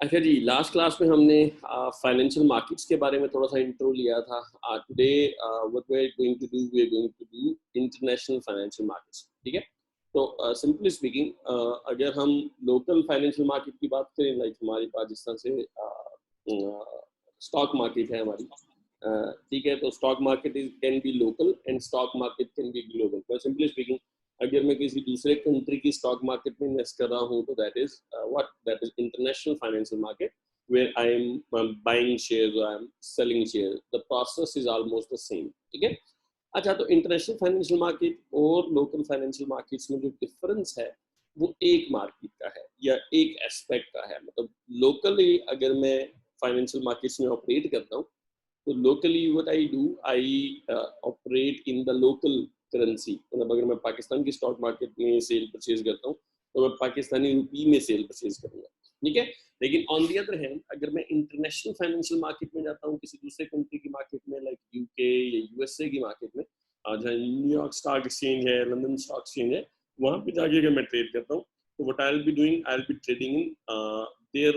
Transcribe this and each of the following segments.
अच्छा जी, last class में हमने फाइनेंशियल मार्केट्स के बारे में थोड़ा सा इंट्रो लिया था। Today what we are going to do, we are going to do international financial markets. ठीक है, तो सिंपली स्पीकिंग, अगर हम लोकल फाइनेंशियल मार्केट की बात करें, लाइक हमारे पास जिस तरह से स्टॉक मार्केट है हमारी, ठीक है, तो stock market is can be local and stock market can be global. पर सिंपली स्पीकिंग, अगर मैं किसी दूसरे कंट्री की स्टॉक मार्केट में इन्वेस्ट कर रहा हूँ तो that is international financial market where I am buying shares or I am selling shares. The process is almost the same. ठीक है। अच्छा, तो इंटरनेशनल फाइनेंशियल मार्केट और लोकल फाइनेंशियल मार्केट्स में जो डिफरेंस है वो एक मार्केट का है या एक एस्पेक्ट का है। मतलब लोकली अगर मैं फाइनेंशियल मार्केट्स में ऑपरेट करता हूँ तो locally what I do, I operate in the local currency. मतलब अगर मैं पाकिस्तान की स्टॉक मार्केट में सेल परचेज करता हूँ तो मैं पाकिस्तानी रुपी में सेल परचेज करूंगा। ठीक है, लेकिन ऑन दी अदर हैंड अगर मैं इंटरनेशनल फाइनेंशियल मार्केट में जाता हूँ, किसी दूसरे कंट्री की मार्केट में, लाइक यूके या यूएसए की मार्केट में, जहाँ न्यूयॉर्क स्टॉक एक्सचेंज है, लंदन स्टॉक एक्सचेंज है, वहां पे जाके अगर मैं ट्रेड करता हूँ तो what I will be doing, I will be trading in their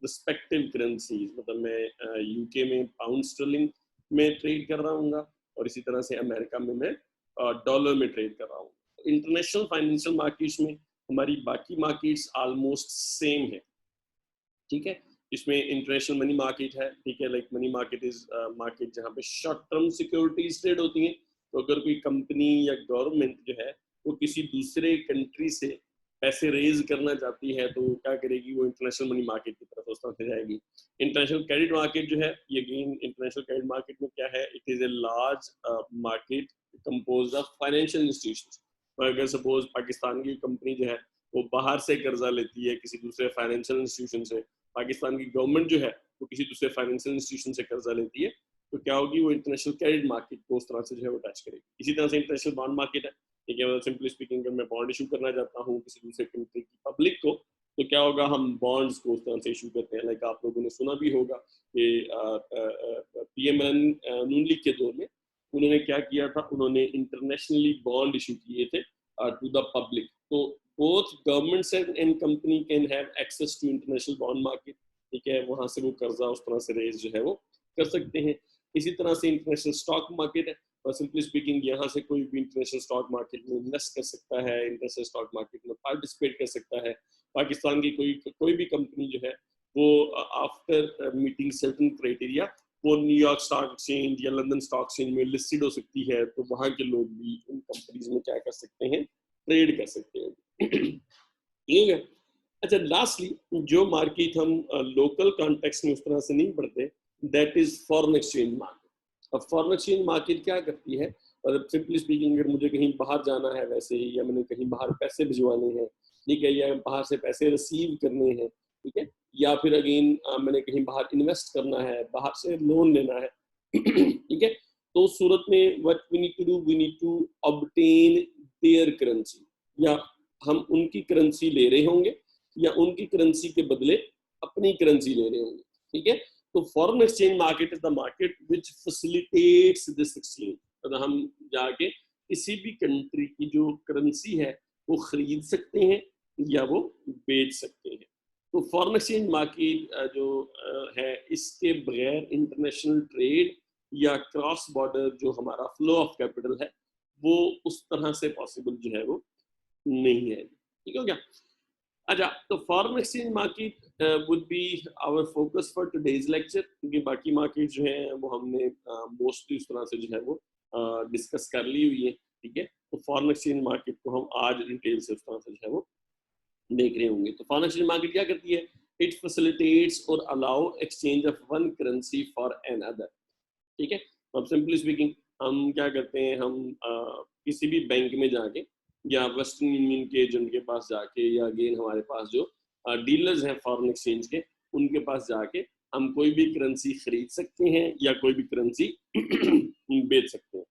respective currencies. मतलब मैं यूके में पाउंड स्टर्लिंग में ट्रेड कर रहा हूँ और इसी तरह से अमेरिका में मैं डॉलर में ट्रेड कर रहा हूँ। इंटरनेशनल फाइनेंशियल मार्केट्स में हमारी बाकी मार्केट्स ऑलमोस्ट सेम है। ठीक है, इसमें इंटरनेशनल मनी मार्केट है। ठीक है, like money market is market जहाँ पे शॉर्ट टर्म सिक्योरिटीज ट्रेड होती हैं। तो अगर कोई कंपनी या गवर्नमेंट जो है वो किसी दूसरे कंट्री से पैसे रेज करना चाहती है तो क्या करेगी, वो इंटरनेशनल मनी मार्केट की तरफ उस तरह से जाएगी। इंटरनेशनल क्रेडिट मार्केट जो है, ये अगेन इंटरनेशनल क्रेडिट मार्केट में क्या है, it is a large market composed of financial institutions. अगर सपोज पाकिस्तान की कंपनी जो है वो बाहर से कर्जा लेती है किसी दूसरे फाइनेंशियल इंस्टीट्यूशन से, पाकिस्तान की गवर्नमेंट जो है वो किसी दूसरे फाइनेंशियल इंस्टीट्यूशन से कर्जा लेती है, तो क्या होगी, वो इंटरनेशनल क्रेडिट मार्केट को उस तरह से जो है वो टच करेगी। इसी तरह से इंटरनेशनल बॉन्ड मार्केट है। ठीक है, मतलब सिंपली स्पीकिंग अगर मैं बॉन्ड इशू करना चाहता हूँ किसी दूसरे कंट्री की पब्लिक को, तो क्या होगा, हम बॉन्ड्स को उस तरह से इशू करते हैं। लाइक आप लोगों ने सुना भी होगा कि पीएमएन नून लीग के दौर में उन्होंने क्या किया था, उन्होंने इंटरनेशनली बॉन्ड इशू किए थे टू द पब्लिक। तो both governments and company can have access to international bond market। ठीक है, वहां से वो कर्जा उस तरह से रेज जो है वो कर सकते हैं। इसी तरह से इंटरनेशनल स्टॉक मार्केट है, और सिंपली स्पीकिंग यहाँ से कोई भी इंटरनेशनल स्टॉक मार्केट में इन्वेस्ट कर सकता है, इंटरनेशनल स्टॉक मार्केट में पार्टिसिपेट कर सकता है। पाकिस्तान की कोई भी कंपनी जो है वो आफ्टर मीटिंग सर्टेन क्राइटेरिया वो न्यूयॉर्क स्टॉक एक्सचेंज या लंदन स्टॉक एक्सचेंज में लिस्टेड हो सकती है। तो वहां के लोग भी इन कंपनीज में क्या कर सकते हैं, ट्रेड कर सकते हैं। ठीक है। अच्छा, लास्टली जो मार्केट हम लोकल कॉन्टेक्स्ट में उस तरह से नहीं पढ़ते, that is foreign exchange market. अब फॉरेन एक्सचेंज मार्केट क्या करती है, और सिंपली स्पीकिंग अगर मुझे कहीं बाहर जाना है वैसे ही, या मैंने कहीं बाहर पैसे भिजवाने हैं, ठीक है, या बाहर से पैसे रिसीव करने हैं, ठीक है, या फिर अगेन मैंने कहीं बाहर इन्वेस्ट करना है, बाहर से लोन लेना है, ठीक है, तो उस सूरत में what we need to do, we need to obtain their currency, या हम उनकी करेंसी ले रहे होंगे या उनकी करेंसी के बदले अपनी करेंसी ले रहे होंगे। ठीक है, तो foreign exchange market is the market which facilitates this exchange. मतलब हम जाके किसी भी कंट्री की जो करेंसी है वो खरीद सकते हैं या वो बेच सकते हैं। तो फॉरेन एक्सचेंज मार्केट जो है, इसके बगैर इंटरनेशनल ट्रेड या क्रॉस बॉर्डर जो हमारा फ्लो ऑफ कैपिटल है वो उस तरह से पॉसिबल जो है वो नहीं है। ठीक हो गया। अच्छा, तो foreign exchange market would be our focus for today's lecture, क्योंकि बाकी मार्केट जो है वो हमने मोस्टली उस तरह से जो है वो डिस्कस कर ली हुई है। ठीक है, तो फॉरेन एक्सचेंज मार्केट को हम आज डिटेल से उस तरह से जो है वो देख रहे होंगे। तो फॉरेन एक्सचेंज मार्केट क्या करती है, इट फैसिलिटेट्स और allow exchange of one currency for another. ठीक है, अब सिंपली स्पीकिंग हम क्या करते हैं, हम किसी भी बैंक में जाके या वेस्टर्न यूनियन के एजेंट के पास जाके, या अगेन हमारे पास जो डीलर्स हैं फॉरेन एक्सचेंज के, उनके पास जाके हम कोई भी करेंसी खरीद सकते हैं या कोई भी करेंसी बेच सकते हैं।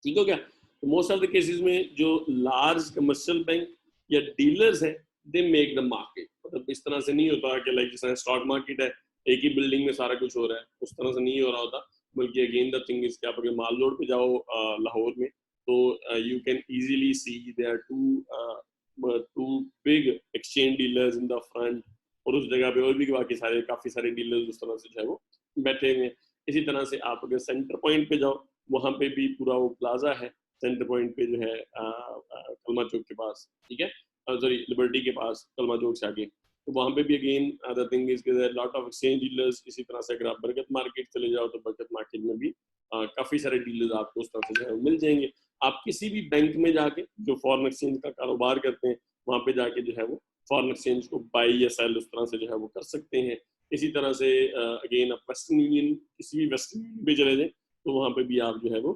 ठीक हो गया। तो मोस्ट ऑफ द केसेस में जो लार्ज कमर्शियल बैंक या डीलर्स हैं, दे मेक द मार्केट। मतलब इस तरह से नहीं होता कि लाइक जैसे स्टॉक मार्केट है, एक ही बिल्डिंग में सारा कुछ हो रहा है, उस तरह से नहीं हो रहा होता। बल्कि अगेन द थिंग इज, आप अगर माल रोड पे जाओ लाहौर में, तो you can easily see there two big exchange dealers in the front, और उस जगह पे और भी बाकी सारे काफी सारे डीलर्स उस तरह से जो है वो बैठे हुए हैं। इसी तरह से आप अगर सेंटर पॉइंट पे जाओ, वहां पे भी पूरा वो प्लाजा है सेंटर पॉइंट पे जो है कलमा चौक के पास, ठीक है, सॉरी लिबर्टी के पास, कलमा चौक से आगे। तो वहां पे भी again the thing is lot of exchange dealers. इसी तरह से अगर आप बरकत मार्केट चले जाओ तो बरकत मार्केट में भी काफी सारे डीलर्स आपको उस तरह से जो है मिल जाएंगे। आप किसी भी बैंक में जाके जो फॉरेन एक्सचेंज का कारोबार करते हैं वहां पे जाके जो है वो फॉरेन एक्सचेंज को बाई या सेल उस तरह से जो है वो कर सकते हैं। इसी तरह से अगेन आप वेस्टर्न यूनियन, किसी भी वेस्टर्न यूनियन पे चले जाए तो वहां पे भी आप जो है वो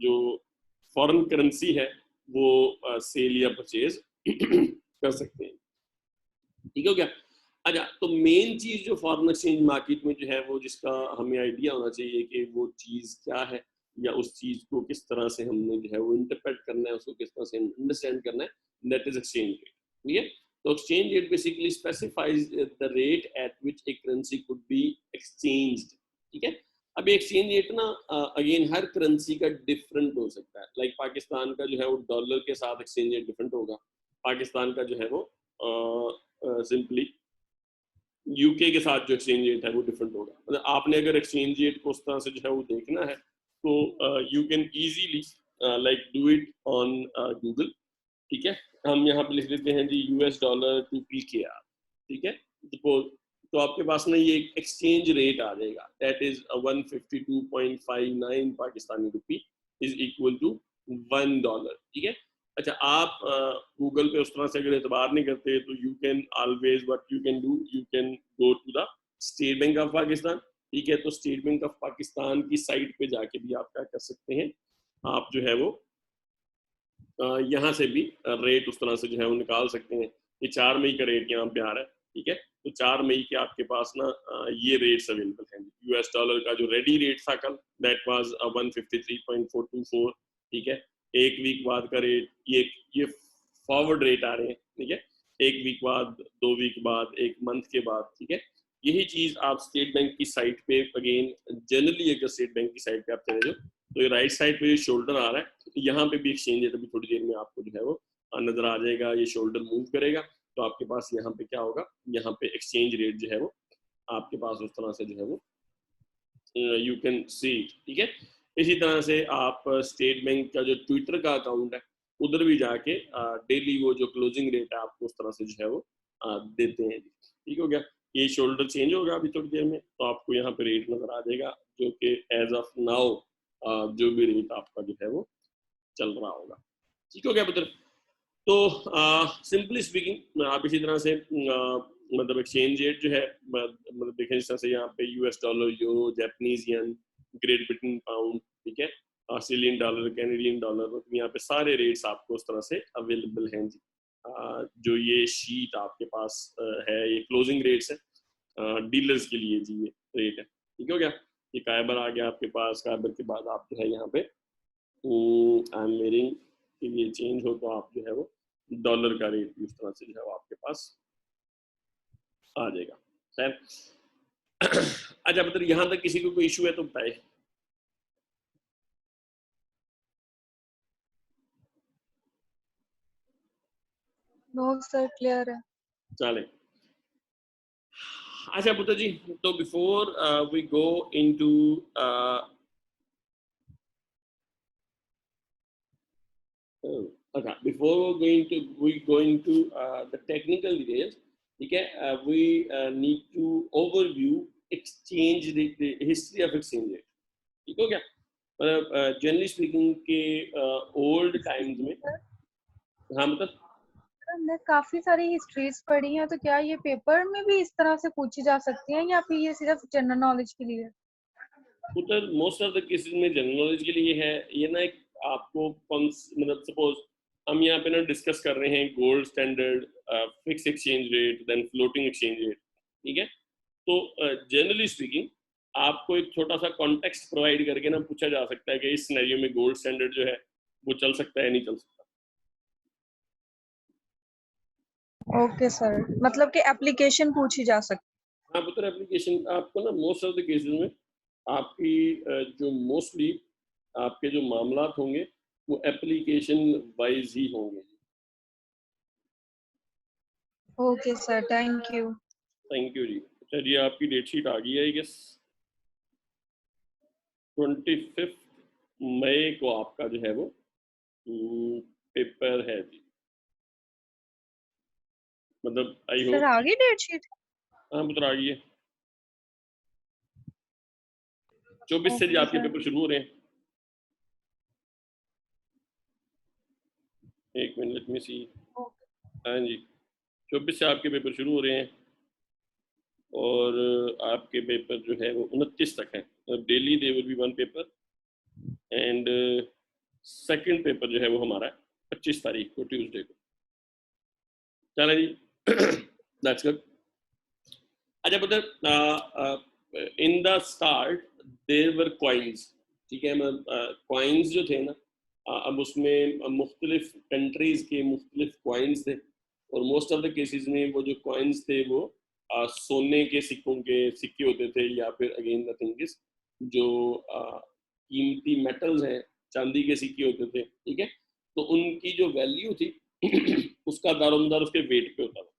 जो फॉरेन करेंसी है वो सेल या परचेज कर सकते हैं। ठीक हो गया। अच्छा, तो मेन चीज जो फॉरेन एक्सचेंज मार्केट में जो है वो जिसका हमें आइडिया होना चाहिए कि वो चीज क्या है या उस चीज को किस तरह से हमने जो है वो इंटरप्रेट करना है, उसको किस तरह से अंडरस्टैंड करना है, दैट इज एक्सचेंज रेट। ठीक है, तो exchange rate basically specifies the rate at which A currency could be exchanged. ठीक है, अब एक्सचेंज रेट ना अगेन हर करेंसी का डिफरेंट हो सकता है। लाइक पाकिस्तान का जो है वो डॉलर के साथ एक्सचेंज रेट डिफरेंट होगा, पाकिस्तान का जो है वो सिंपली यूके के साथ जो एक्सचेंज रेट है वो डिफरेंट होगा। मतलब आपने अगर एक्सचेंज रेट को उस तरह से जो है वो देखना है तो you can easily like do it on Google. ठीक है, हम यहाँ पे लिख देते हैं जी यूएस डॉलर टू पीकेआर। ठीक है, तो आपके पास ना ये एक एक्सचेंज रेट आ जाएगा, that is 152.59 Pakistani rupee is equal to $1। ठीक है, अच्छा आप गूगल पे उस तरह से अगर एतबार नहीं करते तो you can always what you can do, you can go to the State Bank of Pakistan. ठीक है, तो स्टेट बैंक ऑफ पाकिस्तान की साइट पे जाके भी आप क्या कर सकते हैं, आप जो है वो यहाँ से भी रेट उस तरह से जो है वो निकाल सकते हैं। ये 4 मई का रेट यहाँ पे आ रहा है। ठीक है, तो 4 मई के आपके पास ना ये रेट्स अवेलेबल हैं। यूएस डॉलर का जो रेडी रेट था कल दैट वाज 153.424। ठीक है, एक वीक बाद का रेट, ये फॉरवर्ड रेट आ रहे हैं। ठीक है, एक वीक बाद, 2 वीक बाद, एक मंथ के बाद। ठीक है, यही चीज आप स्टेट बैंक की साइट पे अगेन जनरली अगर स्टेट बैंक की साइट पे आप चले जाओ तो ये राइट साइड पे शोल्डर आ रहा है, यहाँ पे भी एक्सचेंज रेट अभी थोड़ी देर में आपको जो है वो नजर आ जाएगा। ये शोल्डर मूव करेगा तो आपके पास यहाँ पे क्या होगा, यहाँ पे एक्सचेंज रेट जो है वो आपके पास उस तरह से जो है वो यू कैन सी। ठीक है, इसी तरह से आप स्टेट बैंक का जो ट्विटर का अकाउंट है उधर भी जाके डेली वो जो क्लोजिंग रेट है आपको उस तरह से जो है वो देते हैं। ठीक हो गया, ये शोल्डर चेंज होगा अभी थोड़ी देर में तो आपको यहाँ पे रेट नजर आ जाएगा जो कि एज ऑफ नाउ जो भी रेट आपका जो है वो चल रहा होगा। ठीक हो गया पुत्र। तो सिंपली स्पीकिंग आप इसी तरह से मतलब एक्सचेंज रेट जो है मतलब देखें जिस तरह से यहाँ पे US dollar, euro, Japanese yen, great Britain pound, ठीक है, ऑस्ट्रेलियन डॉलर, कैनेडियन डॉलर, यहाँ पे सारे रेट्स आपको उस तरह से अवेलेबल हैं जी। जो ये शीट आपके पास है ये क्लोजिंग रेट्स है डीलर्स के लिए जी, ये रेट है। ठीक हो गया, ये कायबर आ गया आपके पास, कायबर के बाद आप जो है यहाँ पे आई एम मेरिंग के लिए चेंज हो तो आप जो है वो डॉलर का रेट इस तरह से जो है वो आपके पास आ जाएगा। खैर अच्छा मतलब यहाँ तक किसी को कोई इशू है तो बताए। नो सर, क्लियर है। चले, अच्छा पुत्र जी, तो before we go into okay, before we go into the technical details, ठीक है, we need to overview exchange rate, the history of exchange rate। ठीक हो गया, मतलब जनरली स्पीकिंग के ओल्ड टाइम्स में, हाँ मतलब मैं काफी सारी हिस्ट्रीज पढ़ी हैं, तो क्या ये पेपर में भी इस तरह से पूछी जा सकती हैं या फिर ये सिर्फ जनरल नॉलेज के लिए? Putter most of the cases में जनरल नॉलेज के लिए है। ये ना एक आपको मतलब सपोज हम यहाँ पे ना डिस्कस कर रहे हैं gold standard, fix exchange rate, then floating exchange rate. ठीक है, तो जनरली स्पीकिंग आपको एक छोटा सा कॉन्टेक्स्ट प्रोवाइड करके ना पूछा जा सकता है कि इस सिनेरियो में गोल्ड स्टैंडर्ड जो है वो चल सकता है नहीं चल सकता। ओके सर, मतलब कि एप्लीकेशन पूछी जा सकती हाँ पुत्र, एप्लीकेशन आपको ना मोस्ट ऑफ द केसेस में आपकी जो मोस्टली आपके जो मामला होंगे वो एप्लीकेशन वाइज ही होंगे। Okay sir, thank you. Thank you जी। चलिए आपकी डेट शीट आ गई है, आई गेस 25 मई को आपका जो है वो पेपर है जी। मतलब आई सर होप, आगे डेट शीट? हाँ मतलब आ गई है। 24 से जी ओके आपके सर। पेपर शुरू हो रहे हैं। एक मिनट, लेट मी सी। हाँ जी, 24 से आपके पेपर शुरू हो रहे हैं और आपके पेपर जो है वो 29 तक है। Daily they will be one paper and second paper जो है वो हमारा 25 तारीख को, ट्यूसडे को। चलो जी, दैट्स गुड। अच्छा पता, in the start there were coins, ठीक है। मतलब कॉइन्स जो थे ना, अब उसमें मुख्तलिफ कंट्रीज के मुख्तलिफ कॉइन्स थे और मोस्ट ऑफ द केसेस में वो जो कॉइन्स थे वो सोने के सिक्कों के सिक्के होते थे, या फिर अगेन द थिंग इज जो कीमती मेटल्स हैं, चांदी के सिक्के होते थे, ठीक है। तो उनकी जो वैल्यू थी उसका दारोमदार उसके वेट पे होता था,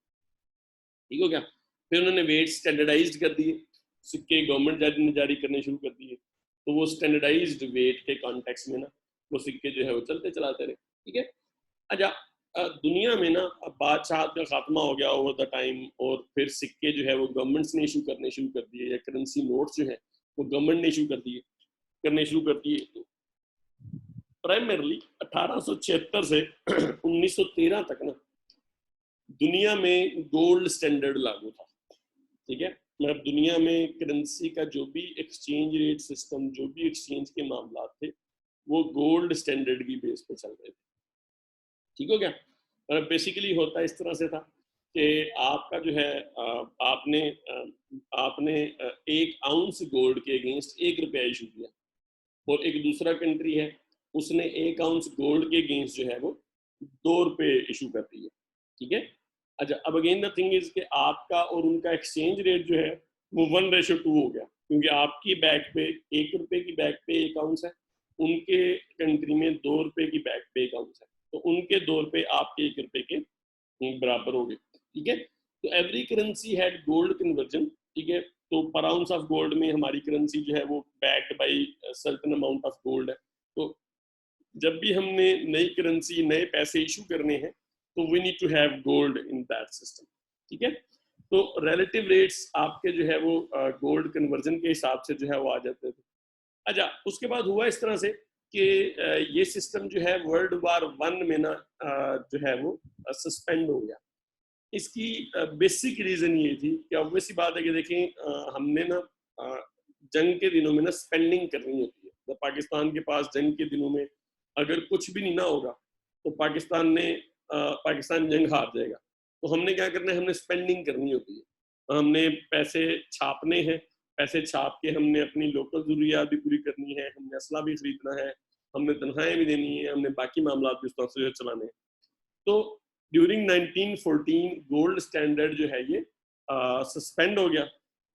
ठीक हो गया। फिर उन्होंने वेट स्टैंडर्डाइज्ड कर दिए, सिक्के गवर्नमेंट ने जारी करने शुरू कर दिए, तो वो स्टैंडर्डाइज्ड वेट के कॉन्टेक्स्ट में ना वो सिक्के जो है वो चलते चलाते रहे, ठीक है। अच्छा, दुनिया में ना बादशाह का खात्मा हो गया ओवर द टाइम, और फिर सिक्के जो है वो गवर्नमेंट्स ने इशू करने शुरू कर दिए, या करेंसी नोट्स जो है वो गवर्नमेंट ने इशू करने शुरू कर दिए। तो प्राइमरली 1876 से 1913 तक ना दुनिया में गोल्ड स्टैंडर्ड लागू था, ठीक है। मतलब दुनिया में करेंसी का जो भी एक्सचेंज रेट सिस्टम, जो भी एक्सचेंज के मामला थे, वो गोल्ड स्टैंडर्ड की बेस पे चल रहे थे, ठीक हो गया। बेसिकली होता इस तरह से था कि आपका जो है आपने 1 आउंस गोल्ड के अगेंस्ट 1 रुपया इशू किया, और एक दूसरा कंट्री है उसने 1 आउंस गोल्ड के अगेंस्ट जो है वो 2 रुपये इशू कर दिए, ठीक है। अच्छा, अब अगेन द थिंग इज कि आपका और उनका एक्सचेंज रेट जो है वो 1:2 हो गया, क्योंकि आपकी बैग पे 1 रुपए की बैग पे 1 आउंस है, उनके कंट्री में 2 रुपए की बैग पे 1 आउंस है, तो उनके 2 रुपए आपके 1 रुपए के बराबर हो गए, ठीक है। तो every currency had gold conversion, ठीक है। तो पर आउंस ऑफ गोल्ड में हमारी करेंसी जो है वो backed by certain amount of gold है। तो जब भी हमने नई करेंसी, नए पैसे इशू करने हैं, तो we need to have gold in that system, ठीक है। तो रिलेटिव रेट्स आपके जो है वो गोल्ड कन्वर्जन के हिसाब से जो है वो आ जाते थे। अच्छा, उसके बाद हुआ इस तरह से कि ये सिस्टम जो है वर्ल्ड वार 1 में ना जो है वो सस्पेंड हो गया। इसकी बेसिक रीजन ये थी कि ऑब्वियसली बात है कि देखें, हमने ना जंग के दिनों में ना स्पेंडिंग करनी होती है। तो पाकिस्तान के पास जंग के दिनों में अगर कुछ भी नहीं ना होगा तो पाकिस्तान जंग हार जाएगा। तो हमने क्या करना है, हमने स्पेंडिंग करनी होती है, हमने पैसे छापने हैं, पैसे छाप के हमने अपनी लोकल जरूरियात भी पूरी करनी है, हमने असला भी खरीदना है, हमने तनख्वाहें भी देनी है, हमने बाकी मामला भी उस तरह से चलाने हैं। तो ड्यूरिंग 1914 गोल्ड स्टैंडर्ड जो है ये सस्पेंड हो गया।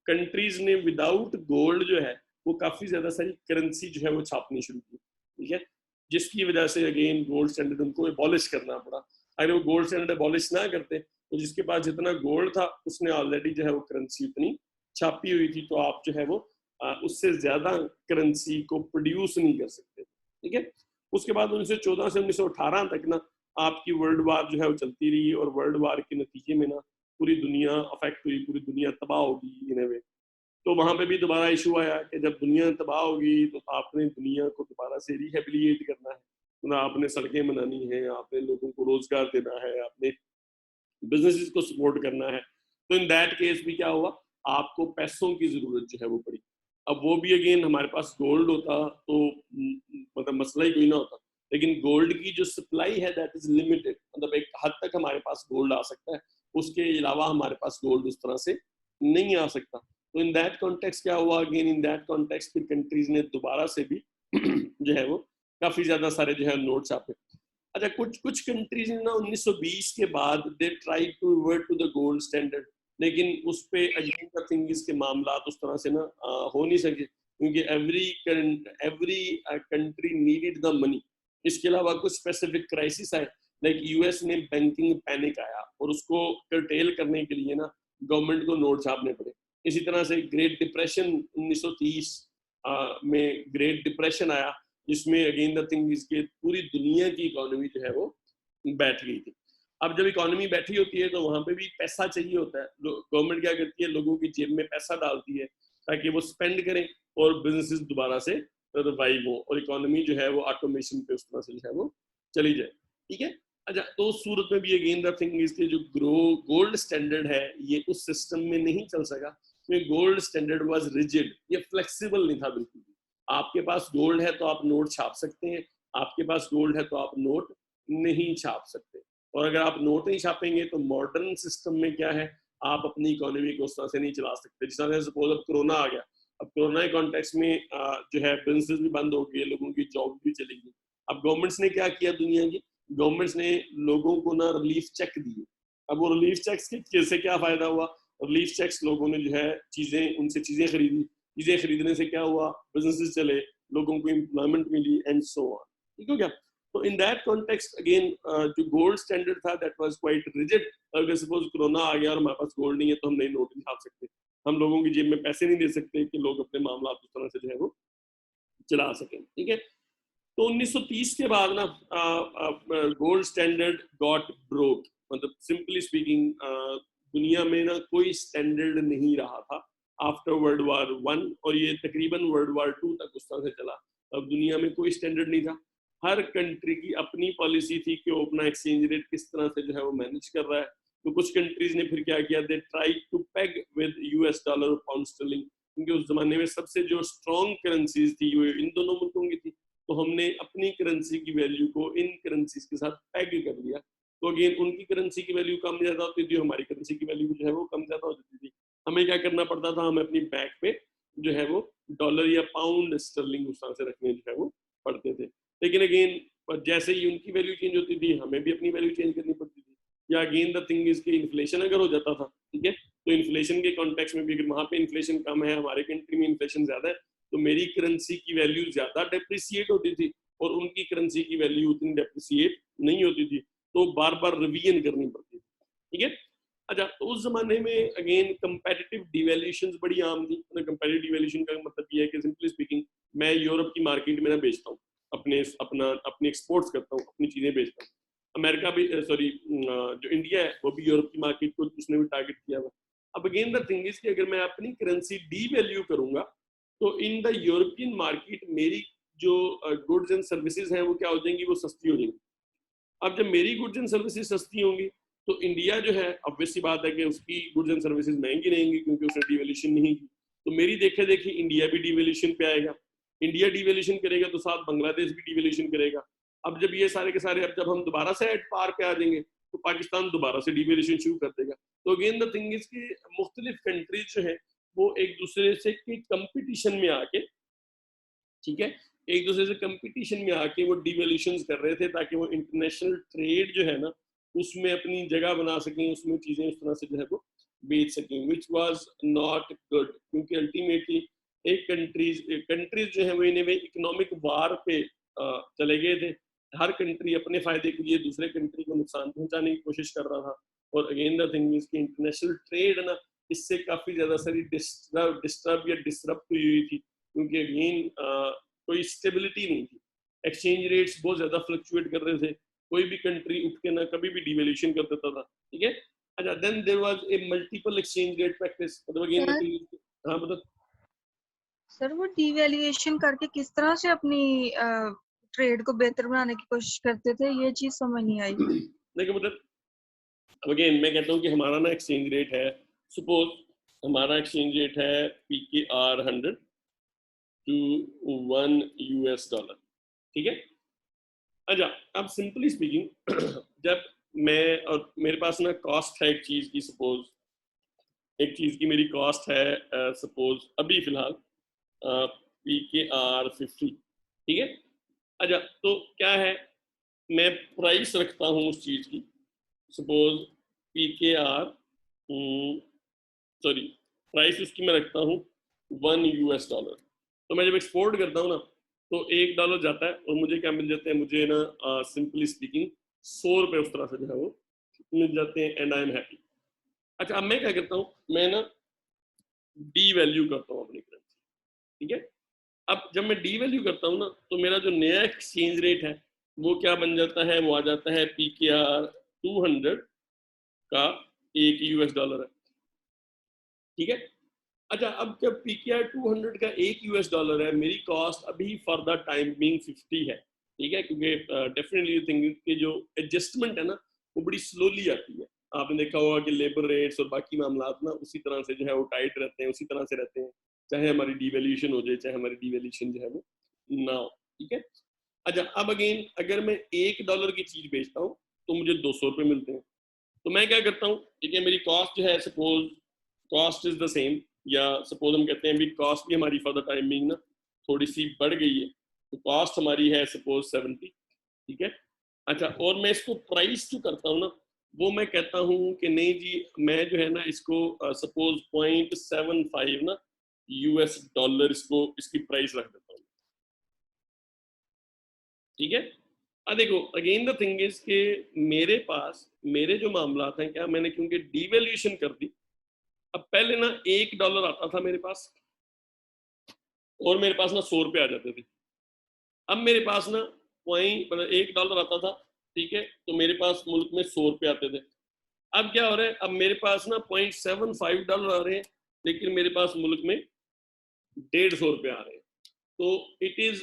कंट्रीज ने विदाउट गोल्ड जो है वो काफी ज्यादा सारी करेंसी जो है वो छापनी शुरू की, ठीक है। जिसकी वजह से अगेन गोल्ड स्टैंडर्ड उनको एबॉलिश करना पड़ा। अगर वो गोल्ड स्टैंडर्ड एबॉलिश ना करते तो जिसके पास जितना गोल्ड था उसने ऑलरेडी जो है वो करेंसी उतनी छापी हुई थी, तो आप जो है वो उससे ज्यादा करेंसी को प्रोड्यूस नहीं कर सकते, ठीक है। उसके बाद 1914 से 1918 तक ना आपकी वर्ल्ड वार जो है वो चलती रही, और वर्ल्ड वार के नतीजे में ना पूरी दुनिया अफेक्ट हुई, पूरी दुनिया तबाह होगी इन वे। तो वहां पे भी दोबारा इशू आया कि जब दुनिया तबाह होगी तो आपने दुनिया को दोबारा से रिहेबिलिएट करना है, तो आपने सड़कें बनानी है, आपने लोगों को रोजगार देना है, आपने बिजनेसेस को सपोर्ट करना है। तो इन दैट केस भी क्या हुआ, आपको पैसों की जरूरत जो है वो पड़ी। अब वो भी अगेन हमारे पास गोल्ड होता तो मतलब मसला ही कोई ना होता, लेकिन गोल्ड की जो सप्लाई है दैट इज लिमिटेड, मतलब एक हद तक हमारे पास गोल्ड आ सकता है, उसके अलावा हमारे पास गोल्ड उस तरह से नहीं आ सकता। तो इन दैट कॉन्टेक्स्ट क्या हुआ, अगेन इन दैट कॉन्टेक्स्ट फिर कंट्रीज ने दोबारा से भी जो है वो काफी ज्यादा सारे जो है नोट छापे। अच्छा, कुछ कुछ कंट्रीज ने ना 1920 के बाद they try to revert to the gold standard, लेकिन उस पे अगेन द थिंग इज के मामला उस तरह से ना हो नहीं सके, क्योंकि every country needed the money. इसके अलावा कुछ स्पेसिफिक क्राइसिस आए लाइक यूएस में बैंकिंग पैनिक आया और उसको कर्टेल करने के लिए ना गवर्नमेंट को नोट छापने पड़े। इसी तरह से ग्रेट डिप्रेशन 1930 में ग्रेट डिप्रेशन आया, जिसमें अगेन द थिंग इज के पूरी दुनिया की इकोनॉमी जो है वो बैठ गई थी। अब जब इकोनॉमी बैठी होती है तो वहां पे भी पैसा चाहिए होता है। गवर्नमेंट क्या करती है, लोगों की जेब में पैसा डालती है ताकि वो स्पेंड करें और बिजनेसेस दोबारा से रिवाइव हो और इकोनॉमी जो है वो ऑटोमेशन पे उस तरह से जो है वो चली जाए। ठीक है, अच्छा, तो उस सूरत में भी अगेन द थिंग इज के जो गोल्ड स्टैंडर्ड है ये उस सिस्टम में नहीं चल सका, क्योंकि गोल्ड स्टैंडर्ड वाज रिजिड, ये फ्लेक्सिबल नहीं था बिल्कुल भी। आपके पास गोल्ड है तो आप नोट छाप सकते हैं, आपके पास गोल्ड है तो आप नोट नहीं छाप सकते। और अगर आप नोट नहीं छापेंगे तो मॉडर्न सिस्टम में क्या है, आप अपनी इकोनॉमी को उस तरह से नहीं चला सकते। जिस तरह से सपोज अब कोरोना आ गया, अब कोरोना के कॉन्टेक्स्ट में जो है बिजनेस भी बंद हो गए, लोगों की जॉब भी चली गई। अब गवर्नमेंट्स ने क्या किया, दुनिया की गवर्नमेंट्स ने लोगों को ना रिलीफ चेक दिए। अब वो रिलीफ चेक्स से क्या फायदा हुआ, रिलीफ चेक्स लोगों ने जो है चीजें उनसे चीजें खरीदी, चीजें खरीदने से क्या हुआ, बिजनेसेस चले, लोगों को एम्प्लॉयमेंट मिली एंड सो ऑन। ठीक हो गया। तो इन दैट कॉन्टेक्स्ट अगेन जो गोल्ड स्टैंडर्ड था दैट वाज क्वाइट रिजिड। अगर सपोज कोरोना आ गया और हमारे पास गोल्ड नहीं है तो हम नई नोट नहीं छाप सकते, हम लोगों की जेब में पैसे नहीं दे सकते कि लोग अपने मामला उस तरह से जो है वो चला सकें। ठीक है, तो 1930 के बाद ना गोल्ड स्टैंडर्ड गॉट ब्रोक, मतलब सिंपली स्पीकिंग दुनिया में ना कोई स्टैंडर्ड नहीं रहा था आफ्टर वर्ल्ड वार 1, और ये तकरीबन वर्ल्ड वार 2 तक उस तरह से चला। अब दुनिया में कोई स्टैंडर्ड नहीं था, हर कंट्री की अपनी पॉलिसी थी कि वो अपना एक्सचेंज रेट किस तरह से जो है वो मैनेज कर रहा है। तो कुछ कंट्रीज ने फिर क्या किया, they try to peg with US dollar और पाउंड स्टर्लिंग, क्योंकि उस जमाने में सबसे जो स्ट्रॉन्ग करेंसीज थी वो इन दोनों मुल्कों की थी। तो हमने अपनी करेंसी की वैल्यू को इन करेंसीज के साथ पैग कर लिया। तो अगेन उनकी करेंसी की वैल्यू कम ज्यादा होती थी, हमारी करेंसी की वैल्यू जो है वो कम ज्यादा होती थी। हमें क्या करना पड़ता था, हमें अपनी बैक पे जो है वो डॉलर या पाउंड स्टर्लिंग उस तरह से रखने जो है वो पड़ते थे। लेकिन अगेन जैसे ही उनकी वैल्यू चेंज होती थी हमें भी अपनी वैल्यू चेंज करनी पड़ती थी। या अगेन द थिंग इज कि इन्फ्लेशन अगर हो जाता था, ठीक है, तो इन्फ्लेशन के कॉन्टेक्स्ट में भी अगर वहां पे इन्फ्लेशन कम है, हमारे कंट्री में इन्फ्लेशन ज्यादा है, तो मेरी करेंसी की वैल्यू ज्यादा डेप्रिसिएट होती थी और उनकी करेंसी की वैल्यू उतनी डेप्रिसिएट नहीं होती थी, तो बार बार रिवीजन करनी पड़ती थी। ठीक है, अच्छा, तो उस जमाने में अगेन कंपेटिटिव डिवैल्यूएशंस बड़ी आम थी। कंपेटिटिव डिवैल्यूएशन का मतलब ये है कि सिंपली स्पीकिंग मैं यूरोप की मार्केट में ना बेचता हूँ, अपनी एक्सपोर्ट्स करता हूँ, अपनी चीजें बेचता हूँ। अमेरिका भी सॉरी जो इंडिया है वो भी यूरोप की मार्केट को उसने भी टारगेट किया हुआ। अब अगेन द थिंग इज कि अगर मैं अपनी करेंसी डी वैल्यू करूंगा तो इन द यूरोपियन मार्केट मेरी जो गुड्स एंड सर्विसेज हैं वो क्या हो जाएंगी, वो सस्ती हो जाएंगी। अब जब मेरी गुड्स एंड सर्विसेज सस्ती होंगी तो इंडिया जो है ऑब्वियस सी बात है कि उसकी गुड्स एंड सर्विसेज महंगी रहेंगी क्योंकि उसने डिवैल्यूएशन नहीं की। तो मेरी देखे देखी इंडिया भी डिवैल्यूएशन पे आएगा, इंडिया डिवैल्यूएशन करेगा तो साथ बांग्लादेश भी डिवैल्यूएशन करेगा। अब जब ये सारे के सारे अब जब हम दोबारा से एट पार पे आ जाएंगे तो पाकिस्तान दोबारा से डिवैल्यूएशन शुरू कर देगा। तो अगेन द थिंग इज कि मुख्तलिफ कंट्रीज जो है वो एक दूसरे से की कंपटीशन में आके, ठीक है, एक दूसरे से कंपटीशन में आके वो डिवैल्यूएशन कर रहे थे ताकि वो इंटरनेशनल ट्रेड जो है ना उसमें अपनी जगह बना सकें, उसमें चीजें उस तरह से जो है वो बेच सकें, विच वाज नॉट गुड। क्योंकि अल्टीमेटली एक कंट्रीज जो है वो इन्हें इकोनॉमिक वार पे चले गए थे। हर कंट्री अपने फायदे के लिए दूसरे कंट्री को नुकसान पहुंचाने की कोशिश कर रहा था। और अगेन द थिंग इज कि इंटरनेशनल ट्रेड ना इससे काफी ज्यादा सारी डिस्टर्ब या डिसरप्ट हुई थी, क्योंकि अगेन कोई स्टेबिलिटी नहीं थी, एक्सचेंज रेट्स बहुत ज्यादा फ्लक्चुएट कर रहे थे, कोई भी कंट्री उठ के ना कभी भी डिवैल्यूएशन कर देता था। ठीक है, अच्छा, then there was a multiple exchange rate practice, मतलब अगेन हाँ मतलब सर वो डिवैल्यूएशन करके किस तरह से अपनी ट्रेड को बेहतर बनाने की कोशिश करते थे, ये चीज समझ नहीं आई। देखो मतलब अगेन मैं कहता हूँ कि हमारा ना एक्सचेंज रेट है, सपोज हमारा एक्सचेंज रेट है PKR 100 to $1, ठीक है। अच्छा, अब सिंपली स्पीकिंग जब मैं और मेरे पास ना कॉस्ट है एक चीज की, सपोज एक चीज की मेरी कॉस्ट है सपोज अभी फिलहाल PKR 50, ठीक है। अच्छा, तो क्या है, मैं प्राइस रखता हूँ उस चीज की, सपोज PKR सॉरी प्राइस उसकी मैं रखता हूँ $1। तो मैं जब एक्सपोर्ट करता हूँ ना तो $1 जाता है और मुझे क्या मिल जाता है, मुझे ना सिंपली स्पीकिंग 100 रुपए उस तरह से जो है वो मिल जाते हैं, एंड आई एम हैप्पी। अच्छा, अब मैं क्या करता हूँ, मैं ना डी वैल्यू करता हूँ अपनी करेंसी, ठीक है। अब जब मैं डी वैल्यू करता हूँ ना, तो मेरा जो नया एक्सचेंज रेट है वो क्या बन जाता है, वो आ जाता है PKR 200 का $1 है, ठीक है। अच्छा, अब जब PKR 200 का $1 है, मेरी कॉस्ट अभी फॉर द टाइम बीइंग 50 है, ठीक है, क्योंकि डेफिनेटली थिंक कि जो एडजस्टमेंट है ना वो बड़ी स्लोली आती है। आपने देखा होगा कि लेबर रेट्स और बाकी मामला ना उसी तरह से जो है वो टाइट रहते हैं, उसी तरह से रहते हैं, चाहे हमारी डिवैल्यूएशन हो जाए, चाहे हमारी डिवैल्यूएशन जो है वो ना हो, ठीक है। अच्छा, अब अगेन अगर मैं $1 की चीज बेचता हूँ तो मुझे 200 रुपये मिलते हैं। तो मैं क्या करता हूँ, ठीक है, मेरी कॉस्ट जो है, suppose cost is the same, या सपोज हम कहते हैं भी कॉस्ट भी हमारी फॉर द टाइम बीइंग ना थोड़ी सी बढ़ गई है, तो कॉस्ट हमारी है सपोज 70, ठीक है। अच्छा, और मैं इसको प्राइस जो करता हूँ ना, वो मैं कहता हूँ कि नहीं जी, मैं जो है ना इसको सपोज 0.75 ना $, इसको इसकी प्राइस रख देता हूँ, ठीक है। अब देखो अगेन द थिंग इज कि मेरे पास मेरे जो मामला हैं, क्या मैंने क्योंकि डिवैल्यूएशन कर दी, अब पहले ना $1 आता था मेरे पास, और मेरे पास ना 100 रुपये आ जाते थे। अब मेरे पास ना पॉइंट मतलब $1 आता था, ठीक है, तो मेरे पास मुल्क में 100 रुपये आते थे। अब क्या हो रहा है, अब मेरे पास ना $0.75 आ रहे हैं, लेकिन मेरे पास मुल्क में 150 रुपये आ रहे हैं। तो इट इज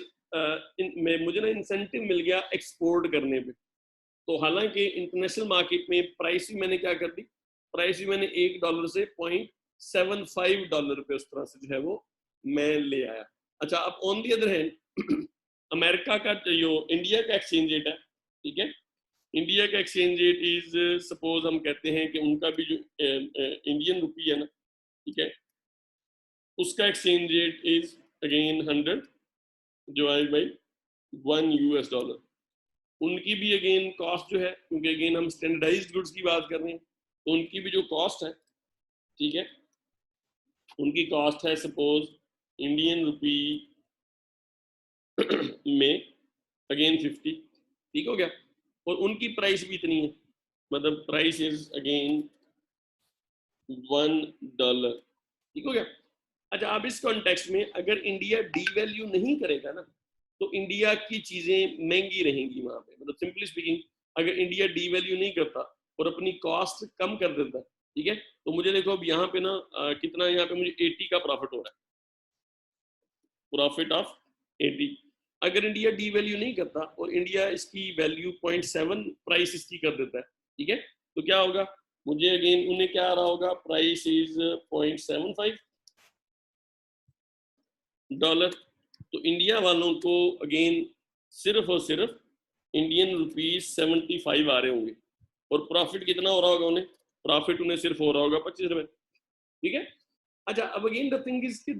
मुझे ना इंसेंटिव मिल गया एक्सपोर्ट करने पे। तो हालांकि इंटरनेशनल मार्केट में प्राइस भी मैंने क्या कर दी, प्राइस भी मैंने $1 से $0.75 पे उस तरह से जो है वो मैं ले आया। अच्छा, अब on the other hand America का जो इंडिया का एक्सचेंज रेट है, ठीक है, इंडिया का एक्सचेंज रेट इज सपोज हम कहते हैं कि उनका भी जो इंडियन रुपी है ना, ठीक है, उसका exchange rate is again 100 divide by $1। उनकी भी अगेन कॉस्ट जो है, क्योंकि अगेन हम स्टैंडर्डाइज्ड गुड्स की बात कर रहे हैं, तो उनकी भी जो कॉस्ट है, ठीक है, उनकी कॉस्ट है सपोज इंडियन रुपी में अगेन 50, ठीक हो गया, और उनकी प्राइस भी इतनी है, मतलब प्राइस इज अगेन $1, ठीक हो गया। अच्छा, अब इस कॉन्टेक्स्ट में अगर इंडिया डीवैल्यू नहीं करेगा ना, तो इंडिया की चीजें महंगी रहेंगी वहां पे। मतलब सिंपली स्पीकिंग, अगर इंडिया डीवैल्यू नहीं करता और अपनी कॉस्ट कम कर देता, ठीक है, तो मुझे देखो अब यहाँ पे ना कितना, यहाँ पे मुझे 80 का प्रॉफिट हो रहा है, प्रॉफिट ऑफ 80। अगर इंडिया डीवैल्यू नहीं करता और इंडिया इसकी वैल्यू 0.7 प्राइस इसकी कर देता है, ठीक है, तो क्या होगा, मुझे अगेन उन्हें क्या आ रहा होगा, प्राइस इज $0.75। तो इंडिया वालों को अगेन सिर्फ और सिर्फ इंडियन रुपीज 75 आ रहे होंगे, और प्रॉफिट कितना हो रहा होगा उन्हें, प्रॉफिट उन्हें सिर्फ हो रहा होगा 25 रुपए, ठीक है। अच्छा, अब अगेन द थिंग इज कि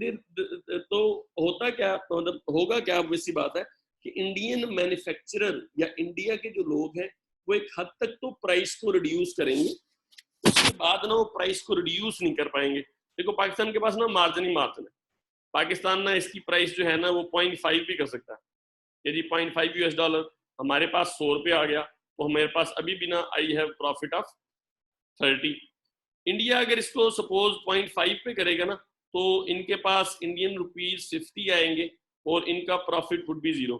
तो होता क्या, मतलब होगा क्या, वैसी बात है कि इंडियन मैन्युफैक्चरर या इंडिया के जो लोग हैं वो एक हद तक तो प्राइस को रिड्यूस करेंगे, उसके बाद ना वो प्राइस को रिड्यूस नहीं कर पाएंगे। देखो पाकिस्तान के पास ना मार्जिन ही मार्जिन है, पाकिस्तान ना इसकी प्राइस जो है ना वो 0.5 भी कर सकता है। यदि $0.5 हमारे पास 100 रुपये आ गया, तो हमारे पास अभी भी ना I have profit of 30। India अगर इसको सपोज 0.5 पे करेगा ना, तो इनके पास इंडियन रुपीज 50 आएंगे और इनका प्रॉफिट वुड बी 0,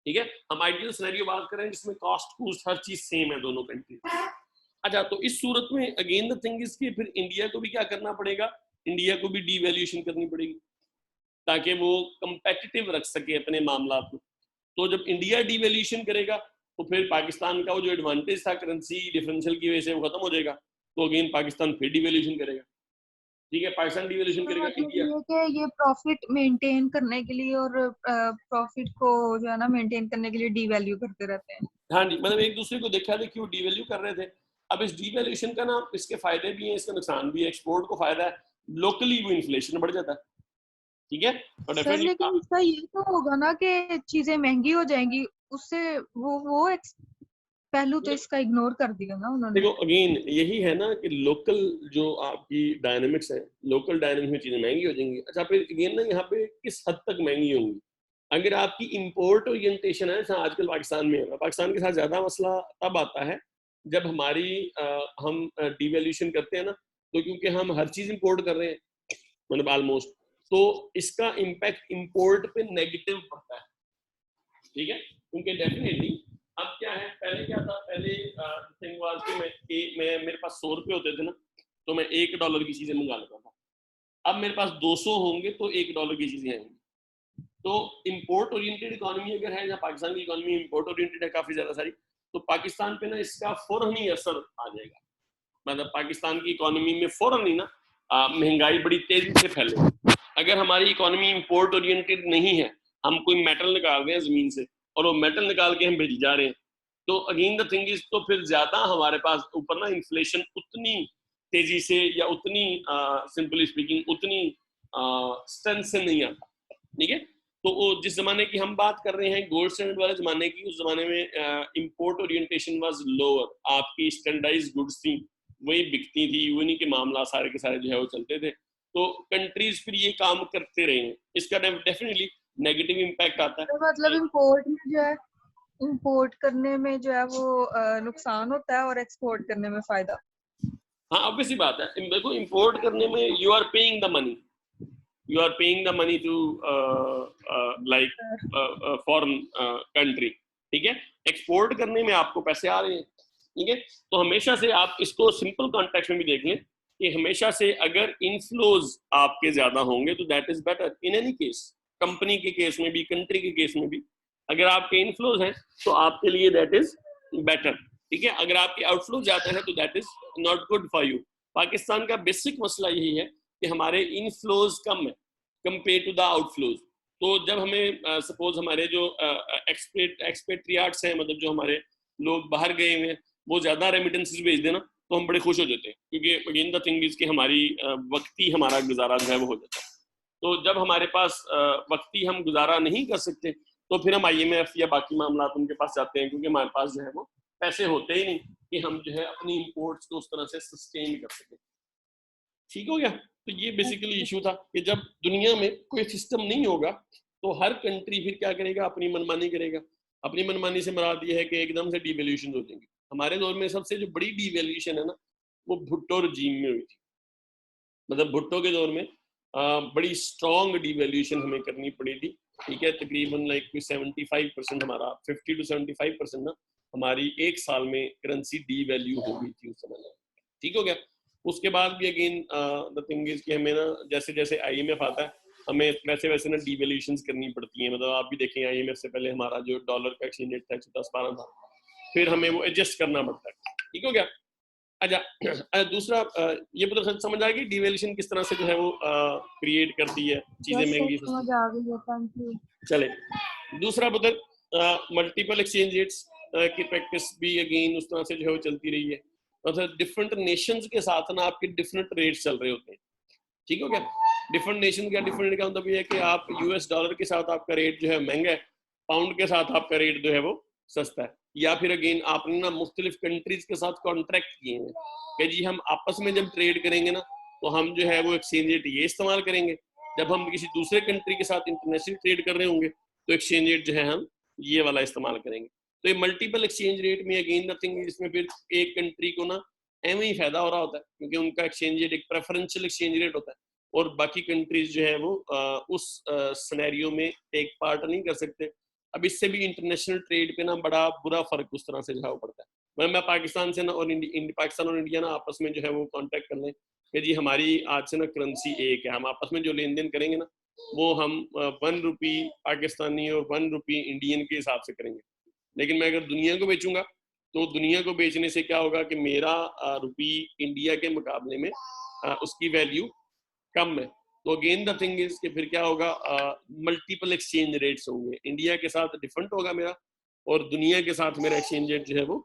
ठीक है। हम आइडियल सिनेरियो बात करें जिसमें कॉस्ट कूस्ट हर चीज सेम है दोनों कंट्री। अच्छा, तो इस सूरत में अगेन द थिंग इज कि फिर इंडिया को भी क्या करना पड़ेगा, इंडिया को भी डीवैल्यूएशन करनी पड़ेगी ताकि वो कंपेटिटिव रख सके अपने मामला को। तो जब इंडिया डीवैल्यूएशन करेगा तो फिर पाकिस्तान का वो जो एडवांटेज था करेंसी डिफरेंशियल की वजह से वो खत्म हो जाएगा, तो अगेन पाकिस्तान फिर डीवैल्यूएशन करेगा, ठीक है, पाकिस्तान डीवैल्यूएशन करेगा, मतलब इंडिया। ये कि ये प्रॉफिट मेंटेन करने के लिए और प्रॉफिट को जो है ना मेंटेन करने के लिए डीवैल्यू करते रहते हैं। हाँ जी, मतलब एक दूसरे को देखा देखी वो डीवैल्यू कर रहे थे। अब इस डीवैल्यूएशन का ना इसके फायदे भी हैं, इसका नुकसान भी है। एक्सपोर्ट को फायदा है, लोकली वो इन्फ्लेशन बढ़ जाता है, ठीक है, और सर डेफिनेटली लेकिन इसका ये तो होगा ना कि चीजें महंगी हो जाएंगी, उससे वो पहलू तो इसका इग्नोर कर दिया ना उन्होंने। देखो अगेन यही है ना कि लोकल जो आपकी डायनेमिक्स है, लोकल डायनेमिक्स में चीजें महंगी हो जाएंगी। अच्छा, फिर अगेन ना यहाँ पे किस हद तक महंगी होंगी, अगर आपकी इंपोर्ट ओरिएंटेशन है, जैसा आजकल पाकिस्तान में है, पाकिस्तान के साथ ज्यादा मसला तब आता है जब हमारी हम डिवैल्यूएशन करते हैं ना, तो क्योंकि हम हर चीज इंपोर्ट कर रहे हैं, मतलब ऑलमोस्ट, तो इसका इम्पैक्ट इंपोर्ट पे नेगेटिव पड़ता है, ठीक है, क्योंकि डेफिनेटली अब क्या है, पहले क्या था, पहले थिंग वाज कि मैं मेरे पास 100 रुपए होते थे ना, तो मैं $1 की चीजें मंगा लेता था। अब मेरे पास 200 होंगे तो $1 की चीजें आएंगी। तो इंपोर्ट ओरिएंटेड इकोनॉमी अगर है, जहाँ पाकिस्तान की इकोनॉमी इंपोर्ट ओरिएंटेड है काफी ज्यादा सारी, तो पाकिस्तान पे ना इसका फौरन ही असर आ जाएगा। मतलब पाकिस्तान की इकोनॉमी में फौरन ही ना महंगाई बड़ी तेजी से फैलेगी। अगर हमारी इकोनॉमी इंपोर्ट ओरिएंटेड नहीं है, हम कोई मेटल निकाल रहे हैं जमीन से और वो मेटल निकाल के हम भेज जा रहे हैं, तो अगेन द थिंग इज, तो फिर ज्यादा हमारे पास ऊपर ना इन्फ्लेशन उतनी तेजी से या उतनी सिंपली स्पीकिंग उतनी स्ट्रेंथ से नहीं आता, ठीक है। तो वो जिस जमाने की हम बात कर रहे हैं, गोल्ड स्टैंडर्ड वाले जमाने की, उस जमाने में इंपोर्ट ओरिएंटेशन वाज लोअर, आपकी स्टैंडर्डाइज्ड गुड्स थी, वही बिकती थी, उन्हीं के मामला सारे के सारे जो है वो चलते थे, तो कंट्रीज फिर ये काम करते रहे हैं। इसका डेफिनेटली नेगेटिव इम्पैक्ट आता है। तो मतलब इंपोर्ट में जो है, इंपोर्ट करने में जो है वो नुकसान होता है और एक्सपोर्ट करने में फायदा। हाँ, ऑब्वियसली बात है, देखो इंपोर्ट करने में you are paying the money, you are paying the money to like foreign country, ठीक है। एक्सपोर्ट करने में आपको पैसे आ रहे हैं, ठीक है। तो हमेशा से आप इसको सिंपल कॉन्टेक्स्ट में भी देख लें कि हमेशा से अगर इनफ्लोज आपके ज्यादा होंगे तो that is better in any case, company के केस में भी, कंट्री के केस में भी, अगर आपके इनफ्लोज हैं तो आपके लिए दैट इज बेटर, ठीक है। अगर आपके आउटफ्लो ज्यादा है तो that is not good for you. Pakistan का बेसिक मसला यही है कि हमारे इनफ्लोज कम है कंपेयर टू द आउटफ्लोज। तो जब हमें सपोज हमारे जो एक्सपेट्रियाट्स हैं, मतलब जो हमारे लोग बाहर गए हुए हैं, वो ज्यादा रेमिटेंसेस भेज देना तो हम बड़े खुश हो जाते हैं, क्योंकि अगेन द थिंग इज कि हमारी वक्ती हमारा गुजारा जो है वो हो जाता है। तो जब हमारे पास वक्ती हम गुजारा नहीं कर सकते तो फिर हम IMF या बाकी मामला उनके पास जाते हैं, क्योंकि हमारे पास जो है वो पैसे होते ही नहीं कि हम जो है अपनी इंपोर्ट्स को उस तरह से सस्टेन कर सकें। ठीक हो गया। तो ये बेसिकली इशू था कि जब दुनिया में कोई सिस्टम नहीं होगा तो हर कंट्री फिर क्या करेगा, अपनी मनमानी करेगा। अपनी मनमानी से मुराद ये है कि एकदम से डिवैल्यूएशन हो जाएंगे। हमारे दौर में सबसे जो बड़ी डिवैल्यूएशन है ना, वो भुट्टो रजीम में हुई थी। मतलब भुट्टो के दौर में बड़ी स्ट्रॉन्ग डिवैल्यूएशन हमें करनी पड़ी थी, ठीक है। तकरीबन लाइक 75% हमारा 50 to 75% ना हमारी एक साल में करेंसी डिवैल्यू हो गई थी उस समय, ठीक हो गया। उसके बाद भी अगेन द थिंग इज कि हमें ना जैसे जैसे IMF आता है हमें वैसे वैसे ना डिवैल्यूएशंस करनी पड़ती हैं। मतलब आप भी देखें IMF से पहले हमारा जो डॉलर का एक्सचेंज रेट था 110-12 था, फिर हमें वो एडजस्ट करना पड़ता है, ठीक हो गया। अच्छा, दूसरा ये पता समझ आ गई डिवैल्यूएशन किस तरह से जो है वो क्रिएट करती है चीजें महंगी समझ आ गई है, थैंक यू। चले दूसरा पता मल्टीपल एक्सचेंज रेट्स की प्रैक्टिस भी अगेन उस तरह से जो है वो चलती रही है। मतलब डिफरेंट नेशंस के साथ ना आपके डिफरेंट रेट्स चल रहे होते हैं, ठीक हो गया। डिफरेंट नेशन का डिफरेंट का मतलब ये है कि आप US डॉलर के साथ आपका रेट जो है महंगा है, पाउंड के साथ आपका रेट जो है वो सस्ता है। या फिर अगेन आपने ना मुख्तलिफ कंट्रीज के साथ कॉन्ट्रैक्ट किए हैं कि जी हम आपस में जब ट्रेड करेंगे ना तो हम जो है वो एक्सचेंज रेट ये इस्तेमाल करेंगे, जब हम किसी दूसरे कंट्री के साथ इंटरनेशनल ट्रेड कर रहे होंगे तो एक्सचेंज रेट जो है हम ये वाला इस्तेमाल करेंगे। तो ये मल्टीपल एक्सचेंज रेट में अगेन नथिंग, इसमें फिर एक कंट्री को ना एवं ही फायदा हो रहा होता है, क्योंकि उनका एक्सचेंज रेट एक प्रेफरेंशियल एक्सचेंज रेट होता है और बाकी कंट्रीज जो है वो उस सिनेरियो में टेक पार्ट नहीं कर सकते। अब इससे भी इंटरनेशनल ट्रेड पे ना बड़ा बुरा फर्क उस तरह से जो है वो पड़ता है। मैं पाकिस्तान से ना और पाकिस्तान और इंडिया ना आपस में जो है वो कांटेक्ट कर लें कि जी हमारी आज से ना करेंसी एक है, हम आपस में जो लेन देन करेंगे ना वो हम 1 रुपी पाकिस्तानी और 1 रुपी इंडियन के हिसाब से करेंगे। लेकिन मैं अगर दुनिया को बेचूंगा तो दुनिया को बेचने से क्या होगा कि मेरा रुपी इंडिया के मुकाबले में उसकी वैल्यू कम है। तो अगेन द थिंग इज कि फिर क्या होगा, मल्टीपल एक्सचेंज रेट्स होंगे, इंडिया के साथ डिफरेंट होगा मेरा और दुनिया के साथ मेरा एक्सचेंज रेट जो है वो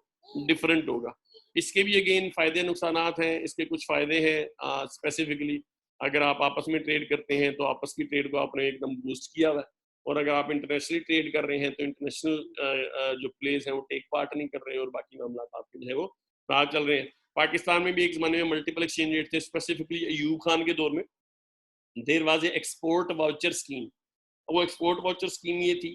डिफरेंट होगा। इसके भी अगेन फायदे नुकसान हैं। इसके कुछ फायदे हैं स्पेसिफिकली, अगर आप आपस में ट्रेड करते हैं तो आपस की ट्रेड को आपने एकदम बूस्ट किया हुआ है, और अगर आप इंटरनेशनली ट्रेड कर रहे हैं तो इंटरनेशनल जो प्लेस हैं वो टेक पार्ट नहीं कर रहे हैं और बाकी मामला आपके जो है वो बाहर चल रहे हैं। पाकिस्तान में भी एक जमाने में मल्टीपल एक्सचेंज रेट थे, स्पेसिफिकली अयूब खान के दौर में there was a export voucher scheme. वो एक्सपोर्ट वाउचर स्कीम ये थी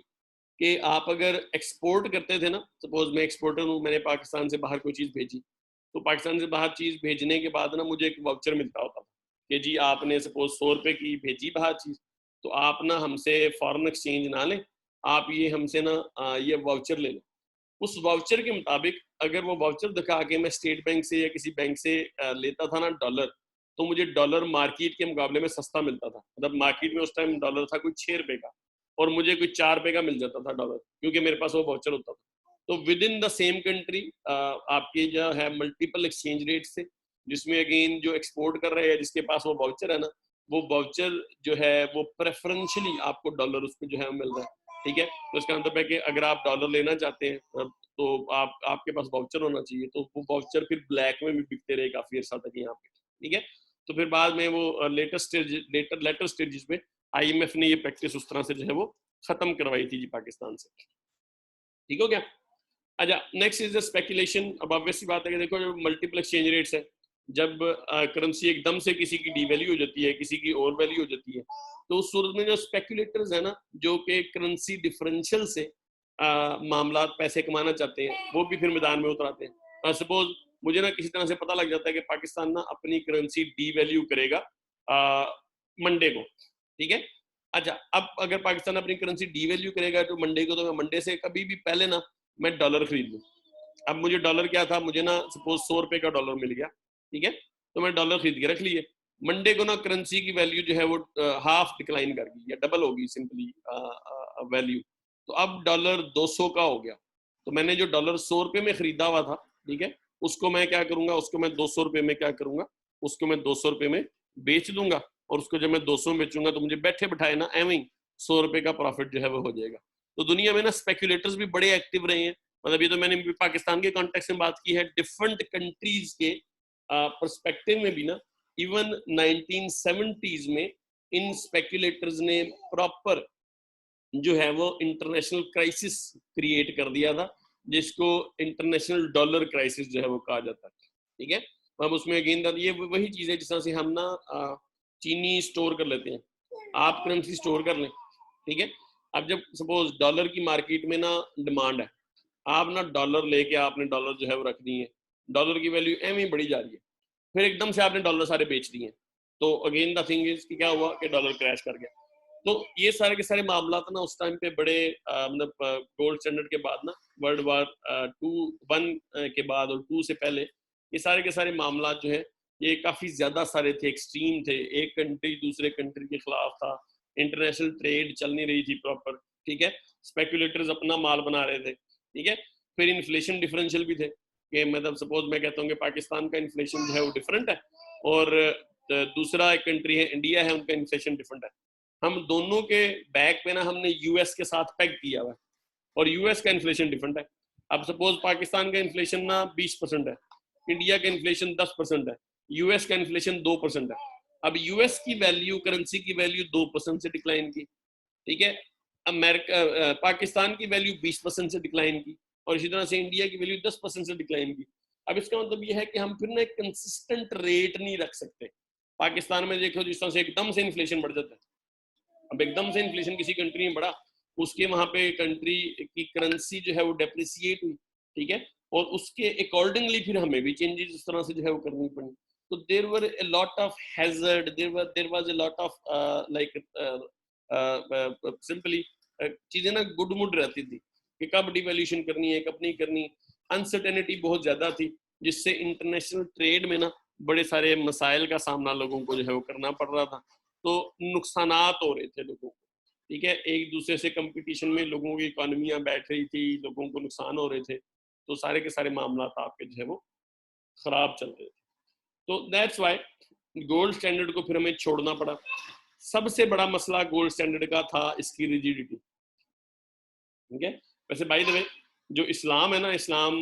कि आप अगर एक्सपोर्ट करते थे ना, सपोज मैं एक्सपोर्टर हूँ, मैंने पाकिस्तान से बाहर कोई चीज़ भेजी, तो पाकिस्तान से बाहर चीज़ भेजने के बाद ना मुझे एक वाउचर मिलता होता था कि जी आपने सपोज 100 रुपये की भेजी बाहर चीज़, तो आप ना हमसे फॉरेन एक्सचेंज ना लें, आप ये हमसे ना ये वाउचर ले लें। उस वाउचर के मुताबिक अगर वो वाउचर दिखा के मैं स्टेट बैंक से या किसी बैंक से लेता था ना डॉलर, तो मुझे डॉलर मार्केट के मुकाबले में सस्ता मिलता था। मतलब मार्केट में उस टाइम डॉलर था कोई 6 रुपए का और मुझे कोई 4 रुपए का मिल जाता था डॉलर, क्योंकि मेरे पास वो वाउचर होता था। तो with in the same country आपके जो है मल्टीपल एक्सचेंज रेट से, जिसमें अगेन जो एक्सपोर्ट कर रहे हैं जिसके पास वो वाउचर है ना, वो वाउचर जो है वो प्रेफरेंशियली आपको डॉलर उस पर जो है मिल रहा है। ठीक है, तो इसका मतलब है कि अगर आप डॉलर लेना चाहते हैं तो आपके पास वाउचर होना चाहिए, तो वो वाउचर फिर ब्लैक में भी बिकते रहे काफी अर्सा तक यहाँ पे। ठीक है, तो फिर बाद में वो लेटर स्टेजेस में IMF ने ये प्रैक्टिस उस तरह से जो है वो खत्म करवाई थी जी पाकिस्तान से। ठीक हो गया। अच्छा, नेक्स्ट इज द स्पेकुलेशन। अब ऑब्वियस बात है कि देखो जो मल्टीपल एक्सचेंज रेट्स है, जब करेंसी एकदम से किसी की डीवैल्यू हो जाती है, किसी की और वैल्यू हो जाती है, तो उस सूरत में जो स्पेकुलेटर्स है ना, जो कि करेंसी डिफरेंशियल से मामला पैसे कमाना चाहते हैं, वो भी फिर मैदान में उतराते हैं। सपोज मुझे ना किसी तरह से पता लग जाता है कि पाकिस्तान ना अपनी करेंसी डीवैल्यू करेगा मंडे को। ठीक है, अच्छा अब अगर पाकिस्तान अपनी करेंसी डीवैल्यू करेगा तो मंडे को, तो मैं मंडे से कभी भी पहले ना मैं डॉलर खरीद लूँ। अब मुझे डॉलर क्या था, मुझे ना सपोज 100 रुपए का डॉलर मिल गया, ठीक है, तो मैं डॉलर खरीद के रख लिए। मंडे को ना करेंसी की वैल्यू जो है वो हाफ डिक्लाइन कर गई या डबल होगी सिंपली वैल्यू, तो अब डॉलर 200 का हो गया। तो मैंने जो डॉलर 100 रुपए में खरीदा हुआ था, ठीक है, उसको मैं क्या करूंगा, उसको मैं 200 रुपए में क्या करूंगा, उसको मैं 200 रुपए में बेच दूंगा, और उसको जब मैं 200 में बेचूंगा तो मुझे बैठे बैठाए ना एवं 100 रुपए का प्रॉफिट जो है वो हो जाएगा। तो दुनिया में ना स्पेकुलेटर्स भी बड़े एक्टिव रहे हैं। मतलब ये तो मैंने पाकिस्तान के कॉन्टेक्स्ट में बात की है, डिफरेंट कंट्रीज के पर्सपेक्टिव में भी ना, इवन 1970s में इन स्पेकुलेटर्स ने प्रॉपर जो है वो इंटरनेशनल क्राइसिस क्रिएट कर दिया था, जिसको इंटरनेशनल डॉलर क्राइसिस जो है वो कहा जाता है। ठीक है, अब उसमें अगेन ये वही चीज है जिस तरह से हम ना चीनी स्टोर कर लेते हैं, आप करेंसी स्टोर कर लें। ठीक है, अब जब सपोज डॉलर की मार्केट में ना डिमांड है, आप ना डॉलर लेके आपने डॉलर जो है वो रख दी है, डॉलर की वैल्यू एम ही बढ़ी जा रही है, फिर एकदम से आपने डॉलर सारे बेच दिए, तो अगेन द थिंग इज कि क्या हुआ कि डॉलर क्रैश कर गया। तो ये सारे के सारे मामला ना उस टाइम पे बड़े मतलब गोल्ड स्टैंडर्ड के बाद ना, वर्ल्ड वार 1 के बाद और 2 से पहले, ये सारे के सारे मामला जो है ये काफी ज्यादा सारे थे, एक्सट्रीम थे, एक कंट्री दूसरे कंट्री के खिलाफ था, इंटरनेशनल ट्रेड चल नहीं रही थी प्रॉपर। ठीक है, स्पेकुलेटर्स अपना माल बना रहे थे। ठीक है, फिर इन्फ्लेशन डिफरेंशियल भी थे कि मतलब सपोज मैं कहता हूँ कि पाकिस्तान का इन्फ्लेशन जो है वो डिफरेंट है, और दूसरा एक कंट्री है इंडिया है, उनका इन्फ्लेशन डिफरेंट है। हम दोनों के बैक पे ना हमने यूएस के साथ पैक किया हुआ है, और यूएस का इन्फ्लेशन डिफरेंट है। अब सपोज पाकिस्तान का इन्फ्लेशन ना 20% है, इंडिया का इन्फ्लेशन 10% है, यूएस का इन्फ्लेशन 2% है। अब यूएस की वैल्यू, करेंसी की वैल्यू 2% से डिक्लाइन की, ठीक है, अमेरिका पाकिस्तान की वैल्यू 20% से डिक्लाइन की, और इसी तरह से इंडिया की वैल्यू 10% से डिक्लाइन की। अब इसका मतलब ये है कि हम फिर ना एक कंसिस्टेंट रेट नहीं रख सकते। पाकिस्तान में देखो जिस तरह से एकदम से इन्फ्लेशन बढ़ जाता है, अब एकदम से इन्फ्लेशन किसी कंट्री में बढ़ा, उसके वहां पे कंट्री की करेंसी जो है वो डेप्रिसिएट हुई, ठीक है, और उसके अकॉर्डिंगली फिर हमें भी चेंजेस इस तरह से जो है वो करनी पड़ी। तो there were a lot of hazard, there was a lot of like simply चीजें ना गुड मुड रहती थी कि कब डिवैल्यूएशन करनी है कब नहीं करनी, अनसर्टेनिटी बहुत ज्यादा थी, जिससे इंटरनेशनल ट्रेड में ना बड़े सारे मसाइल का सामना लोगों को जो है वो करना पड़ रहा था। तो नुकसानात हो रहे थे लोगों को, ठीक है, एक दूसरे से कंपटीशन में लोगों की इकोनॉमियां बैठ रही थी, लोगों को नुकसान हो रहे थे, तो सारे के सारे मामला आपके जो है वो खराब चल रहे थे। तो दैट्स वाई गोल्ड स्टैंडर्ड को फिर हमें छोड़ना पड़ा। सबसे बड़ा मसला गोल्ड स्टैंडर्ड का था इसकी रिजिडिटी। ठीक है, वैसे बाय द वे जो इस्लाम है ना, इस्लाम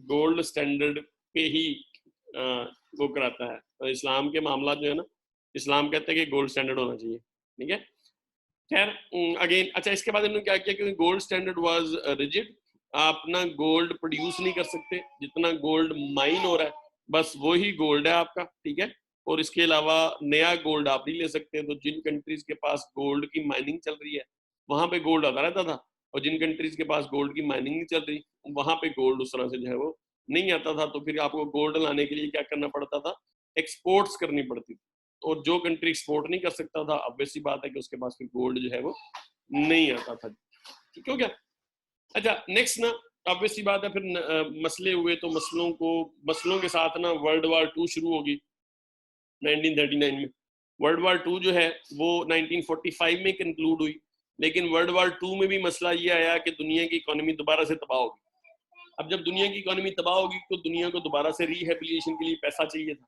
गोल्ड स्टैंडर्ड पे ही वो कराता है, तो इस्लाम के मामला जो है ना, इस्लाम कहते हैं कि गोल्ड स्टैंडर्ड होना चाहिए। ठीक है, खैर अगेन अच्छा इसके बाद इन्होंने क्या किया, क्योंकि गोल्ड स्टैंडर्ड वाज रिजिड, आप ना गोल्ड प्रोड्यूस नहीं कर सकते, जितना गोल्ड माइन हो रहा है बस वो ही गोल्ड है आपका। ठीक है, और इसके अलावा नया गोल्ड आप नहीं ले सकते। तो जिन कंट्रीज के पास गोल्ड की माइनिंग चल रही है वहां पे गोल्ड आता रहता था, और जिन कंट्रीज के पास गोल्ड की माइनिंग नहीं चल रही वहां पे गोल्ड उस तरह से जो है वो नहीं आता था। तो फिर आपको गोल्ड लाने के लिए क्या करना पड़ता था, एक्सपोर्ट्स करनी पड़ती थी। और जो कंट्री एक्सपोर्ट नहीं कर सकता था, obvious सी बात है कि उसके पास फिर गोल्ड जो है वो नहीं आता था। ठीक हो गया। अच्छा नेक्स्ट ना, obvious सी बात है फिर मसले हुए, तो मसलों के साथ ना वर्ल्ड वार 2 शुरू होगी 1939 में। वर्ल्ड वार 2 जो है वो 1945 में कंक्लूड हुई, लेकिन वर्ल्ड वार 2 में भी मसला ये आया कि दुनिया की इकोनॉमी दोबारा से तबाह होगी। अब जब दुनिया की इकोनॉमी तबाह होगी तो दुनिया को दोबारा से रिहेबिलिटेशन के लिए पैसा चाहिए था।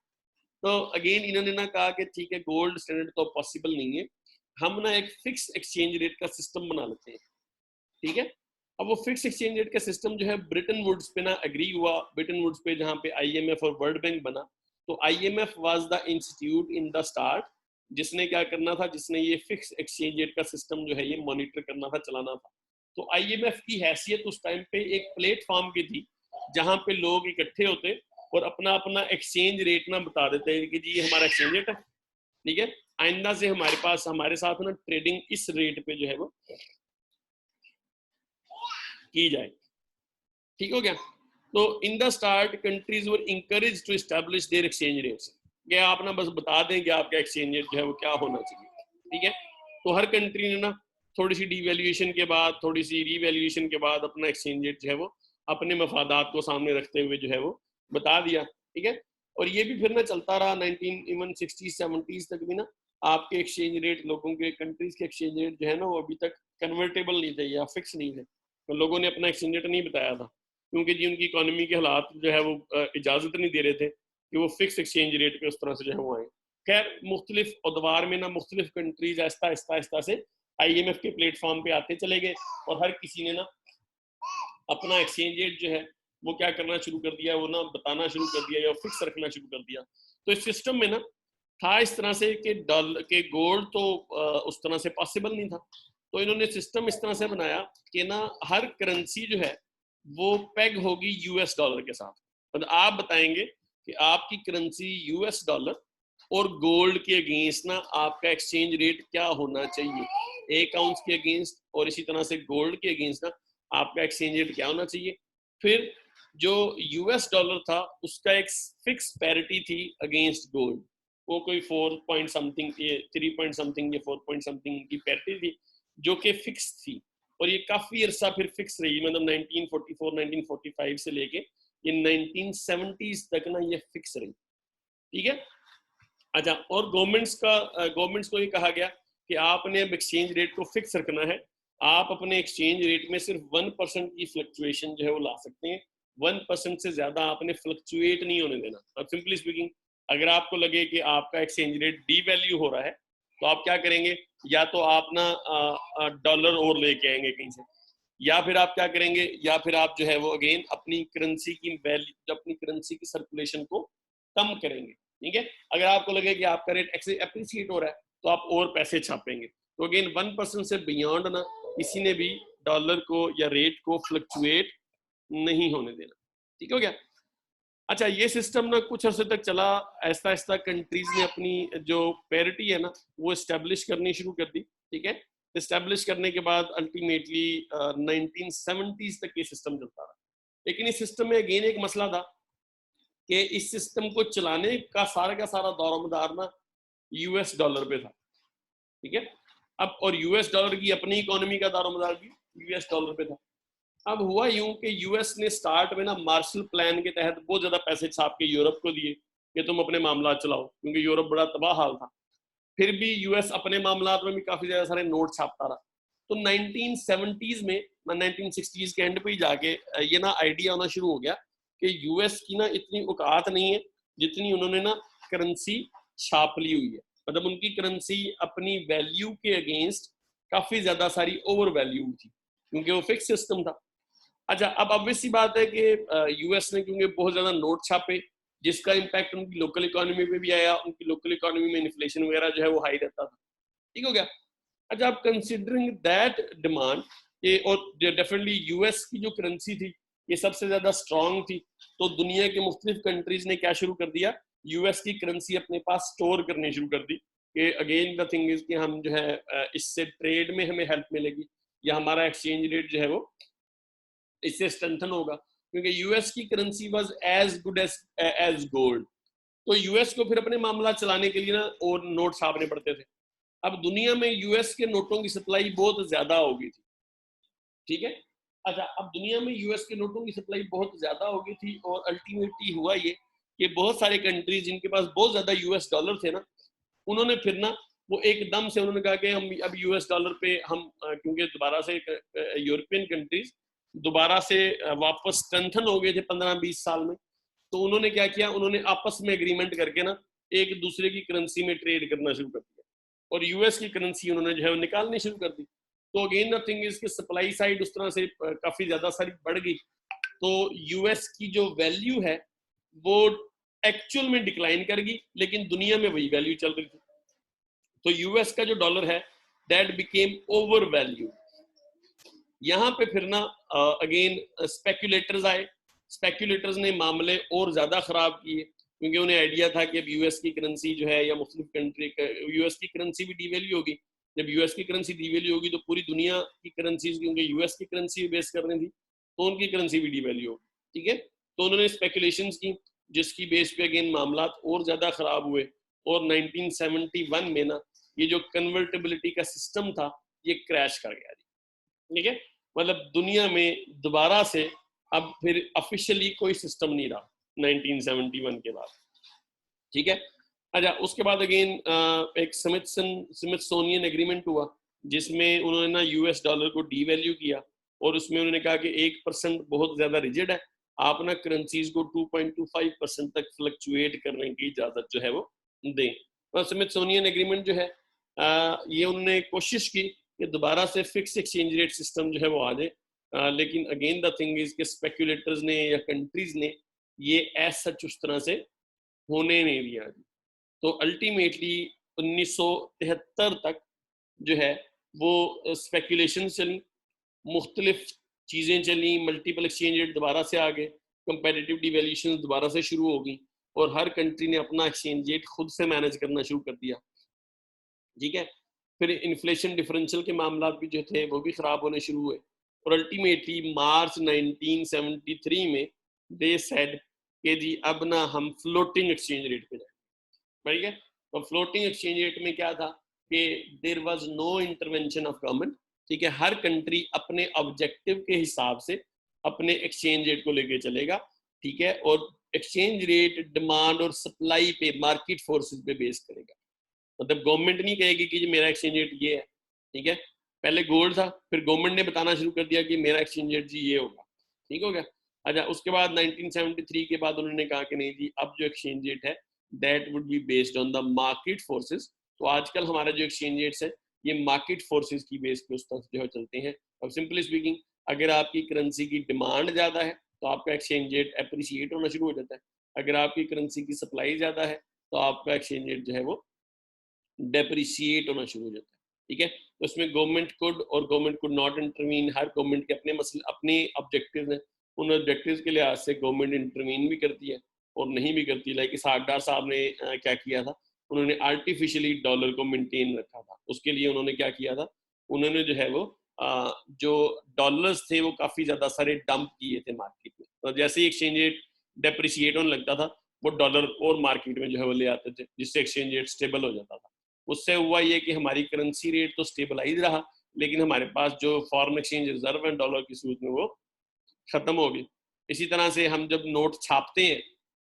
तो अगेन इन्होंने ना कहा कि ठीक है गोल्ड स्टैंडर्ड तो पॉसिबल नहीं है, हम ना एक फिक्स एक्सचेंज रेट का सिस्टम बना लेते हैं। ठीक है, अब वो फिक्स एक्सचेंज रेट का सिस्टम जो है ब्रिटेन वुड्स पे ना एग्री हुआ, ब्रिटेन वुड्स पे जहाँ पे आईएमएफ और वर्ल्ड बैंक बना। तो IMF was the institute in the start जिसने क्या करना था, जिसने ये फिक्स एक्सचेंज रेट का सिस्टम जो है ये मॉनिटर करना था, चलाना था। तो आईएमएफ की हैसियत उस टाइम पे एक प्लेटफॉर्म की थी जहां पे लोग इकट्ठे होते और अपना अपना एक्सचेंज रेट ना बता देते हैं कि जी ये हमारा एक्सचेंज रेट है, ठीक है, आइंदा से हमारे साथ ना ट्रेडिंग इस रेट पे जो है वो की जाए। ठीक हो गया। तो in the start countries were encourage to establish their exchange rates, कि आप ना बस बता दें कि आपका एक्सचेंज रेट जो है वो क्या होना चाहिए। ठीक है, तो हर कंट्री ने ना थोड़ी सी डिवैल्यूएशन के बाद, थोड़ी सी रीवैल्यूएशन के बाद अपना एक्सचेंज रेट जो है वो अपने मफादात को सामने रखते हुए जो है वो बता दिया। ठीक है, और ये भी फिर ना चलता रहा 1960s 70s तक भी ना, आपके एक्सचेंज रेट, लोगों के कंट्रीज के एक्सचेंज रेट जो है ना वो अभी तक कन्वर्टेबल नहीं थे या फिक्स नहीं थे। तो लोगों ने अपना एक्सचेंज रेट नहीं बताया था क्योंकि जी उनकी इकोनॉमी के हालात जो है वो इजाजत नहीं दे रहे थे कि वो फिक्स एक्सचेंज रेट पे उस तरह से जो है वो आए। खैर मुख्तलिफ अदवार में ना मुख्तलिफ कंट्रीज आहिस्ता आहिस्ता आहिस्ता से आईएमएफ के प्लेटफॉर्म पे आते चले गए और हर किसी ने ना अपना एक्सचेंज रेट जो है वो क्या करना शुरू कर दिया, वो ना बताना शुरू कर दिया या फिक्स रखना शुरू कर दिया। तो इस सिस्टम में ना था इस तरह से कि डॉलर के गोल्ड तो उस तरह से पॉसिबल नहीं था। तो इन्होंने सिस्टम इस तरह से बनाया कि ना हर करेंसी जो है वो पेग होगी यूएस डॉलर के साथ। मतलब आप बताएंगे कि आपकी करेंसी यूएस डॉलर और गोल्ड के अगेंस्ट ना आपका एक्सचेंज रेट क्या होना चाहिए, एक आउंस के अगेंस्ट और इसी तरह से गोल्ड के अगेंस्ट ना आपका एक्सचेंज रेट क्या होना चाहिए। फिर जो यूएस डॉलर था उसका एक फिक्स पैरिटी थी अगेंस्ट गोल्ड, वो कोई 4 पॉइंट समथिंग, 3 पॉइंट समथिंग या 4 पॉइंट समथिंग की पैरिटी थी जो कि फिक्स थी। और ये काफी अरसा फिर फिक्स रही, मतलब 1944 1945 से लेके ये 1970s तक ना ये फिक्स रही। ठीक है, अच्छा, और गवर्नमेंट्स को ये कहा गया कि आपने अब एक्सचेंज रेट को फिक्स रखना है, आप अपने एक्सचेंज रेट में सिर्फ 1% की फ्लक्चुएशन जो है वो ला सकते हैं, 1% से ज्यादा आपने फ्लक्चुएट नहीं होने देना। अब सिंपली स्पीकिंग अगर आपको लगे कि आपका एक्सचेंज रेट डी वैल्यू हो रहा है तो आप क्या करेंगे, या तो आप ना डॉलर और लेके आएंगे कहीं से, या फिर आप क्या करेंगे, या फिर आप जो है वो अगेन अपनी करेंसी की वैल्यू, अपनी करेंसी की सर्कुलेशन को कम करेंगे। ठीक है, अगर आपको लगे कि आपका रेट एप्रिसिएट हो रहा है तो आप और पैसे छापेंगे। तो अगेन 1% से बियॉन्ड ना किसी ने भी डॉलर को या रेट को फ्लक्चुएट नहीं होने देना। ठीक हो गया। अच्छा, ये सिस्टम ना कुछ अर्से तक चला, ऐसा ऐसा कंट्रीज ने अपनी जो पैरिटी है ना वो एस्टेब्लिश करनी शुरू कर दी। ठीक है, एस्टेब्लिश करने के बाद अल्टीमेटली 1970s तक ये सिस्टम चलता रहा। लेकिन इस सिस्टम में अगेन एक मसला था कि इस सिस्टम को चलाने का सारा दौरोमदार ना यूएस डॉलर पे था। ठीक है, अब और यूएस डॉलर की अपनी इकोनॉमी का दारोमदार भी यूएस डॉलर पे था। अब हुआ यूं कि यूएस ने स्टार्ट में ना मार्शल प्लान के तहत बहुत ज्यादा पैसे छाप के यूरोप को दिए कि तुम अपने मामला चलाओ, क्योंकि यूरोप बड़ा तबाह हाल था। फिर भी यूएस अपने मामला में भी काफी ज्यादा सारे नोट छापता रहा। तो 1970s में 1960s के एंड पे ही जाके ये ना आइडिया आना शुरू हो गया कि यूएस की ना इतनी औकात नहीं है जितनी उन्होंने ना करेंसी छाप ली हुई है। मतलब उनकी करेंसी अपनी वैल्यू के अगेंस्ट काफी ज्यादा सारी ओवर वैल्यू थी क्योंकि वो फिक्स सिस्टम था। अच्छा, अब ऑब्वियस सी बात है कि यूएस ने क्योंकि बहुत ज्यादा नोट छापे जिसका इम्पैक्ट उनकी लोकल इकोनॉमी पे भी आया, उनकी लोकल इकोनॉमी में इन्फ्लेशन वगैरह जो है वो हाई रहता था। ठीक हो गया। अच्छा, अब कंसिडरिंग दैट डिमांड और डेफिनेटली यूएस की जो करेंसी थी ये सबसे ज्यादा स्ट्रांग थी, तो दुनिया के मुख्तलिफ कंट्रीज ने क्या शुरू कर दिया यूएस की करेंसी अपने पास स्टोर करनी शुरू कर दी कि अगेन द थिंग इज कि हम जो है इससे ट्रेड में हमें हेल्प मिलेगी या हमारा एक्सचेंज रेट जो है वो इससे स्ट्रेंथन होगा, क्योंकि यूएस की currency was as good as gold. तो यूएस को फिर अपने मामला चलाने के लिए ना और नोट छापने पड़ते थे। अब दुनिया में यूएस के नोटों की सप्लाई बहुत ज्यादा हो गई थी, ठीक है। अच्छा, अब दुनिया में यूएस के नोटों की सप्लाई बहुत ज्यादा हो गई थी और अल्टीमेटली हुआ ये कि बहुत सारे कंट्रीज जिनके पास बहुत ज्यादा यूएस डॉलर थे ना, उन्होंने फिर ना वो एकदम से उन्होंने कहा कि हम अब यूएस डॉलर पे हम क्योंकि दोबारा से यूरोपियन कंट्रीज दोबारा से वापस स्ट्रेंथन हो गए थे 15-20 साल में, तो उन्होंने क्या किया, उन्होंने आपस में एग्रीमेंट करके ना एक दूसरे की करेंसी में ट्रेड करना शुरू कर दिया और यूएस की करेंसी उन्होंने जो है निकालनी शुरू कर दी। तो अगेन द थिंग इज कि सप्लाई साइड उस तरह से काफी ज्यादा सारी बढ़ गई, तो यूएस की जो वैल्यू है वो एक्चुअल में डिक्लाइन कर गई, लेकिन दुनिया में वही वैल्यू चल रही थी। तो यूएस का जो डॉलर है दैट बिकेम ओवर वैल्यू। यहाँ पे फिर ना अगेन स्पेक्यूलेटर्स आए, स्पेक्यूलेटर्स ने मामले और ज्यादा खराब किए, क्योंकि उन्हें आइडिया था कि अब यूएस की करेंसी जो है या मुख्तलिफ कंट्री यूएस की करेंसी भी डीवैल्यू होगी, जब यूएस की करेंसी डीवैल्यू होगी तो पूरी दुनिया की करेंसीज, क्योंकि यूएस की करेंसी बेस कर रही थी तो उनकी करेंसी भी डीवैल्यू होगी, ठीक है। तो उन्होंने स्पेकुलेशंस की जिसकी बेस पे अगेन मामला और ज्यादा खराब हुए और 1971 में ना ये जो कन्वर्टेबिलिटी का सिस्टम था ये क्रैश कर गया, ठीक है। मतलब दुनिया में दोबारा से अब फिर ऑफिशियली कोई सिस्टम नहीं रहा 1971 के बाद, ठीक है। अच्छा, उसके बाद अगेन एक स्मिथसोनियन एग्रीमेंट हुआ जिसमें उन्होंने ना यूएस डॉलर को डीवैल्यू किया और उसमें उन्होंने कहा कि 1% बहुत ज्यादा रिजिड है, आप ना करेंसीज को 2.25% तक फ्लक्चुएट करने की इजाजत जो है वो दें। और स्मिथसोनियन एग्रीमेंट जो है ये उन्होंने कोशिश की कि दोबारा से फिक्स एक्सचेंज रेट सिस्टम जो है वो आ जाए, लेकिन अगेन द थिंग इज कि स्पेक्यूलेटर्स ने या कंट्रीज ने ये एज सच उस तरह से होने नहीं दिया। तो अल्टीमेटली 1973 तक जो है वो स्पेकुलेशन चली, मुख्तलिफ चीज़ें चली, मल्टीपल एक्सचेंज रेट दोबारा से आ गए, कंपेटिटिव डिवैल्यूशन दोबारा से शुरू हो गई और हर कंट्री ने अपना एक्सचेंज रेट खुद से मैनेज करना शुरू कर दिया, ठीक है। फिर इन्फ्लेशन डिफरेंशियल के मामला भी जो थे वो भी खराब होने शुरू हुए और अल्टीमेटली मार्च 1973 में दे सेड कि जी अब ना हम फ्लोटिंग एक्सचेंज रेट पे जाए, ठीक है। तो फ्लोटिंग एक्सचेंज रेट में क्या था कि there was no intervention of government, ठीक है। हर कंट्री अपने ऑब्जेक्टिव के हिसाब से अपने एक्सचेंज रेट को लेके चलेगा, ठीक है, और एक्सचेंज रेट डिमांड और सप्लाई पे मार्केट फोर्सेस पे बेस करेगा। मतलब गवर्नमेंट नहीं कहेगी कि मेरा एक्सचेंज रेट ये है, ठीक है। पहले गोल्ड था, फिर गवर्नमेंट ने बताना शुरू कर दिया कि मेरा एक्सचेंज रेट जी ये होगा, ठीक हो गया। अच्छा, उसके बाद 1973 के बाद उन्होंने कहा कि नहीं जी अब जो एक्सचेंज रेट है that would be based on the market forces. तो आजकल हमारा जो एक्सचेंज रेट्स है ये मार्केट फोर्सेस की बेस पे उस तरह जो है चलते हैं। अब सिंपली स्पीकिंग अगर आपकी करेंसी की डिमांड ज्यादा है तो आपका एक्सचेंज रेट अप्रिशिएट होना शुरू हो जाता है, अगर आपकी करेंसी की सप्लाई ज्यादा है तो आपका एक्सचेंज रेट जो है वो डेप्रिशिएट होना शुरू हो जाता है, ठीक है। तो उसमें गवर्नमेंट कुड और government could not intervene, her government के अपने मसले अपने ऑब्जेक्टिव्स हैं, उन ऑब्जेक्टिव्स के लिहाज से गवर्नमेंट इंटरवीन भी करती है और नहीं भी करती। लाइक इसहाकडार साहब ने क्या किया था, उन्होंने आर्टिफिशियली डॉलर को मेंटेन रखा था। उसके लिए उन्होंने क्या किया था, उन्होंने जो है वो जो डॉलर्स थे वो काफी ज्यादा सारे डंप किए थे मार्केट में, तो जैसे ही एक्सचेंज रेट डेप्रिशिएट होने लगता था वो डॉलर और मार्केट में जो है वो ले आते थे, जिससे एक्सचेंज रेट स्टेबल हो जाता था। उससे हुआ ये कि हमारी करेंसी रेट तो स्टेबलाइज रहा, लेकिन हमारे पास जो फॉरेन एक्सचेंज रिजर्व है डॉलर की सूरत में वो खत्म हो गई। इसी तरह से हम जब नोट छापते हैं,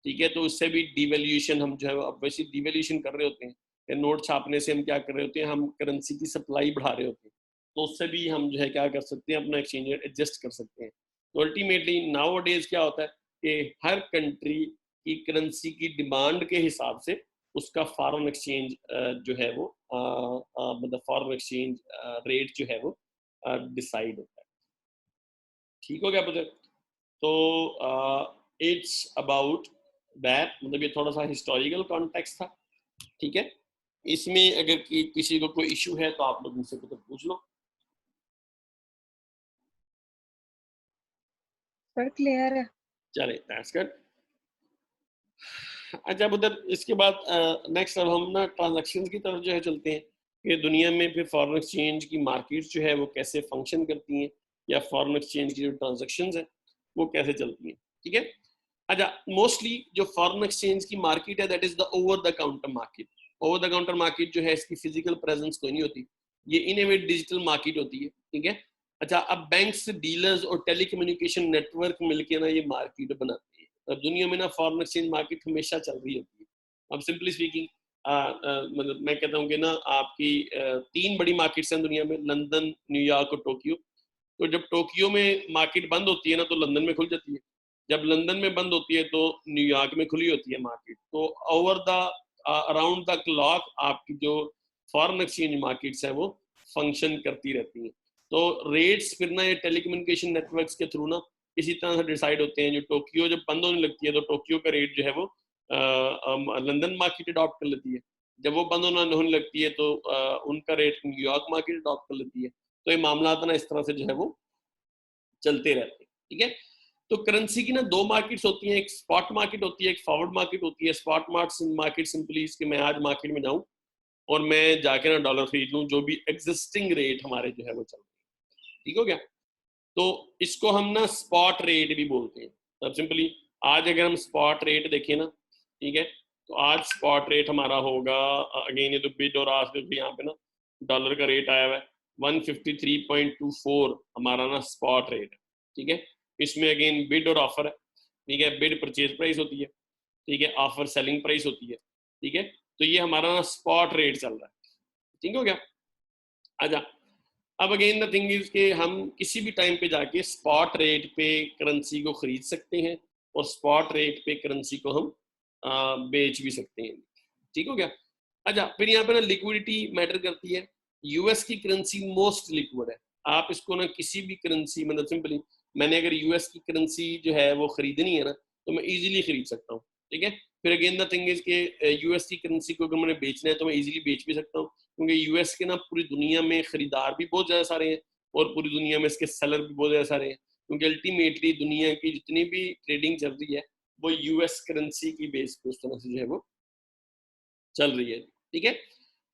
ठीक है, तो उससे भी डिवैल्यूएशन हम जो है अब वैसे डिवैल्यूएशन कर रहे होते हैं। नोट छापने से हम क्या कर रहे होते हैं, हम करेंसी की सप्लाई बढ़ा रहे होते हैं, तो उससे भी हम जो है क्या कर सकते हैं, अपना एक्सचेंज रेट एडजस्ट कर सकते हैं। तो अल्टीमेटली नाउ डेज क्या होता है कि हर कंट्री की करेंसी की डिमांड के हिसाब से उसका फॉरेन एक्सचेंज जो है वो मतलब फॉरेन एक्सचेंज रेट जो है वो डिसाइड होता है, ठीक हो गया मुझे। तो इट्स अबाउट दैट, मतलब ये थोड़ा सा हिस्टोरिकल कॉन्टेक्स्ट था, ठीक है। इसमें अगर किसी को कोई इशू है तो आप लोग मुझसे कुछ पूछ लो। सर क्लियर है। चले, दैट्स गुड। अच्छा, उधर इसके बाद नेक्स्ट अब हम ना ट्रांजैक्शंस की तरफ जो है चलते हैं कि दुनिया में फिर फॉरेन एक्सचेंज की मार्केट्स जो है वो कैसे फंक्शन करती हैं, या फॉरेन एक्सचेंज की जो ट्रांजैक्शंस हैं वो कैसे चलती हैं, ठीक है। अच्छा, मोस्टली जो फॉरेन एक्सचेंज की मार्केट है that is the over the counter market. Over the counter market जो है इसकी फिजिकल प्रेजेंस कोई नहीं होती, ये इन ए वे डिजिटल मार्केट होती है, ठीक है। अच्छा, अब बैंक्स, डीलर्स और टेलीकम्युनिकेशन नेटवर्क मिलके ना ये मार्केट बनाते हैं। अब दुनिया में ना फॉरेन एक्सचेंज मार्केट हमेशा चल रही होती है। अब सिंपली स्पीकिंग मतलब मैं कहता हूँ कि ना आपकी 3 बड़ी मार्केट्स हैं दुनिया में, लंदन, न्यूयॉर्क और टोक्यो। तो जब टोक्यो में मार्केट बंद होती है ना तो लंदन में खुल जाती है, जब लंदन में बंद होती है तो न्यूयॉर्क में खुली होती है मार्केट। तो over the around the clock आपकी जो फॉरेन एक्सचेंज मार्केट्स है वो फंक्शन करती रहती हैं। तो रेट्स फिर ना ये टेलीकम्युनिकेशन नेटवर्क्स के थ्रू ना इसी तरह से डिसाइड होते हैं। जो टोक्यो जब बंद होने लगती है तो टोक्यो का रेट जो है वो लंदन मार्केट अडॉप्ट कर लेती है, जब वो बंद होने लगती है तो उनका रेट न्यूयॉर्क मार्केट अडॉप्ट कर लेती है। तो ये मामला ना इस तरह से जो है वो चलते रहते हैं, ठीक है। तो करेंसी की ना 2 मार्केट्स होती हैं, एक स्पॉट मार्केट होती है, एक फॉरवर्ड मार्केट होती है। स्पॉट मार्केट सिंपली इसके मैं आज मार्केट में जाऊं और मैं जाके ना डॉलर खरीद लूं जो भी एग्जिस्टिंग रेट हमारे जो है वो चल रहे हैं, ठीक हो गया। तो इसको हम ना स्पॉट रेट भी बोलते हैं। अब सिंपली आज अगर हम स्पॉट रेट देखें ना, ठीक है, तो आज स्पॉट रेट हमारा होगा, अगेन ये तो बिड और आज भी यहाँ पे ना डॉलर का रेट आया हुआ है 153.24 हमारा ना स्पॉट रेट है, ठीक है। इसमें अगेन बिड और ऑफर है, ठीक है। बिड परचेज प्राइस होती है, ठीक है, ऑफर सेलिंग प्राइस होती है, ठीक है। तो ये हमारा ना स्पॉट रेट चल रहा है, ठीक हो गया। अच्छा, अब अगेन द थिंग इज कि हम किसी भी टाइम पे जाके स्पॉट रेट पे करेंसी को खरीद सकते हैं और स्पॉट रेट पे करेंसी को हम बेच भी सकते हैं, ठीक हो गया। अच्छा, फिर यहाँ पे ना लिक्विडिटी मैटर करती है। यूएस की करेंसी मोस्ट लिक्विड है। आप इसको ना किसी भी करेंसी मतलब सिंपली मैंने अगर यूएस की करेंसी जो है वो खरीदनी है ना तो मैं इजीली खरीद सकता हूँ, ठीक है। फिर अगेन द थिंग इज के यूएस की करेंसी को अगर मैंने बेचना है तो मैं इजीली बेच भी सकता हूँ, क्योंकि यूएस के ना पूरी दुनिया में खरीदार भी बहुत ज्यादा सारे हैं और पूरी दुनिया में इसके सेलर भी बहुत ज्यादा सारे हैं, क्योंकि अल्टीमेटली दुनिया की जितनी भी ट्रेडिंग चल रही है वो यूएस करेंसी की बेस पे उस तरह से जो है वो चल रही है, ठीक है।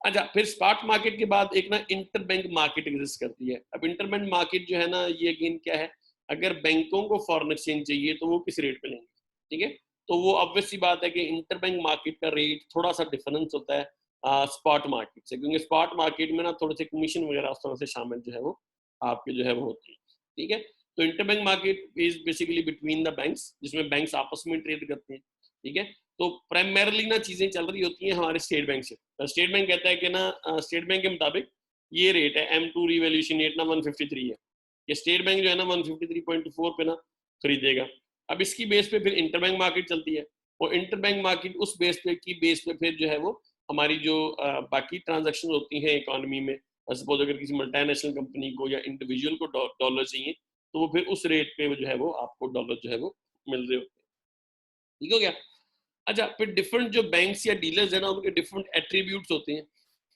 अच्छा, फिर स्पॉट मार्केट के बाद एक ना इंटर बैंक मार्केट एग्जिस्ट करती है। अब इंटर बैंक मार्केट जो है ना ये अगेन क्या है, अगर बैंकों को फॉरेन एक्सचेंज चाहिए तो वो किस रेट पे लेंगे, ठीक है। तो वो ऑब्वियस सी बात है कि इंटर बैंक मार्केट का रेट थोड़ा सा डिफरेंस होता है स्पॉट मार्केट से, क्योंकि स्पॉट मार्केट में ना थोड़े से कमीशन वगैरह उस तरह से शामिल जो है वो आपके जो है वो होती है, ठीक है। तो inter bank market is basically between the banks, जिसमें बैंक्स आपस में ट्रेड करते हैं, ठीक है। तो प्राइमरली ना चीजें चल रही होती हैं हमारे स्टेट बैंक से। स्टेट बैंक कहता है कि ना स्टेट बैंक के मुताबिक ये रेट है M2 रिवैल्यूएशन रेट ना 153 है, ये स्टेट बैंक जो है ना 153.4 पे ना खरीदेगा। अब इसकी बेस पे फिर इंटर बैंक मार्केट चलती है और इंटर बैंक मार्केट उस बेस पे फिर जो है वो हमारी जो बाकी ट्रांजेक्शन होती हैं इकोनॉमी में, सपोज अगर किसी मल्टीनेशनल कंपनी को या इंडिविजुअल को डॉलर चाहिए तो वो फिर उस रेट पे जो है वो आपको डॉलर जो है वो मिल रहे होते हैं, ठीक हो गया। अच्छा, फिर डिफरेंट जो बैंक्स या डीलर्स है ना उनके डिफरेंट एट्रीब्यूट्स होते हैं,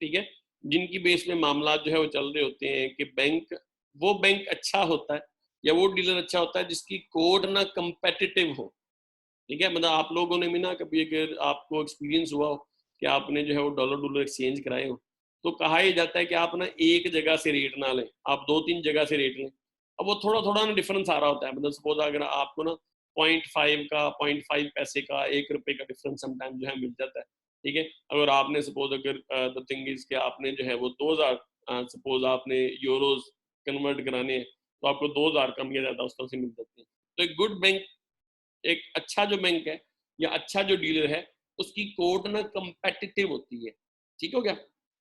ठीक है, जिनकी बेस में मामला जो है वो चल रहे होते हैं कि वो बैंक अच्छा होता है या वो डीलर अच्छा होता है जिसकी कोड ना कंपेटिटिव हो, ठीक है। मतलब आप लोगों ने भी ना कभी अगर आपको एक्सपीरियंस हुआ हो कि आपने जो है वो डॉलर डॉलर एक्सचेंज कराए हो तो कहा ही जाता है कि आप ना एक जगह से रेट ना लें, आप 2-3 जगह से रेट लें। अब वो थोड़ा थोड़ा ना डिफरेंस आ रहा होता है, मतलब सपोज अगर आपको ना 0.5 का 0.5 पैसे का 1 रुपए का डिफरेंस समटाइम जो है मिल जाता है, ठीक है। अगर आपने सपोज अगर द थिंग इज कि आपने जो है वो 2000 सपोज आपने यूरोज कन्वर्ट कराने हैं तो आपको 2000 कम या ज्यादा उस तरह से मिल जाते हैं। तो एक गुड बैंक, एक अच्छा जो बैंक है या अच्छा जो डीलर है उसकी कोट ना कंपेटिटिव होती है, ठीक हो गया।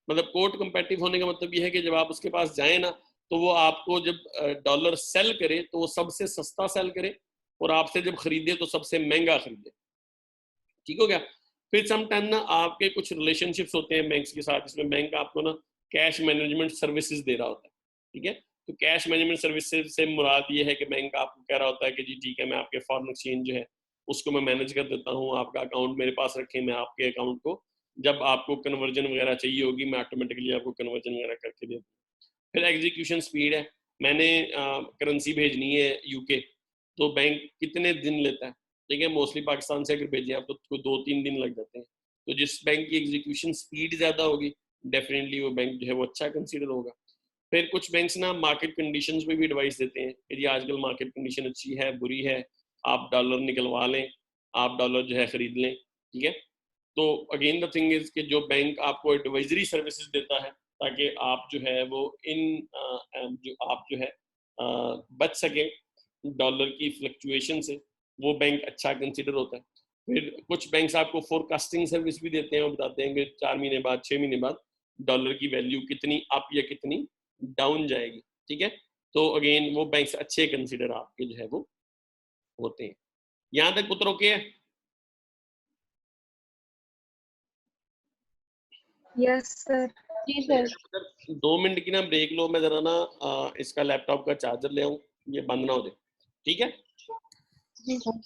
मतलब कोट कंपेटिटिव होने का मतलब ये है कि जब आप उसके पास जाए ना तो वो आपको जब डॉलर सेल करे तो वो सबसे सस्ता सेल करे और आपसे जब खरीदे तो सबसे महंगा खरीदे, ठीक हो गया। फिर सम टाइम ना आपके कुछ रिलेशनशिप्स होते हैं बैंक्स के साथ, जिसमें बैंक आपको ना कैश मैनेजमेंट सर्विसेज दे रहा होता है, ठीक है। तो कैश मैनेजमेंट सर्विसेज से मुराद ये है कि बैंक आपको कह रहा होता है कि जी ठीक है मैं आपके फॉरेन एक्सचेंज जो है उसको मैं मैनेज कर देता हूँ, आपका अकाउंट मेरे पास रखें, मैं आपके अकाउंट को जब आपको कन्वर्जन वगैरह चाहिए होगी मैं ऑटोमेटिकली आपको कन्वर्जन वगैरह करके दे दूँ। फिर एग्जीक्यूशन स्पीड है, मैंने करेंसी भेजनी है यूके तो बैंक कितने दिन लेता है, ठीक है, मोस्टली पाकिस्तान से अगर भेजें आप तो 2-3 दिन लग जाते हैं। तो जिस बैंक की एग्जीक्यूशन स्पीड ज़्यादा होगी डेफिनेटली वो बैंक जो है वो अच्छा कंसीडर होगा। फिर कुछ बैंक्स ना मार्केट कंडीशंस पे भी एडवाइस देते हैं कि जी आजकल मार्केट कंडीशन अच्छी है बुरी है, आप डॉलर निकलवा लें, आप डॉलर जो है खरीद लें, ठीक है। तो अगेन द थिंग इज कि जो बैंक आपको एडवाइजरी सर्विसेज देता है ताकि आप जो है वो जो आप जो है बच सकें डॉलर की फ्लक्चुएशन से, वो बैंक अच्छा कंसिडर होता है। फिर कुछ बैंक्स आपको फोरकास्टिंग सर्विस भी देते हैं और बताते हैं कि 4 महीने बाद 6 महीने बाद डॉलर की वैल्यू कितनी अप या कितनी डाउन जाएगी, ठीक है। तो अगेन वो बैंक्स अच्छे कंसिडर आपके जो है वो होते हैं। यहाँ तक पुत्र ओके है? Yes sir. जी सर। 2 मिनट की ना ब्रेक लो, मैं जरा ना इसका लैपटॉप का चार्जर ले आऊं, ये बंद ना हो जाए, ठीक है। जी सर।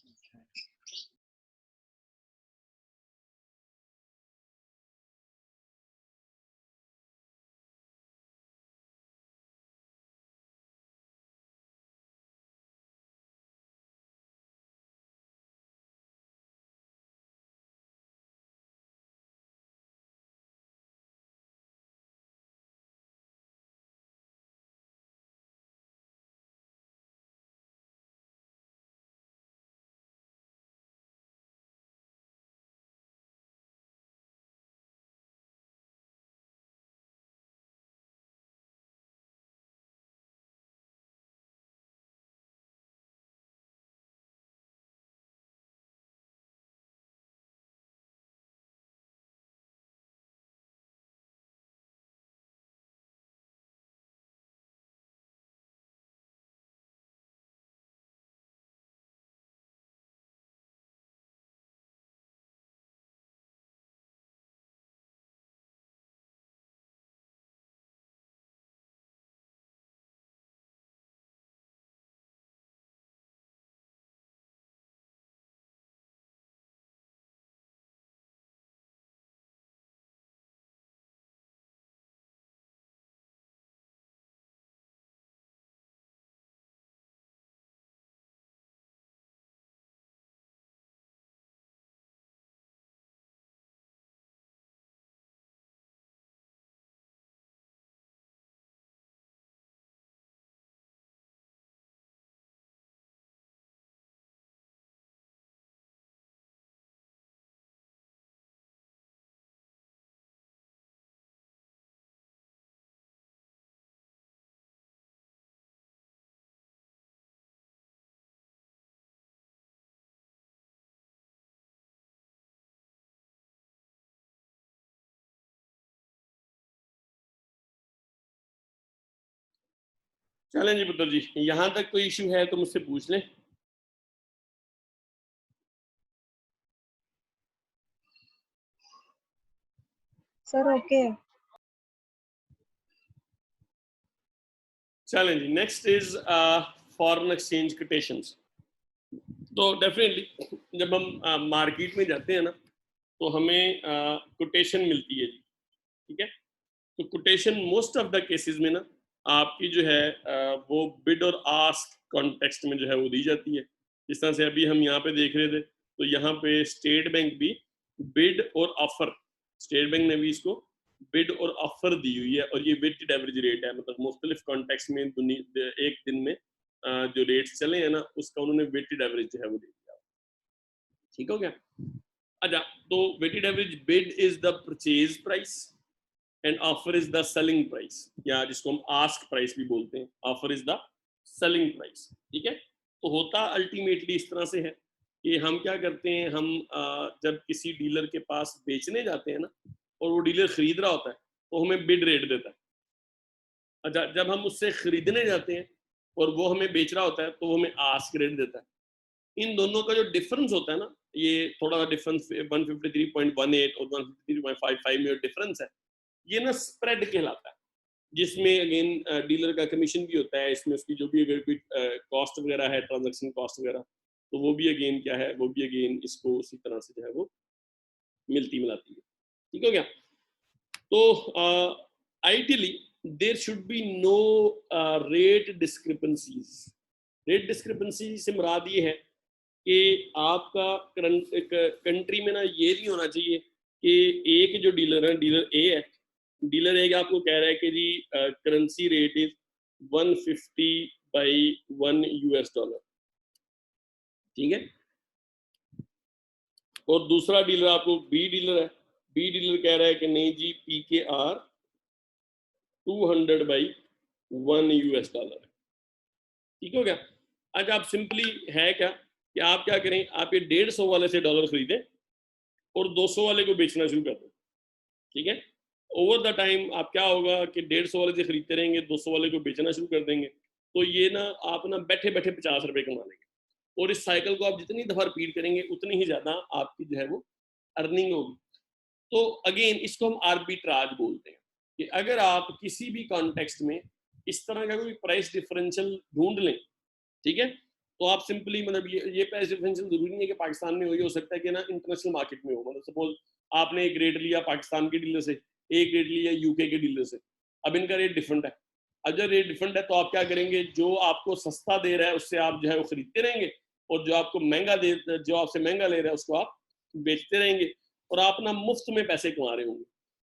चलें जी पुत्र जी, यहाँ तक कोई इशू है तो मुझसे पूछ लें। Sir okay. चलें जी, next is foreign exchange quotations. तो डेफिनेटली जब हम मार्केट में जाते हैं ना तो हमें कोटेशन मिलती है जी, ठीक है। तो quotation most of the cases में ना आपकी जो है वो बिड और आस्क कॉन्टेक्स्ट में जो है वो दी जाती है। जिस तरह से अभी हम यहाँ पे देख रहे थे तो यहाँ पे स्टेट बैंक भी बिड और ऑफर, स्टेट बैंक ने भी इसको बिड और ऑफर दी हुई है और ये वेटेड एवरेज रेट है, मतलब मुख्तलिफ कॉन्टेक्स्ट में एक दिन में जो रेट्स चले हैं ना उसका उन्होंने वेटेड एवरेज जो है वो दे दिया। ठीक हो गया? अच्छा, तो weighted average bid is the purchase price and offer is the selling price, या जिसको हम आस्क प्राइस भी बोलते हैं, offer is the selling price, ठीक है। तो होता अल्टीमेटली इस तरह से है कि हम क्या करते हैं, हम जब किसी डीलर के पास बेचने जाते हैं ना और वो डीलर खरीद रहा होता है तो हमें बिड रेट देता है। अच्छा, जब हम उससे खरीदने जाते हैं और वो हमें बेच रहा होता है तो वो हमें आस्क रेट देता है। इन दोनों का जो डिफरेंस होता है ना, ये थोड़ा डिफरेंस 153.18 और 153.55 में डिफरेंस है, ये ना स्प्रेड कहलाता है, जिसमें अगेन डीलर का कमीशन भी होता है, इसमें उसकी जो भी अगर कोई कॉस्ट वगैरह है, ट्रांजैक्शन कॉस्ट वगैरह, तो वो भी अगेन क्या है, वो भी अगेन इसको उसी तरह से जो है वो मिलती मिलाती है। ठीक हो गया? तो ideally there should be no rate discrepancies. Rate discrepancy से मुराद ये है कि आपका कंट्री में ना ये नहीं होना चाहिए कि एक जो डीलर है, डीलर ए है, डीलर ए आपको कह रहा है कि जी currency rate is 150/1 US dollar, ठीक है। और दूसरा डीलर आपको बी डीलर है, बी डीलर कह रहा है कि नहीं जी PKR 200/1 US डॉलर, ठीक हो गया। आज आप सिंपली है क्या कि आप क्या करें, आप ये 150 वाले से डॉलर खरीदें और 200 वाले को बेचना शुरू कर दें, ठीक है। ओवर द टाइम आप क्या होगा कि 150 वाले से खरीदते रहेंगे, 200 वाले को बेचना शुरू कर देंगे, तो ये ना आप ना बैठे बैठे 50 रुपए कमा लेंगे। और इस साइकिल को आप जितनी दफा रिपीट करेंगे उतनी ही ज्यादा आपकी जो है वो अर्निंग होगी। तो अगेन इसको हम आर्बिट्राज बोलते हैं कि अगर आप किसी भी कॉन्टेक्स्ट में इस तरह का कोई प्राइस डिफरेंशियल ढूंढ लें, ठीक है, तो आप सिंपली मतलब ये प्राइस डिफरेंशियल जरूरी नहीं है कि पाकिस्तान में हो सकता है कि ना इंटरनेशनल मार्केट में हो। मतलब सपोज आपने एक रेट लिया पाकिस्तान के डीलर से, एक रेट लिया यूके के डीलर से, अब इनका रेट डिफरेंट है। अब जब रेट डिफरेंट है तो आप क्या करेंगे, जो आपको सस्ता दे रहा है उससे आप जो है वो खरीदते रहेंगे, और जो आपको महंगा दे, जो आपसे महंगा ले रहा है उसको आप बेचते रहेंगे, और आप ना मुफ्त में पैसे कमा रहे होंगे।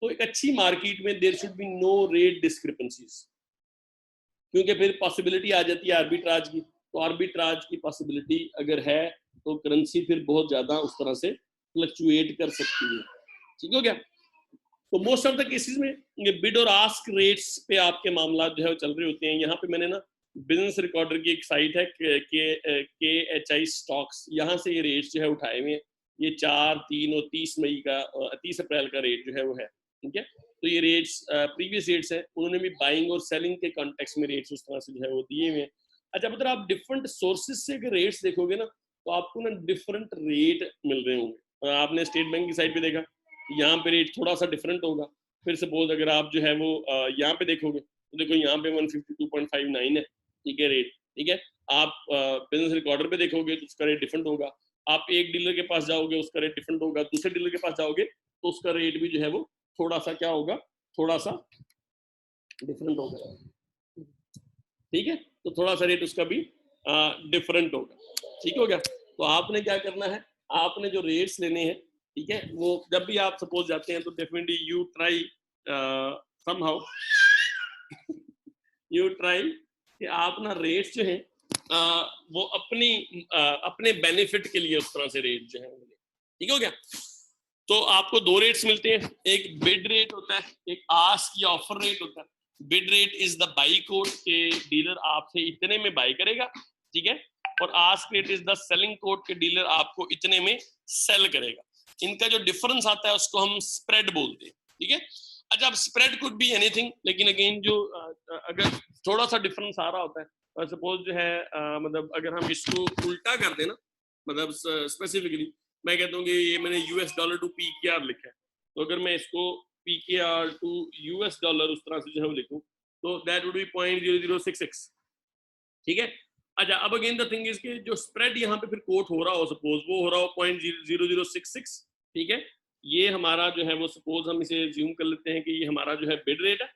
तो एक अच्छी मार्केट में there should be no rate discrepancies, क्योंकि फिर पॉसिबिलिटी आ जाती है आर्बिट्राज की। तो आर्बिट्राज की पॉसिबिलिटी अगर है तो करेंसी फिर बहुत ज्यादा उस तरह से फ्लक्चुएट कर सकती है, ठीक हो गया। तो मोस्ट ऑफ द केसेस में ये बिड और आस्क रेट्स पे आपके मामला जो है वो चल रहे होते हैं। यहाँ पे मैंने ना बिजनेस रिकॉर्डर की एक साइट है KHI स्टॉक्स, यहाँ से ये रेट्स जो है उठाए हुए हैं। ये 4, 3 और 30 मई का 30 अप्रैल का रेट जो है वो है, ठीक है। तो ये रेट्स प्रीवियस रेट्स हैं, उन्होंने भी बाइंग और सेलिंग के कॉन्टेक्स्ट में रेट्स उस तरह से जो है वो दिए हुए हैं। अच्छा, मतलब आप डिफरेंट सोर्सेज से अगर रेट्स देखोगे ना तो आपको ना डिफरेंट रेट मिल रहे होंगे। आपने स्टेट बैंक की साइड पे देखा, यहाँ पे रेट थोड़ा सा डिफरेंट होगा। फिर सपोज अगर आप जो है वो यहाँ पे देखोगे तो देखो यहाँ पे 152.59 है, ठीक है रेट, ठीक है। आप बिजनेस रिकॉर्डर पे देखोगे तो उसका रेट डिफरेंट होगा। आप एक डीलर के पास जाओगे उसका रेट डिफरेंट होगा, दूसरे डीलर के पास जाओगे तो उसका रेट भी जो है वो थोड़ा सा क्या होगा, थोड़ा सा डिफरेंट होगा, ठीक है। तो थोड़ा सा रेट उसका भी डिफरेंट होगा, ठीक हो गया। तो आपने क्या करना है, आपने जो रेट्स लेने हैं, ठीक है, वो जब भी आप सपोज जाते हैं तो definitely you try somehow you try कि आप ना रेट्स जो है वो अपने बेनिफिट के लिए उस तरह से रेट जो है, ठीक हो गया। तो आपको दो रेट्स मिलते हैं, एक बिड रेट होता है, एक आस्क या ऑफर रेट होता है। Bid rate is the by code के डीलर आपसे इतने में बाई करेगा, ठीक है, और ask rate is the selling code के डीलर आपको इतने में सेल करेगा। इनका जो डिफरेंस आता है उसको हम स्प्रेड बोलते हैं, ठीक है। अच्छा, अब स्प्रेड कुड बी एनीथिंग, लेकिन अगेन जो अगर थोड़ा सा डिफरेंस आ रहा होता है, सपोज जो है मतलब अगर हम इसको उल्टा कर दें ना, मतलब स्पेसिफिकली मैं कहता हूँ कि ये मैंने US डॉलर टू PKR लिखा है, तो अगर मैं इसको PKR टू US डॉलर उस तरह से जो है लिखूं तो दैट वुड बी 0.0066, ठीक है। अच्छा, अब अगेन द थिंग इज कि जो स्प्रेड यहाँ पे फिर कोट हो रहा हो, सपोज वो हो रहा हो 0.0066, ठीक है। ये हमारा जो है वो सपोज हम इसे ज्यूम कर लेते हैं कि ये हमारा जो है बिड रेट है,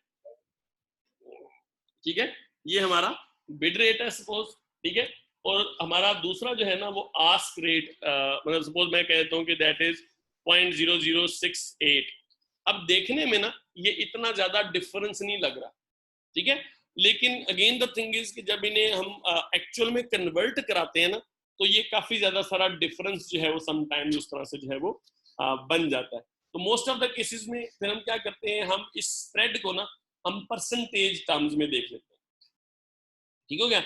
ठीक है, ये हमारा बिड रेट है सपोज, ठीक है। और हमारा दूसरा जो है ना वो आस्क रेट, मतलब सपोज मैं कहता हूँ कि दैट इज 0.0068। अब देखने में ना ये इतना ज्यादा डिफरेंस नहीं लग रहा, ठीक है, लेकिन अगेन द थिंग इज कि जब इन्हें हम एक्चुअल में कन्वर्ट कराते हैं ना तो ये काफी ज्यादा सारा डिफरेंस जो है वो समटाइम्स उस तरह से जो है वो बन जाता है। तो मोस्ट ऑफ द केसेस में फिर हम क्या करते हैं, हम इस स्प्रेड को ना हम परसेंटेज टर्म्स में देख लेते हैं, ठीक हो गया।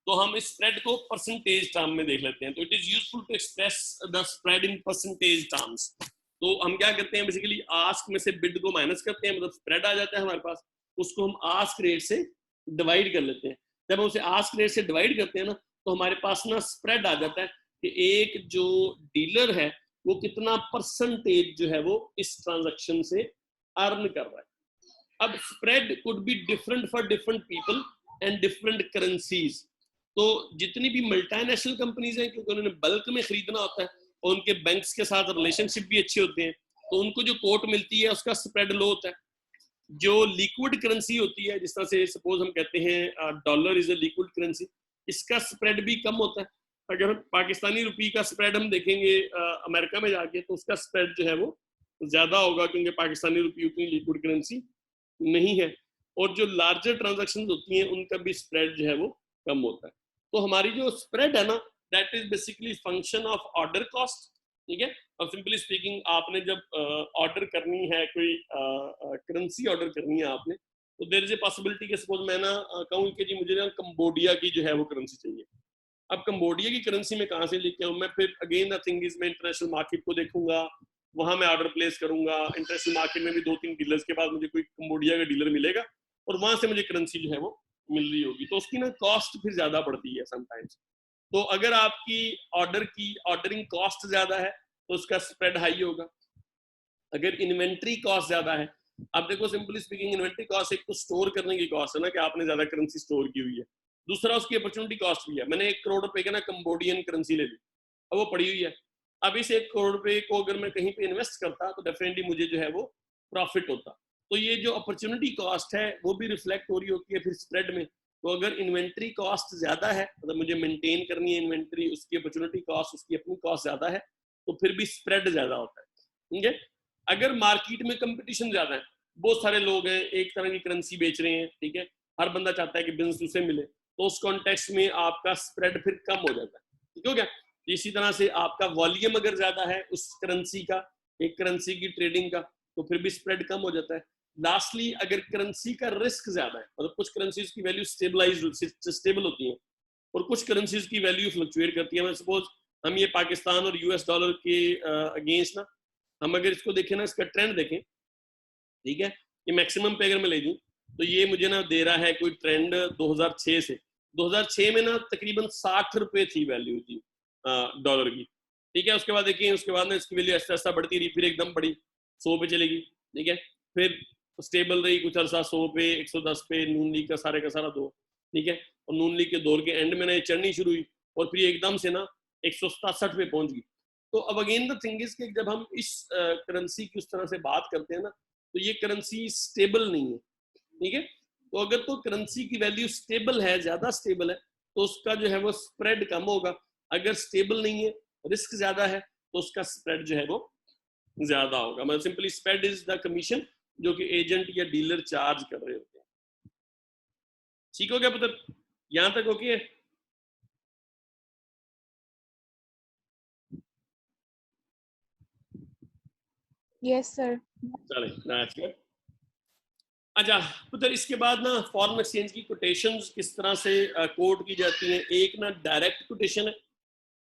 तो हम इस स्प्रेड को परसेंटेज टर्म में देख लेते हैं। तो it is useful to express the spread in percentage terms. तो हम क्या करते हैं, बेसिकली आस्क में से बिड को माइनस करते हैं, मतलब स्प्रेड आ जाता है हमारे पास, उसको हम आस्क रेट से डिवाइड कर लेते हैं। जब हम उसे आस्क रेट से डिवाइड करते हैं ना तो हमारे पास ना स्प्रेड आ जाता है कि एक जो डीलर है वो कितना परसेंटेज जो है वो इस ट्रांजैक्शन से अर्न कर रहा है। अब spread could be different for different people and different currencies. तो जितनी भी मल्टीनेशनल कंपनीज हैं, क्योंकि उन्होंने बल्क में खरीदना होता है और उनके बैंक्स के साथ रिलेशनशिप भी अच्छे होते हैं, तो उनको जो कोट मिलती है उसका स्प्रेड लो होता है। जो लिक्विड करेंसी होती है, जिस तरह से सपोज हम कहते हैं dollar is a liquid currency, इसका स्प्रेड भी कम होता है। अगर हम पाकिस्तानी रुपये का स्प्रेड हम देखेंगे अमेरिका में जाके, तो उसका स्प्रेड जो है वो ज्यादा होगा, क्योंकि पाकिस्तानी रुपये उतनी लिक्विड करेंसी नहीं है, और जो लार्जर ट्रांजैक्शंस होती हैं उनका भी स्प्रेड जो है वो कम होता है। तो हमारी जो स्प्रेड है ना, that is basically function of order cost, ठीक है। और सिंपली स्पीकिंग, आपने जब ऑर्डर करनी है, कोई करेंसी ऑर्डर करनी है आपने, तो देयर इज ए पॉसिबिलिटी कि सपोज मैं ना कहूँ कि जी मुझे ना कंबोडिया की जो है वो करेंसी चाहिए। अब कंबोडिया की करेंसी में कहाँ से लेके आऊँ मैं? फिर अगेन द थिंग इज, मैं इंटरनेशनल मार्केट को देखूंगा, वहां मैं ऑर्डर प्लेस करूंगा। इंटरनेशनल मार्केट में भी 2-3 डीलर्स के बाद मुझे कोई कंबोडिया का डीलर मिलेगा, और वहां से मुझे करेंसी जो है वो मिल रही होगी, तो उसकी ना कॉस्ट फिर ज्यादा पड़ती है समटाइम्स। तो अगर आपकी ऑर्डरिंग कॉस्ट ज्यादा है तो उसका स्प्रेड हाई होगा। अगर इन्वेंट्री कॉस्ट ज्यादा है, अब देखो सिंपली स्पीकिंग, इन्वेंट्री कॉस्ट एक तो स्टोर करने की कॉस्ट है ना, कि आपने ज्यादा करेंसी स्टोर की हुई है, दूसरा उसकी अपॉर्चुनिटी कॉस्ट भी है। मैंने 1 करोड़ रुपए का ना कंबोडियन करेंसी ले ली, अब वो पड़ी हुई है। अब इस 1 करोड़ रुपए को अगर मैं कहीं पे इन्वेस्ट करता तो डेफिनेटली मुझे जो है वो प्रॉफिट होता। तो ये जो अपॉर्चुनिटी कॉस्ट है वो भी रिफ्लेक्ट हो रही होती है फिर स्प्रेड में। तो अगर इन्वेंट्री कॉस्ट ज्यादा है, मतलब मुझे मेंटेन करनी है इन्वेंट्री, उसकी अपॉर्चुनिटी कॉस्ट, उसकी अपनी कॉस्ट ज्यादा है, तो फिर भी स्प्रेड ज्यादा होता है, ठीक है। अगर मार्केट में कंपटीशन ज्यादा है, बहुत सारे लोग हैं एक तरह की करेंसी बेच रहे हैं, ठीक है, हर बंदा चाहता है कि बिजनेस उसे मिले, तो उस कॉन्टेक्स्ट में आपका स्प्रेड फिर कम हो जाता है, ठीक हो गया। इसी तरह से आपका वॉल्यूम अगर ज्यादा है उस करेंसी का, एक करेंसी की ट्रेडिंग का, तो फिर भी स्प्रेड कम हो जाता है। लास्टली, अगर करेंसी का रिस्क ज्यादा है, मतलब कुछ करेंसीज की वैल्यू स्टेबल होती है और कुछ करेंसीज की वैल्यू फ्लक्चुएट करती है। सपोज हम ये पाकिस्तान और यूएस डॉलर के अगेंस्ट ना, हम अगर इसको देखें ना, इसका ट्रेंड देखें, ठीक है, ये मैक्सिमम पे अगर मैं ले दूं तो ये मुझे ना दे रहा है कोई ट्रेंड 2006 से। 2006 में ना तकरीबन 60 रुपए थी वैल्यू जी डॉलर की, ठीक है। उसके बाद देखिए, उसके बाद ना इसकी वैल्यू ऐसा बढ़ती रही, फिर एकदम बढ़ी 100 पे चलेगी, ठीक है, फिर स्टेबल रही कुछ अरसा 100 पे, 110 पे, नून लीग का सारा दौर, ठीक है। और नून लीग के दौर के एंड में ना ये चढ़नी शुरू हुई और फिर एकदम से ना 167 पे पहुंच गई। तो अब अगेन द थिंग इज कि जब हम इस करेंसी की उस तरह से बात करते हैं ना, तो ये करेंसी स्टेबल नहीं है, ठीक है। तो अगर तो करेंसी की वैल्यू स्टेबल है, ज्यादा स्टेबल है, तो उसका जो है वो स्प्रेड कम होगा। अगर स्टेबल नहीं है, रिस्क ज्यादा है, तो उसका स्प्रेड जो है वो ज्यादा होगा। मतलब simply spread is the commission जो कि एजेंट या डीलर चार्ज कर रहे होते हैं। ठीक हो गया पुत्र, यहां तक ओके है? Yes sir. चले, अच्छा पुत्र, इसके बाद ना फॉरेन एक्सचेंज की कोटेशंस किस तरह से कोट की जाती हैं। एक ना डायरेक्ट कोटेशन है।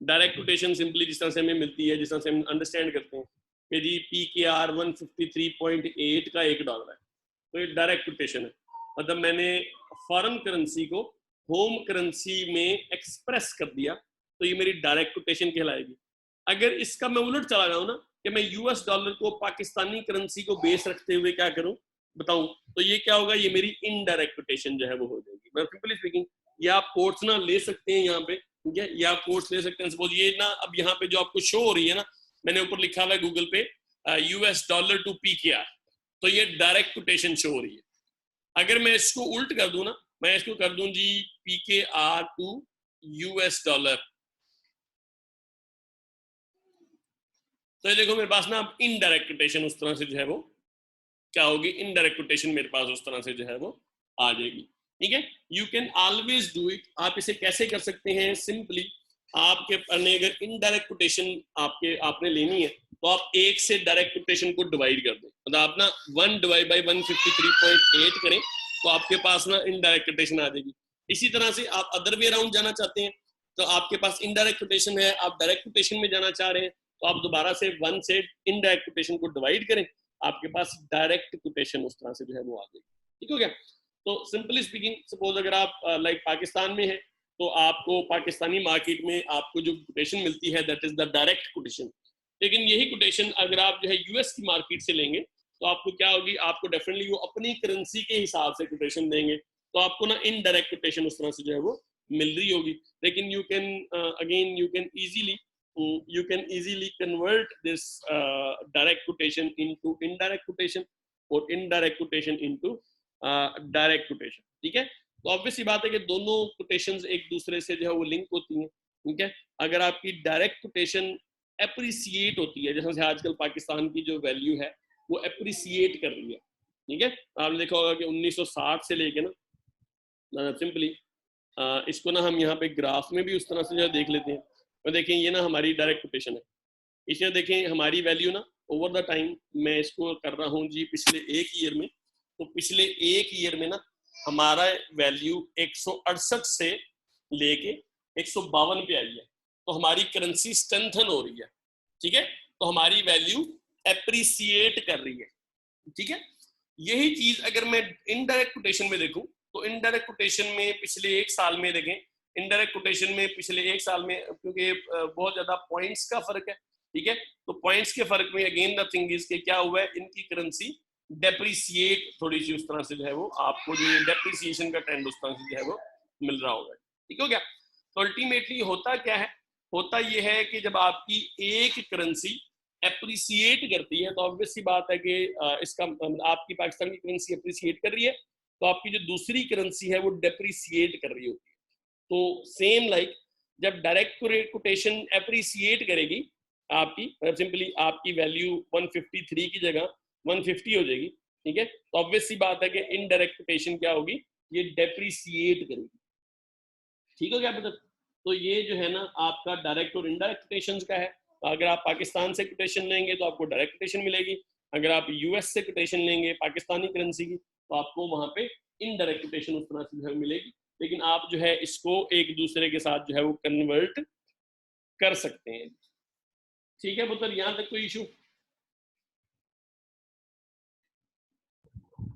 डायरेक्ट कोटेशन सिंपली जिस तरह से हमें मिलती है, जिस तरह से हम अंडरस्टैंड करते हैं कि जी PKR 153.8 का $1 है, तो ये डायरेक्ट कोटेशन है। मतलब मैंने फॉरेन करेंसी को होम करेंसी में एक्सप्रेस कर दिया, तो ये मेरी डायरेक्ट कोटेशन कहलाएगी। अगर इसका मैं उलट चला जाऊँ ना, कि मैं US डॉलर को पाकिस्तानी करेंसी को बेस रखते हुए क्या करूँ बताऊं, तो ये क्या होगा, ये मेरी इनडायरेक्ट कोटेशन जो है वो हो जाएगी। मैं सिंपली स्पीकिंग, ये आप कोट्स ना ले सकते हैं यहाँ पे, ठीक है, ये आप कोट्स ले सकते हैं। सपोज ये ना, अब यहाँ पे जो आपको शो हो रही है ना, मैंने ऊपर लिखा हुआ है गूगल पे US डॉलर टू PKR, तो ये डायरेक्ट कोटेशन शो हो रही है। अगर मैं इसको उल्ट कर दूं ना, मैं इसको कर दूं जी PKR टू US डॉलर, तो ये देखो मेरे पास ना अब इनडायरेक्ट कोटेशन उस तरह से जो है वो क्या होगी, इनडायरेक्ट कोटेशन मेरे पास उस तरह से जो है वो आ जाएगी, ठीक है। You can always do it. आप इसे कैसे कर सकते हैं, सिंपली आपके अगर इनडायरेक्ट कोटेशन आपने लेनी है, तो आप 1 से डायरेक्ट कोटेशन को डिवाइड कर दें। मतलब आप ना 1 डिवाइड बाई 153.8 करें, तो आपके पास ना इनडायरेक्ट कोटेशन आ जाएगी। इसी तरह से आप अदर वे अराउंड जाना चाहते हैं, तो आपके पास इनडायरेक्ट कोटेशन है, आप डायरेक्ट कोटेशन में जाना चाह रहे हैं, तो आप दोबारा से 1 से इनडायरेक्ट कोटेशन को डिवाइड करें, आपके पास डायरेक्ट कोटेशन उस तरह से जो है वो आ जाएगी। ठीक हो गया। तो सिंपली स्पीकिंग, सपोज अगर आप लाइक पाकिस्तान में है, तो आपको पाकिस्तानी मार्केट में आपको जो कोटेशन मिलती है that is the direct quotation. लेकिन यही कोटेशन अगर आप जो है यूएस की मार्केट से लेंगे, तो आपको क्या होगी, आपको डेफिनेटली वो अपनी करेंसी के हिसाब से कोटेशन देंगे, तो आपको ना इनडायरेक्ट कोटेशन उस तरह से जो है वो मिल रही होगी। लेकिन you can again you can easily convert this direct quotation into indirect quotation और indirect quotation into direct quotation। ठीक है, तो ऑब्वियस सी बात है कि दोनों quotations एक दूसरे से जो है वो लिंक होती हैं। ठीक है। अगर आपकी डायरेक्ट कोटेशन एप्रिसिएट होती है, जैसे आजकल पाकिस्तान की जो वैल्यू है वो एप्रिसिएट कर रही है, ठीक है। आपने देखा होगा कि 1960 से लेके ना सिंपली इसको ना हम यहाँ पे ग्राफ में भी उस तरह से जो देख लेते हैं। और देखें ये ना हमारी डायरेक्ट कोटेशन है, इसमें देखें हमारी वैल्यू ना ओवर द टाइम, मैं इसको कर रहा हूँ जी पिछले एक ईयर में, तो पिछले एक ईयर में ना हमारा वैल्यू 168 से लेके 152 पे आई है, तो हमारी करेंसी स्ट्रेंथन हो रही है, ठीक है। तो हमारी वैल्यू एप्रिसिएट कर रही है, ठीक है। यही चीज अगर मैं इनडायरेक्ट कोटेशन में देखूं, तो इनडायरेक्ट कोटेशन में पिछले एक साल में देखें, इनडायरेक्ट कोटेशन में पिछले एक साल में, क्योंकि बहुत ज्यादा पॉइंट्स का फर्क है, ठीक है, तो पॉइंट्स के फर्क में अगेन द थिंग इज के क्या हुआ है, इनकी करेंसी डेप्रिसिएट थोड़ी सी उस तरह से जो है वो आपको जो डेप्रिसिएशन का ट्रेंड उस तरह से जो है वो मिल रहा होगा, ठीक हो गया। तो अल्टीमेटली होता क्या है, होता ये है कि जब आपकी एक करेंसी एप्रिसिएट करती है तो ऑब्वियस सी बात है कि इसका आपकी पाकिस्तान की करेंसी एप्रिसिएट कर रही है, तो आपकी जो दूसरी करेंसी है वो डेप्रिसिएट कर रही होती है। तो सेम लाइक जब डायरेक्ट कोटेशन एप्रिसिएट करेगी आपकी, सिंपली आपकी वैल्यू 153 की जगह 150 हो जाएगी, ठीक है। तो ऑब्वियस सी बात है कि इनडायरेक्ट कोटेशन क्या होगी, ये डेप्रिसिएट करेगी, ठीक हो गया बेटा। तो ये जो है ना आपका डायरेक्ट और इनडायरेक्ट कोटेशन का है। अगर आप पाकिस्तान से कोटेशन लेंगे तो आपको डायरेक्ट कोटेशन मिलेगी, अगर आप यूएस से कोटेशन लेंगे पाकिस्तानी करेंसी की तो आपको वहां पे इनडायरेक्ट कोटेशन उस तरह से जो है मिलेगी, लेकिन आप जो है इसको एक दूसरे के साथ जो है वो कन्वर्ट कर सकते हैं, ठीक है पुत्र। यहाँ तक कोई इशू?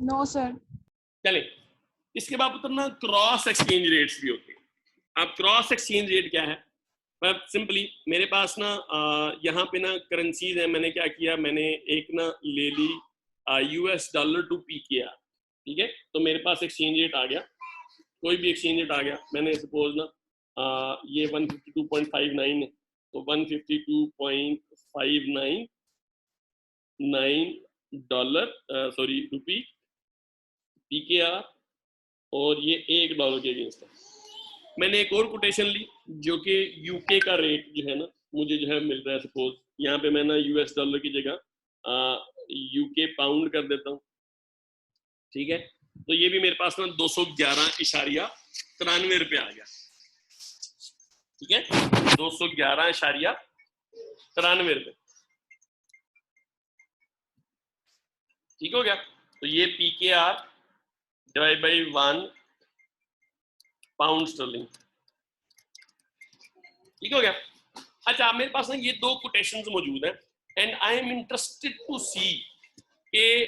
No sir. चले, इसके बाद पुत्र ना क्रॉस एक्सचेंज रेट्स भी होते हैं। अब क्रॉस एक्सचेंज रेट क्या है, पर सिंपली मेरे पास ना यहाँ पे ना करेंसीज है, मैंने क्या किया, मैंने एक ना ले ली यूएस डॉलर टू पीकेआर, ठीक है। तो मेरे पास एक्सचेंज रेट आ गया, कोई भी एक्सचेंज रेट आ गया, मैंने सपोज ना ये 152.59 है, तो 152.599 डॉलर सॉरी रुपी पीकेआर, और ये $1 के अगेंस्ट है। मैंने एक और कोटेशन ली जो कि यूके का रेट जो है ना मुझे जो है मिल रहा है, सपोज यहाँ पे मैं ना यूएस डॉलर की जगह यूके पाउंड कर देता हूँ, ठीक है। तो ये भी मेरे पास ना 211.93 रुपये आ गया, ठीक है, 211.93 रुपये, ठीक हो गया। तो ये PKR divide by 1 pound sterling, ठीक हो गया। अच्छा, मेरे पास ना ये दो कोटेशंस मौजूद हैं and I am interested to see कि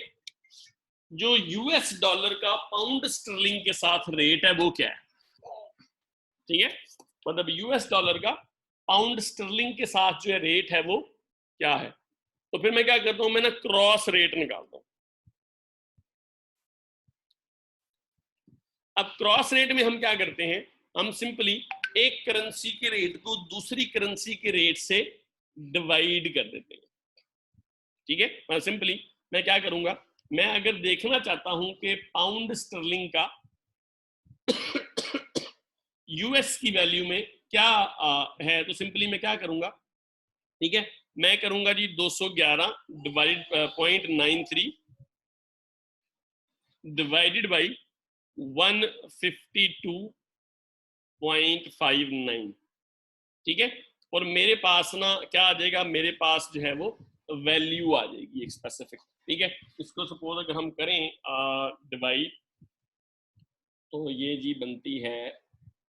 जो यूएस डॉलर का पाउंड स्टर्लिंग के साथ रेट है वो क्या है, ठीक है। मतलब यूएस डॉलर का पाउंड स्टर्लिंग के साथ जो है रेट है वो क्या है। तो फिर मैं क्या करता हूं, मैं ना क्रॉस रेट निकालता हूं। अब क्रॉस रेट में हम क्या करते हैं, हम सिंपली एक करेंसी के रेट को दूसरी करेंसी के रेट से डिवाइड कर देते हैं, ठीक है। मैं सिंपली मैं क्या करूंगा, मैं अगर देखना चाहता हूं कि पाउंड स्टर्लिंग का यूएस की वैल्यू में क्या है, तो सिंपली मैं क्या करूंगा, ठीक है, मैं करूंगा जी 211.93 डिवाइडेड बाई 152.59, ठीक है। और मेरे पास ना क्या आ जाएगा, मेरे पास जो है वो वैल्यू आ जाएगी एक स्पेसिफिक, ठीक है। इसको सपोज अगर हम करें डिवाइड, तो ये जी बनती है,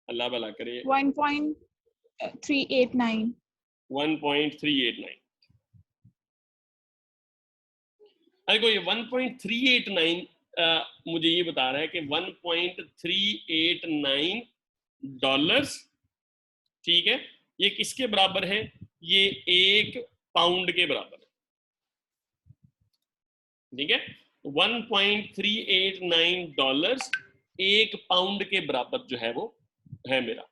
अल्लाह भला करे, 1.389। 1.389। अरे को ये 1.389 मुझे ये बता रहा है कि 1.389 डॉलर्स, ठीक है, ये किसके बराबर है, ये 1 पाउंड के बराबर है, ठीक है। 1.389 डॉलर्स 1 पाउंड के बराबर जो है वो है मेरा।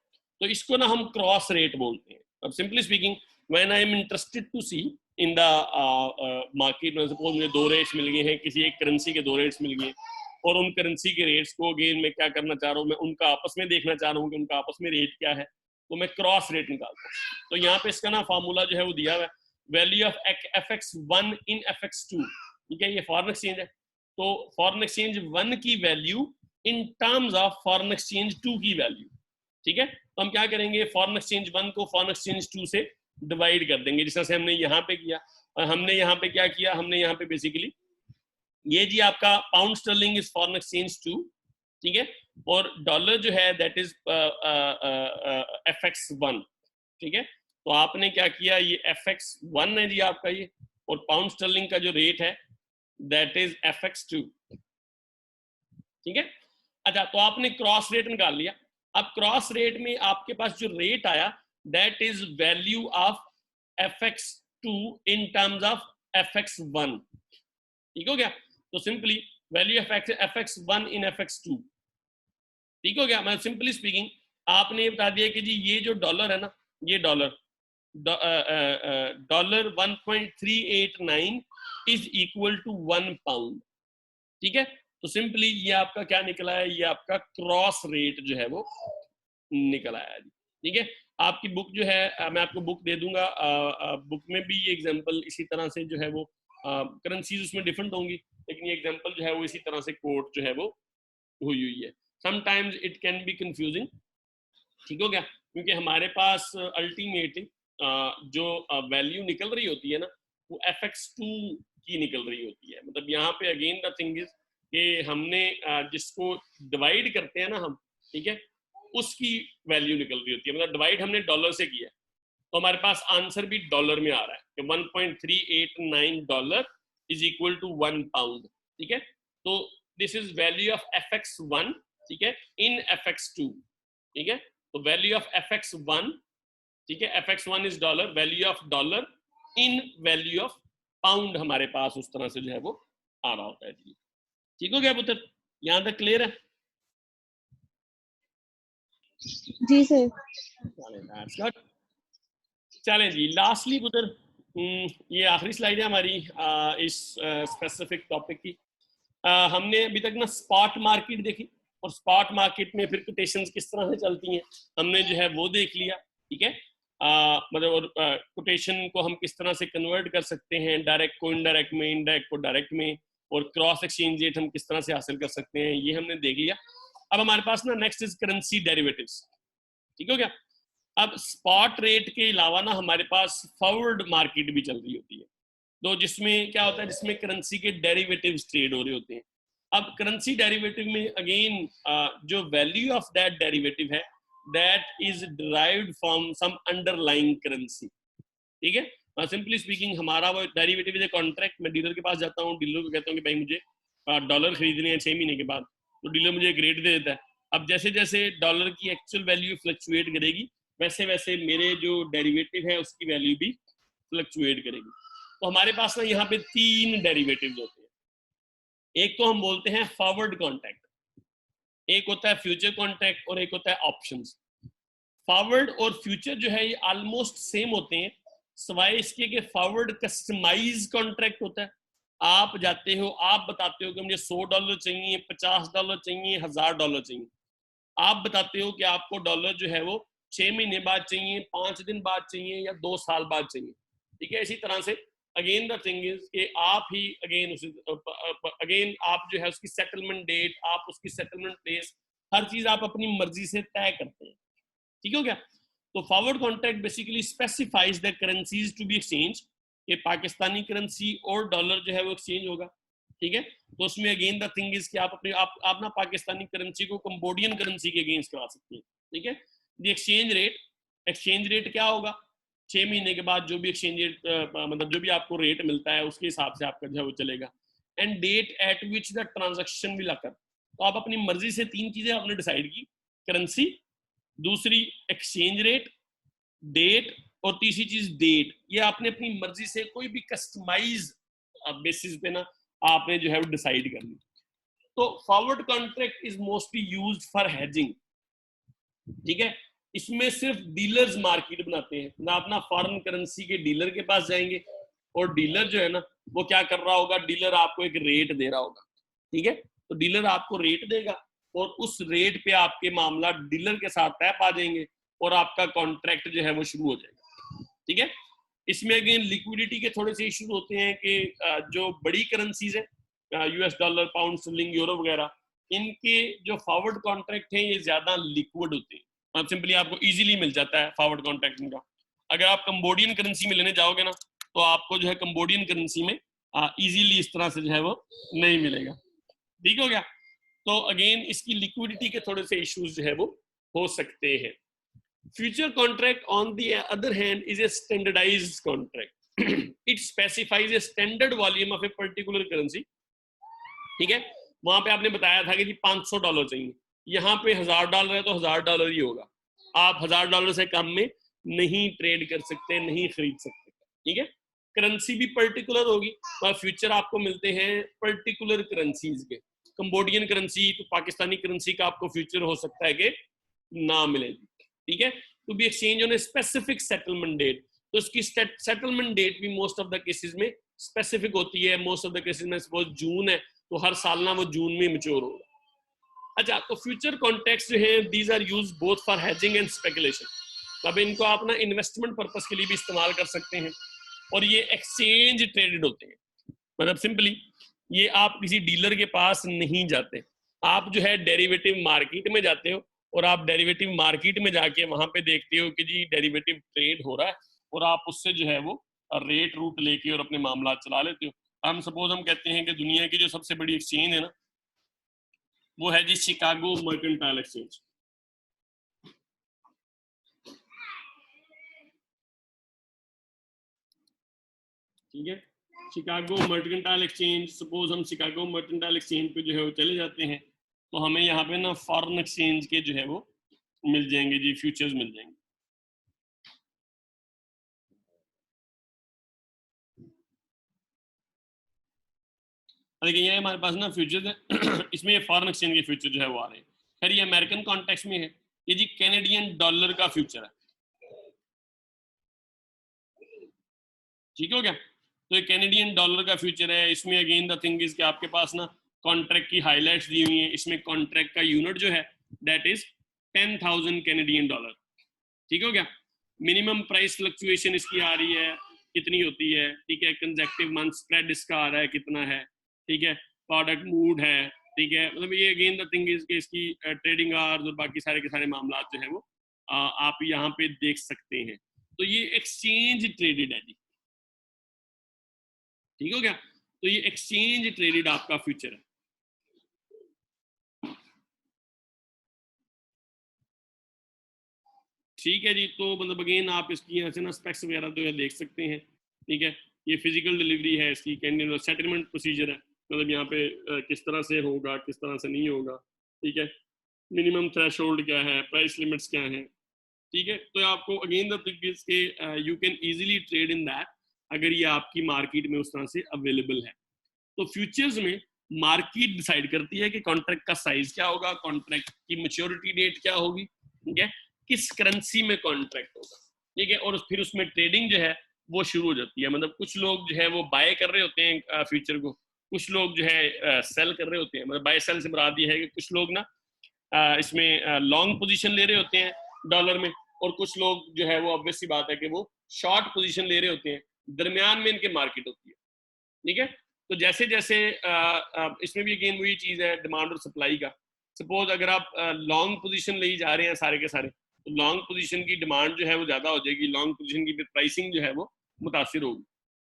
तो इसको ना हम क्रॉस रेट बोलते हैं। अब simply speaking, when I am interested to see in the market, में सपोज मुझे 2 रेट्स मिल गए हैं, किसी एक करेंसी के 2 रेट्स मिल गए, और उन करेंसी के रेट्स को अगेन मैं क्या करना चाह रहा हूँ, मैं उनका आपस में देखना चाह रहा हूँ कि उनका आपस में रेट क्या है। तो मैं क्रॉस रेट निकालता हूँ। तो यहाँ पे इसका ना फार्मूला जो है वो दिया हुआ है, value of FX1 in FX2, ठीक है, ये फॉरेन एक्सचेंज है। तो फॉरेन एक्सचेंज 1 की value in terms of foreign exchange 2 की वैल्यू, ठीक है। तो हम क्या करेंगे, फॉरेन एक्सचेंज 1 को फॉरेन एक्सचेंज 2 से डिवाइड कर देंगे, जिस तरह से हमने यहाँ पे किया। और हमने यहाँ पे क्या किया, हमने यहाँ पे बेसिकली ये जी आपका pound sterling is foreign exchange 2, ठीक है, और डॉलर जो है दैट इज FX1, ठीक है। तो आपने क्या किया, ये FX1 है जी आपका ये, और पाउंड स्टर्लिंग का जो रेट है दैट इज FX2, ठीक है। अच्छा, तो आपने क्रॉस रेट निकाल लिया। अब क्रॉस रेट में आपके पास जो रेट आया that is value of FX2 in terms of FX1, ठीक हो गया। तो simply value of FX1 in FX2, ठीक हो गया। मैं सिंपली स्पीकिंग आपने ये बता दिया कि जी ये जो डॉलर है ना, ये dollar 1.389 is equal to 1 pound, ठीक है। तो सिंपली ये आपका क्या निकला है, ये आपका क्रॉस रेट जो है वो निकल आया जी, ठीक है। आपकी बुक जो है मैं आपको बुक दे दूंगा, बुक में भी ये एग्जांपल इसी तरह से जो है वो करेंसीज उसमें डिफरेंट होंगी, लेकिन ये एग्जांपल जो है वो इसी तरह से कोट जो है वो हुई हुई है। Sometimes it can be confusing, ठीक हो गया, क्योंकि हमारे पास अल्टीमेटली जो वैल्यू निकल रही होती है ना वो FX2 की निकल रही होती है। मतलब यहाँ पे अगेन द थिंग इज कि हमने जिसको डिवाइड करते हैं ना हम, ठीक है, उसकी वैल्यू निकल रही होती है। मतलब डिवाइड हमने डॉलर से किया तो हमारे पास आंसर भी डॉलर में आ रहा है कि 1.389 dollar is equal to 1 pound, ठीक है। तो this is value of FX1, ठीक है, इन FX2, ठीक है। तो वैल्यू ऑफ FX1, ठीक है, FX1 is dollar, value of dollar in value of pound हमारे पास उस तरह से जो है वो आ रहा होता है जी, ठीक हो गया पुत्र, यहाँ तक क्लियर है? जी सर। चलें जी, लास्टली पुत्र ये आखिरी स्लाइड है हमारी इस स्पेसिफिक टॉपिक की। हमने अभी तक ना स्पॉट मार्केट देखी, और स्पॉट मार्केट में फिर कोटेशंस किस तरह से चलती हैं हमने जो है वो देख लिया, ठीक है। मतलब और कोटेशन को हम किस तरह से कन्वर्ट कर सकते हैं, डायरेक्ट को इनडायरेक्ट में, इनडायरेक्ट को डायरेक्ट में, और क्रॉस एक्सचेंज रेट हम किस तरह से हासिल कर सकते हैं, ये हमने देख लिया। अब हमारे पास ना नेक्स्ट इज करेंसी डेरिवेटिव्स, ठीक हो गया। अब स्पॉट रेट के अलावा ना हमारे पास फॉरवर्ड मार्केट भी चल रही होती है, तो जिसमें क्या होता है, जिसमें करेंसी के डेरिवेटिव्स ट्रेड हो रहे होते हैं। अब करेंसी डेरिवेटिव में अगेन जो वैल्यू ऑफ दैट डेरिवेटिव है that is derived from some underlying currency, ठीक है। सिंपली स्पीकिंग हमारा वो डेरिवेटिव इज ए कॉन्ट्रैक्ट। मैं डीलर के पास जाता हूँ, डीलर को कहता हूँ कि भाई मुझे डॉलर खरीदने हैं 6 महीने के बाद, तो डीलर मुझे एक रेट दे देता है। अब जैसे जैसे डॉलर की एक्चुअल वैल्यू फ्लक्चुएट करेगी वैसे वैसे मेरे जो डेरिवेटिव है उसकी वैल्यू भी फ्लक्चुएट करेगी। तो हमारे पास ना यहाँ पे 3 डेरिवेटिव्स होते हैं। एक तो हम बोलते हैं फॉरवर्ड कॉन्ट्रैक्ट, एक होता है फ्यूचर कॉन्ट्रैक्ट, और एक होता है ऑप्शंस। फॉरवर्ड और फ्यूचर जो है ये ऑलमोस्ट सेम होते हैं, सिवाय इसके कि फॉरवर्ड कस्टमाइज कॉन्ट्रैक्ट होता है। आप जाते हो, आप बताते हो कि मुझे $100 चाहिए, $50 चाहिए, $1000 चाहिए। आप बताते हो कि आपको डॉलर जो है वो 6 महीने बाद चाहिए, 5 दिन बाद चाहिए, या 2 साल बाद चाहिए, ठीक है। इसी तरह से अगेन द थिंग इज कि आप ही अगेन आप जो है उसकी सेटलमेंट डेट, आप उसकी सेटलमेंट प्लेस, हर चीज आप अपनी मर्जी से तय करते हैं, ठीक हो गया। तो forward contract basically specifies the currencies to be exchange, कि पाकिस्तानी करेंसी और डॉलर जो है वो एक्सचेंज होगा, ठीक है। तो उसमें अगेन द थिंग इज कि आप अपने आप ना पाकिस्तानी करेंसी को कंबोडियन करेंसी के अगेंस्ट करा सकते हैं, ठीक है। द एक्सचेंज रेट क्या होगा, 6 महीने के बाद जो भी एक्सचेंज रेट मतलब जो भी आपको रेट मिलता है उसके हिसाब से आपका जो है वो चलेगा। And date at which the transaction will occur, तो आप अपनी मर्जी से 3 चीजें आपने डिसाइड की, करेंसी, दूसरी एक्सचेंज रेट, डेट, और तीसरी चीज डेट। ये आपने अपनी मर्जी से कोई भी कस्टमाइज बेसिस पे ना आपने जो है वो डिसाइड कर ली। तो forward contract is mostly used for hedging, ठीक है। इसमें सिर्फ डीलर्स मार्केट बनाते हैं, ना अपना फॉरेन करेंसी के डीलर के पास जाएंगे, और डीलर जो है ना वो क्या कर रहा होगा, डीलर आपको एक रेट दे रहा होगा, ठीक है। तो डीलर आपको रेट देगा और उस रेट पे आपके मामला डीलर के साथ तय पा जाएंगे, और आपका कॉन्ट्रैक्ट जो है वो शुरू हो जाएगा। ठीक है, इसमें अगेन लिक्विडिटी के थोड़े से इश्यूज होते हैं कि जो बड़ी करेंसीज है US dollar, pound sterling, euro वगैरह, इनके जो फॉरवर्ड कॉन्ट्रैक्ट हैं ये ज्यादा लिक्विड होते हैं, मतलब सिंपली आपको इजीली मिल जाता है फॉरवर्ड कॉन्ट्रैक्ट इनका। अगर आप कंबोडियन करेंसी में लेने जाओगे ना तो आपको जो है कंबोडियन करेंसी में इजीली इस तरह से जो है वो नहीं मिलेगा। ठीक हो गया, तो अगेन इसकी लिक्विडिटी के थोड़े से इश्यूज जो है वो हो सकते हैं। Future contract on the other hand is a standardized contract, it specifies a standard volume of a particular currency. ठीक है, वहां पे आपने बताया था कि जी $500 चाहिए, यहाँ पे $1000 है तो $1000 ही होगा, आप $1000 से कम में नहीं ट्रेड कर सकते, नहीं खरीद सकते। ठीक है, करेंसी भी पर्टिकुलर होगी और फ्यूचर आपको मिलते हैं पर्टिकुलर करेंसीज के। कंबोडियन करेंसी तो पाकिस्तानी करेंसी का आपको फ्यूचर हो सकता है कि ना मिलेगी। ठीक है, to be exchange on a specific settlement date, तो इसकी सेटलमेंट डेट भी मोस्ट ऑफ द केसेस में स्पेसिफिक होती है। मोस्ट ऑफ द केसेस में सपोज जून है तो हर साल ना वो जून में मैच्योर होगा। अच्छा, तो फ्यूचर कॉन्ट्रैक्ट्स जो हैं these are used both for hedging and speculation, अब इनको आप ना इन्वेस्टमेंट पर्पस के लिए भी इस्तेमाल कर सकते हैं और ये एक्सचेंज ट्रेडेड होते हैं। मतलब सिंपली ये आप किसी डीलर के पास नहीं जाते, आप जो है डेरिवेटिव मार्केट में जाते हो और आप डेरिवेटिव मार्केट में जाके वहां पे देखते हो कि जी डेरिवेटिव ट्रेड हो रहा है और आप उससे जो है वो रेट रूट लेके और अपने मामला चला लेते हो। हम सपोज हम कहते हैं कि दुनिया की जो सबसे बड़ी एक्सचेंज है ना वो है जी शिकागो मर्केंटाइल एक्सचेंज। ठीक है, शिकागो मर्केंटाइल एक्सचेंज, सपोज हम शिकागो मर्केंटाइल एक्सचेंज पे जो है वो चले जाते हैं तो हमें यहाँ पे ना फॉरेन एक्सचेंज के जो है वो मिल जाएंगे जी, फ्यूचर्स मिल जाएंगे। देखिए ये हमारे पास ना फ्यूचर्स है इसमें ये फॉरेन एक्सचेंज के फ्यूचर जो है वो आ रहे हैं। खैर ये अमेरिकन कॉन्टेक्स्ट में है, ये जी कैनेडियन डॉलर का फ्यूचर है। ठीक हो गया, तो ये कैनेडियन डॉलर का फ्यूचर है। इसमें अगेन द थिंग इज कि आपके पास ना कॉन्ट्रैक्ट की हाईलाइट्स दी हुई हैं। इसमें कॉन्ट्रैक्ट का यूनिट जो है दैट इज 10,000 कैनेडियन डॉलर। ठीक हो गया, मिनिमम प्राइस फ्लक्चुएशन इसकी आ रही है कितनी होती है। ठीक है, कंसेक्टिव मंथ स्प्रेड इसका आ रहा है कितना है। ठीक है, प्रोडक्ट मूड है। ठीक है, मतलब ये अगेन द थिंग इज कि इसकी ट्रेडिंग आवर्स और बाकी सारे के सारे मामला जो है वो आप यहाँ पे देख सकते हैं। तो ये एक्सचेंज ट्रेडेड है जी। ठीक हो गया, तो ये एक्सचेंज ट्रेडेड आपका फ्यूचर है। ठीक है जी, तो मतलब अगेन आप इसकी ऐसे ना स्पेक्स वगैरह तो देख सकते हैं। ठीक है, ये फिजिकल डिलीवरी है इसकी, कैंडिडेट सेटलमेंट प्रोसीजर है, मतलब यहाँ पे किस तरह से होगा किस तरह से नहीं होगा। ठीक है, मिनिमम थ्रेशोल्ड क्या है, प्राइस लिमिट्स क्या है। ठीक है, तो आपको अगेन द थिंग इज के you can easily trade in that अगर ये आपकी मार्केट में उस तरह से अवेलेबल है। तो फ्यूचर्स में मार्केट डिसाइड करती है कि कॉन्ट्रैक्ट का साइज क्या होगा, कॉन्ट्रैक्ट की मैच्योरिटी डेट क्या होगी। ठीक है, किस करेंसी में कॉन्ट्रैक्ट होगा। ठीक है, और फिर उसमें ट्रेडिंग जो है वो शुरू हो जाती है। मतलब कुछ लोग जो है वो बाय कर रहे होते हैं फ्यूचर को, कुछ लोग जो है सेल कर रहे होते हैं। मतलब बाय सेल से मुराद ये है कि कुछ लोग ना इसमें लॉन्ग पोजीशन ले रहे होते हैं डॉलर में और कुछ लोग जो है वो ऑब्वियस सी बात है कि वो शॉर्ट पोजीशन ले रहे होते हैं, दरमियान में इनके मार्केट होती है। ठीक है, तो जैसे जैसे इसमें भी अगेन वही चीज है डिमांड और सप्लाई का। सपोज अगर आप लॉन्ग पोजीशन ले जा रहे हैं सारे के सारे, तो लॉन्ग पोजीशन की डिमांड जो है वो ज्यादा हो जाएगी, लॉन्ग पोजीशन की प्राइसिंग जो है वो मुतासिर होगी।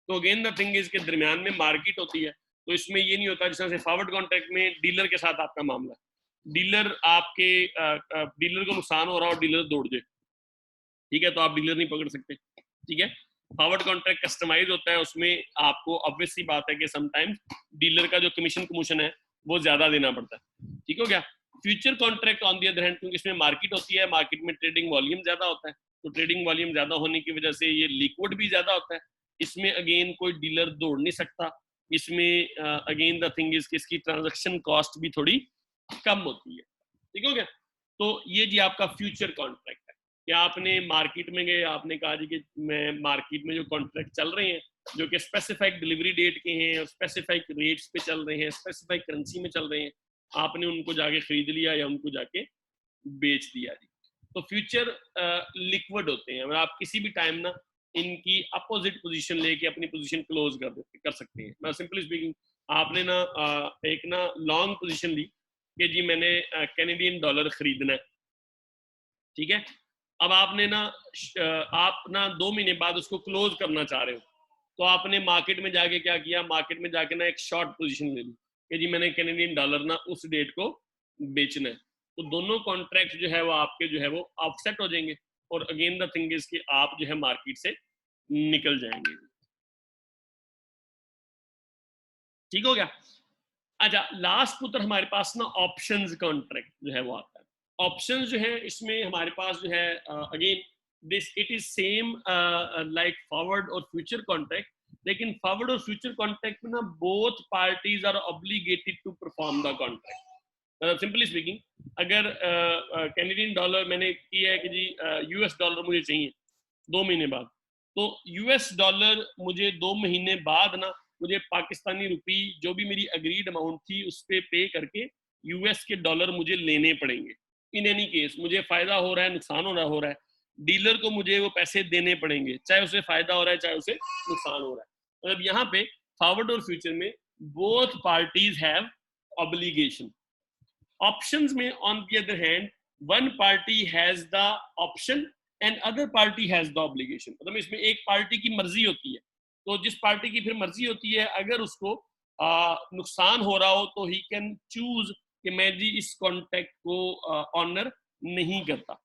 तो अगेन द थिंग इज के दरमियान में मार्केट होती है। तो इसमें ये नहीं होता जिस तरह से फॉरवर्ड कॉन्ट्रैक्ट में डीलर के साथ आपका मामला है, डीलर आपके डीलर को नुकसान हो रहा है और डीलर दौड़ जाए, ठीक है, तो आप डीलर नहीं पकड़ सकते। ठीक है, फॉरवर्ड कॉन्ट्रैक्ट कस्टमाइज होता है, उसमें आपको ऑब्वियस सी बात है कि समटाइम्स डीलर का जो कमीशन है वो ज्यादा देना पड़ता है। ठीक हो गया, future contract on the other hand, क्योंकि इसमें मार्केट होती है, मार्केट में ट्रेडिंग वॉल्यूम ज्यादा होता है, तो ट्रेडिंग वॉल्यूम ज्यादा होने की वजह से ये लिक्विड भी ज्यादा होता है। इसमें अगेन कोई डीलर दौड़ नहीं सकता। इसमें अगेन द थिंग इज कि इसकी ट्रांजैक्शन कॉस्ट भी थोड़ी कम होती है। ठीक हो गया, तो ये जी आपका फ्यूचर कॉन्ट्रैक्ट है कि आपने मार्केट में गए, आपने कहा जी कि मैं मार्केट में जो कॉन्ट्रैक्ट चल रहे हैं जो कि स्पेसिफाइक डिलीवरी डेट के हैं और स्पेसिफाइक रेट्स पे चल रहे हैं, स्पेसिफाइक करेंसी में चल रहे हैं, आपने उनको जाके खरीद लिया या उनको जाके बेच दिया जी। तो फ्यूचर लिक्विड होते हैं, आप किसी भी टाइम ना इनकी अपोजिट पोजीशन लेके अपनी पोजीशन क्लोज कर सकते हैं। मैं सिंपली स्पीकिंग, आपने ना एक ना लॉन्ग पोजीशन ली कि जी मैंने कैनेडियन डॉलर खरीदना है, ठीक है। अब आपने ना आप ना 2 महीने बाद उसको क्लोज करना चाह रहे हो, तो आपने मार्केट में जाके क्या किया, मार्केट में जाके ना एक शॉर्ट पोजीशन ले ली कि जी मैंने कैनेडियन डॉलर ना उस डेट को बेचना है। तो दोनों कॉन्ट्रैक्ट जो है वो आपके जो है वो ऑफसेट हो जाएंगे, और अगेन द थिंग इज कि आप जो है मार्केट से निकल जाएंगे। ठीक हो गया। अच्छा, लास्ट पुत्र हमारे पास ना ऑप्शंस कॉन्ट्रैक्ट जो है वो आता है। ऑप्शंस जो है इसमें हमारे पास जो है again this it is same like forward और फ्यूचर कॉन्ट्रैक्ट, लेकिन फॉरवर्ड और फ्यूचर कॉन्ट्रैक्ट में ना both parties are obligated to perform the contract. Simply speaking, अगर कैनेडियन डॉलर मैंने किया है कि जी यूएस डॉलर मुझे चाहिए 2 महीने बाद, तो यूएस डॉलर मुझे 2 महीने बाद ना मुझे पाकिस्तानी रुपी जो भी मेरी अग्रीड अमाउंट थी उस पे पे करके यूएस के डॉलर मुझे लेने पड़ेंगे। इन एनी केस मुझे फायदा हो रहा है, नुकसान हो रहा है, डीलर को मुझे वो पैसे देने पड़ेंगे, चाहे उसे फायदा हो रहा है चाहे उसे नुकसान हो रहा है। मतलब यहाँ पे फॉरवर्ड और फ्यूचर में both parties have obligation. Options में on the other hand one party has the option and other party has the obligation. मतलब इसमें एक पार्टी की मर्जी होती है, तो जिस पार्टी की फिर मर्जी होती है अगर उसको नुकसान हो रहा हो तो ही कैन चूज कि मैं जी इस कॉन्ट्रैक्ट को ऑनर नहीं करता,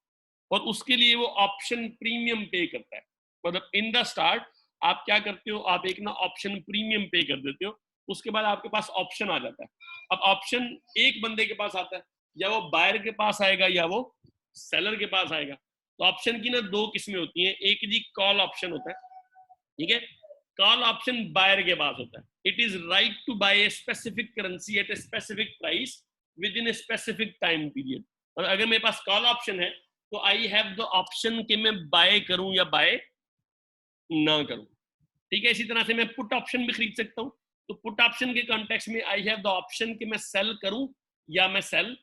और उसके लिए वो ऑप्शन प्रीमियम पे करता है। मतलब इन द स्टार्ट आप क्या करते हो, आप एक ना ऑप्शन प्रीमियम पे कर देते हो, उसके बाद आपके पास ऑप्शन आ जाता है। अब ऑप्शन एक बंदे के पास आता है, या वो बायर के पास आएगा या वो सेलर के पास आएगा। तो ऑप्शन की ना 2 किस्में होती हैं, एक जी कॉल ऑप्शन होता है, ठीक है। कॉल ऑप्शन बायर के पास होता है, it is right to buy a specific currency at a specific price within a specific time period. और अगर मेरे पास कॉल ऑप्शन है तो आई हैव द ऑप्शन कि मैं बाय करूं या बाय ना करूं, ठीक है। इसी तरह से मैं पुट ऑप्शन भी खरीद सकता हूं, तो पुट ऑप्शन के कॉन्टेक्स्ट में आई हैव द ऑप्शन कि मैं सेल करूं या मैं सेल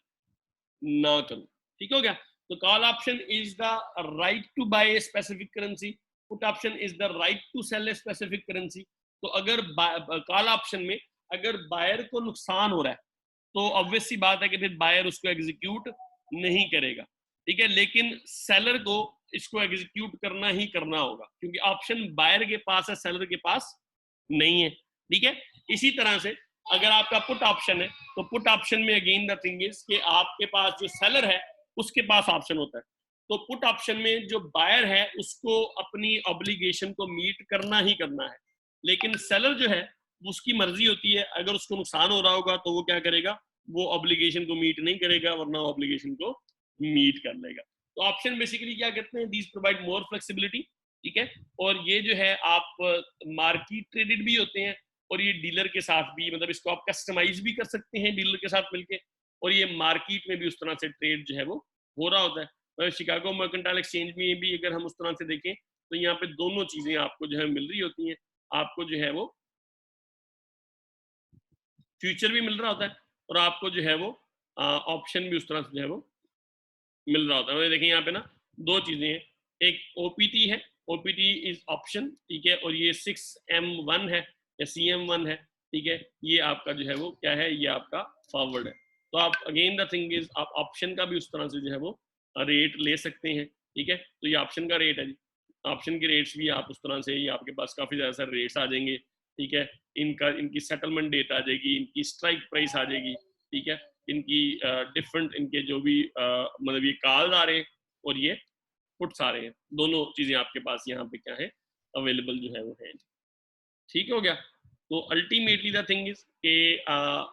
ना करूं, ठीक हो गया। तो call option is the right to buy a specific currency, put option is the right to sell a specific currency. तो अगर कॉल ऑप्शन में अगर बायर को नुकसान हो रहा है तो ऑब्वियस सी बात है कि फिर बायर उसको एग्जीक्यूट नहीं करेगा, ठीक है। लेकिन सेलर को इसको एग्जीक्यूट करना ही करना होगा, क्योंकि ऑप्शन बायर के पास है, सेलर के पास नहीं है, ठीक है। इसी तरह से अगर आपका पुट ऑप्शन है तो पुट ऑप्शन में अगेन द थिंग इज कि आपके पास जो सेलर है उसके पास ऑप्शन होता है। तो पुट ऑप्शन में जो बायर है उसको अपनी ऑब्लिगेशन को मीट करना ही करना है, लेकिन सेलर जो है उसकी मर्जी होती है, अगर उसको नुकसान हो रहा होगा तो वो क्या करेगा, वो ऑब्लिगेशन को मीट नहीं करेगा, वरना ऑब्लिगेशन को मीट कर लेगा। तो ऑप्शन बेसिकली क्या कहते हैं, दीज प्रोवाइड मोर फ्लेक्सिबिलिटी, ठीक है। और ये जो है आप मार्केट ट्रेडेड भी होते हैं, और ये डीलर के साथ भी, मतलब इसको आप कस्टमाइज भी कर सकते हैं डीलर के साथ मिलके, और ये मार्केट में भी उस तरह से ट्रेड जो है वो हो रहा होता है। शिकागो मर्केंटाइल एक्सचेंज में भी अगर हम उस तरह से देखें तो यहाँ पे दोनों चीजें आपको जो है मिल रही होती हैं, आपको जो है वो फ्यूचर भी मिल रहा होता है और आपको जो है वो ऑप्शन भी उस तरह से जो है वो मिल रहा होता है। देखिए यहाँ पे ना 2 चीजें हैं, एक ओपीटी है, ओपीटी इज ऑप्शन, ठीक है, और ये 6M1 है या CM1 है, ठीक है। ये आपका जो है वो क्या है, ये आपका फॉरवर्ड है। तो आप अगेन द थिंग इज आप ऑप्शन का भी उस तरह से जो है वो रेट ले सकते हैं, ठीक है। तो ये ऑप्शन का रेट है जी, ऑप्शन के रेट्स भी आप उस तरह से, ये आपके पास काफी ज्यादा सारे रेट्स आ जाएंगे, ठीक है। इनकी सेटलमेंट डेट आ जाएगी, इनकी स्ट्राइक प्राइस आ जाएगी, ठीक है। इनकी डिफरेंट इनके जो भी मतलब ये कॉल्स आ रहे हैं और ये पुट्स आ रहे हैं, दोनों चीजें आपके पास यहाँ पे क्या है अवेलेबल जो है वो है, ठीक हो गया। तो अल्टीमेटली द थिंग इज के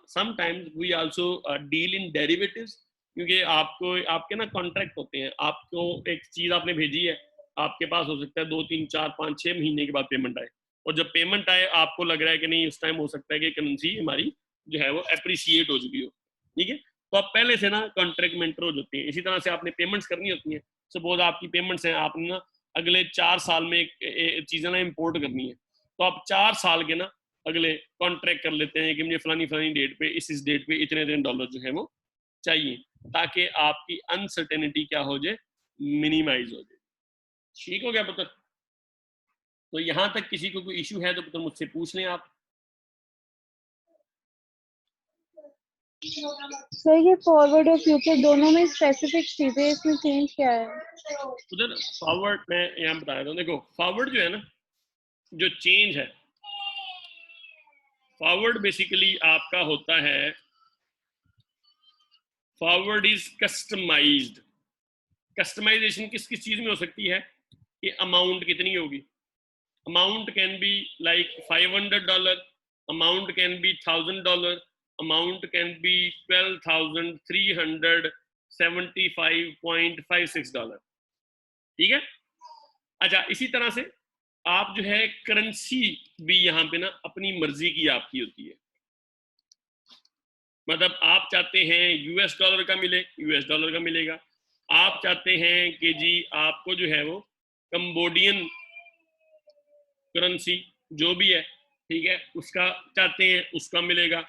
sometimes we also deal in derivatives, क्योंकि आपको आपके ना कॉन्ट्रैक्ट होते हैं, आपको एक चीज आपने भेजी है, आपके पास हो सकता है 2, 3, 4, 5, 6 महीने के बाद पेमेंट आए, और जब पेमेंट आए आपको लग रहा है कि नहीं उस टाइम हो सकता है कि करेंसी हमारी जो है वो एप्रिशिएट हो चुकी हो, ठीक है। तो आप पहले से ना कॉन्ट्रैक्ट में एंटर हो जाते हैं। इसी तरह से आपने पेमेंट्स करनी होती है, सपोज आपकी पेमेंट्स हैं, आपने ना अगले 4 साल में चीजें ना इम्पोर्ट करनी है, तो आप 4 साल के ना अगले कॉन्ट्रैक्ट कर लेते हैं कि मुझे फलानी फलानी डेट पे इस डेट पे इतने $, जो है वो चाहिए, ताकि आपकी अनसर्टेनिटी क्या हो जाए, मिनिमाइज हो जाएगी। ठीक हो गया पुत्र? तो यहां तक किसी को कोई इशू है तो पुत्र मुझसे पूछ लें आप। सर ये फॉरवर्ड और फ्यूचर दोनों में स्पेसिफिक चीजें, इसमें चेंज क्या है? उधर फॉरवर्ड मैं यहाँ बता रहा हूँ, देखो फॉरवर्ड जो है ना, जो चेंज है, फॉरवर्ड बेसिकली आपका होता है, फॉरवर्ड इज कस्टमाइज्ड। कस्टमाइजेशन किस किस चीज में हो सकती है कि अमाउंट कितनी होगी, amount can be like $500, amount can be $1000, amount can be $12,375.56। ठीक है। अच्छा, इसी तरह से आप जो है करेंसी भी यहाँ पे ना अपनी मर्जी की आपकी होती है, मतलब आप चाहते हैं यूएस डॉलर का मिले, यूएस डॉलर का मिलेगा। आप चाहते हैं कि जी आपको जो है वो कंबोडियन करेंसी जो भी है, ठीक है, उसका चाहते हैं, उसका मिलेगा।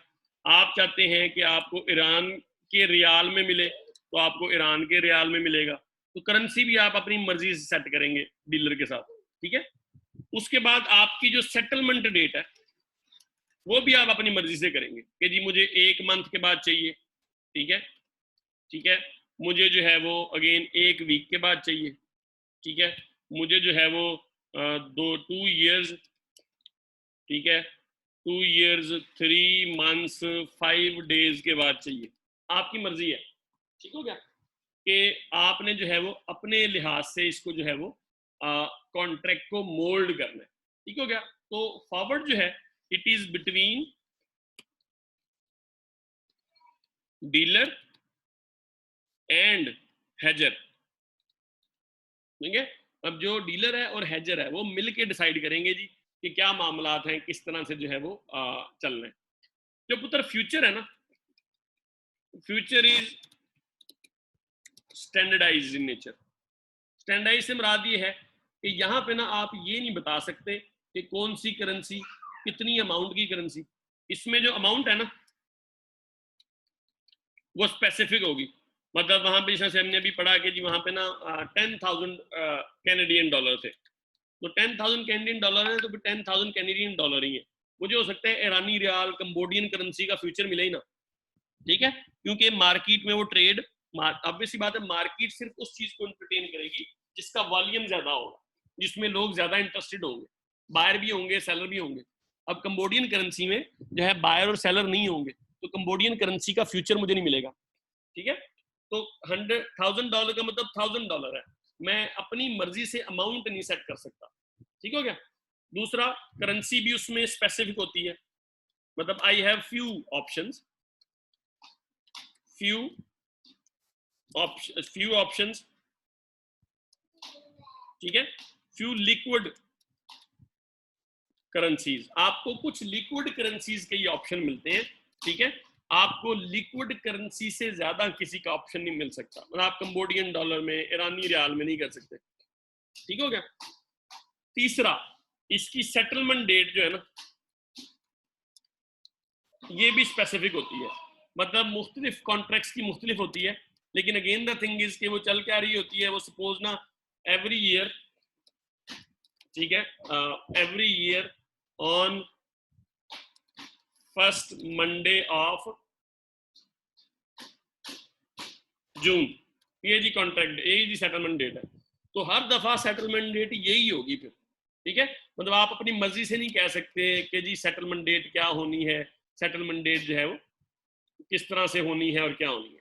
आप चाहते हैं कि आपको ईरान के रियाल में मिले तो आपको ईरान के रियाल में मिलेगा। तो करेंसी भी आप अपनी मर्जी से सेट करेंगे डीलर के साथ। ठीक है। उसके बाद आपकी जो सेटलमेंट डेट है वो भी आप अपनी मर्जी से करेंगे कि जी मुझे 1 मंथ के बाद चाहिए, ठीक है, ठीक है, मुझे जो है वो अगेन 1 वीक के बाद चाहिए, ठीक है, मुझे जो है वो 2 years, ठीक है, 2 years 3 months 5 days के बाद चाहिए। आपकी मर्जी है। ठीक हो गया कि आपने जो है वो अपने लिहाज से इसको जो है वो कॉन्ट्रैक्ट को मोल्ड करना है। ठीक हो गया। तो फॉरवर्ड जो है it is between dealer and हेजर। ठीक है। अब जो डीलर है और हेजर है वो मिलके डिसाइड करेंगे जी कि क्या मामलात हैं, किस तरह से जो है वो चलना है। जो पुत्र फ्यूचर है ना, future is standardized in nature. Standardize से मुराद ये है कि यहाँ पे ना आप ये नहीं बता सकते कि कौन सी करेंसी कितनी अमाउंट की करेंसी, इसमें जो अमाउंट है ना वो स्पेसिफिक होगी। मतलब वहां पे जैसे हमने अभी पढ़ा कि जी वहां पे ना 10,000 कैनेडियन डॉलर थे, तो 10,000 कैनेडियन डॉलर है तो फिर 10,000 कैनेडियन डॉलर ही है। मुझे हो सकता है ईरानी रियाल कंबोडियन करेंसी का फ्यूचर मिले ही ना। ठीक है। क्योंकि मार्केट में वो ट्रेड, ऑब्वियसली बात है, मार्केट सिर्फ उस चीज को एंटरटेन करेगी जिसका वॉल्यूम ज्यादा होगा, जिसमें लोग ज्यादा इंटरेस्टेड होंगे, बायर भी होंगे सेलर भी होंगे। अब कंबोडियन करेंसी में जो है बायर और सेलर नहीं होंगे तो कंबोडियन करेंसी का फ्यूचर मुझे नहीं मिलेगा। ठीक है। तो $100,000 का मतलब $1,000 है, मैं अपनी मर्जी से अमाउंट नहीं सेट कर सकता। ठीक हो गया। दूसरा, करेंसी भी उसमें स्पेसिफिक होती है, मतलब I have few options, few options, ठीक है, few liquid currencies। आपको कुछ लिक्विड करेंसीज के ऑप्शन मिलते हैं। ठीक है। आपको लिक्विड करेंसी से ज्यादा किसी का ऑप्शन नहीं मिल सकता, मतलब आप कंबोडियन डॉलर में, ईरानी रियाल में नहीं कर सकते। ठीक हो गया। तीसरा, इसकी सेटलमेंट डेट जो है ना ये भी स्पेसिफिक होती है, मतलब मुख्तलिफ कॉन्ट्रैक्ट्स की मुख्तलिफ होती है, लेकिन अगेन द थिंग इज कि वो चल क्या रही होती है, वो सपोज ना एवरी ईयर, ठीक है, every year on first Monday of June, ये जी कॉन्ट्रैक्ट, ये जी सेटलमेंट डेट है। तो हर दफा सेटलमेंट डेट यही होगी फिर। ठीक है। मतलब आप अपनी मर्जी से नहीं कह सकते कि जी सेटलमेंट डेट क्या होनी है, सेटलमेंट डेट जो है वो किस तरह से होनी है और क्या होनी है।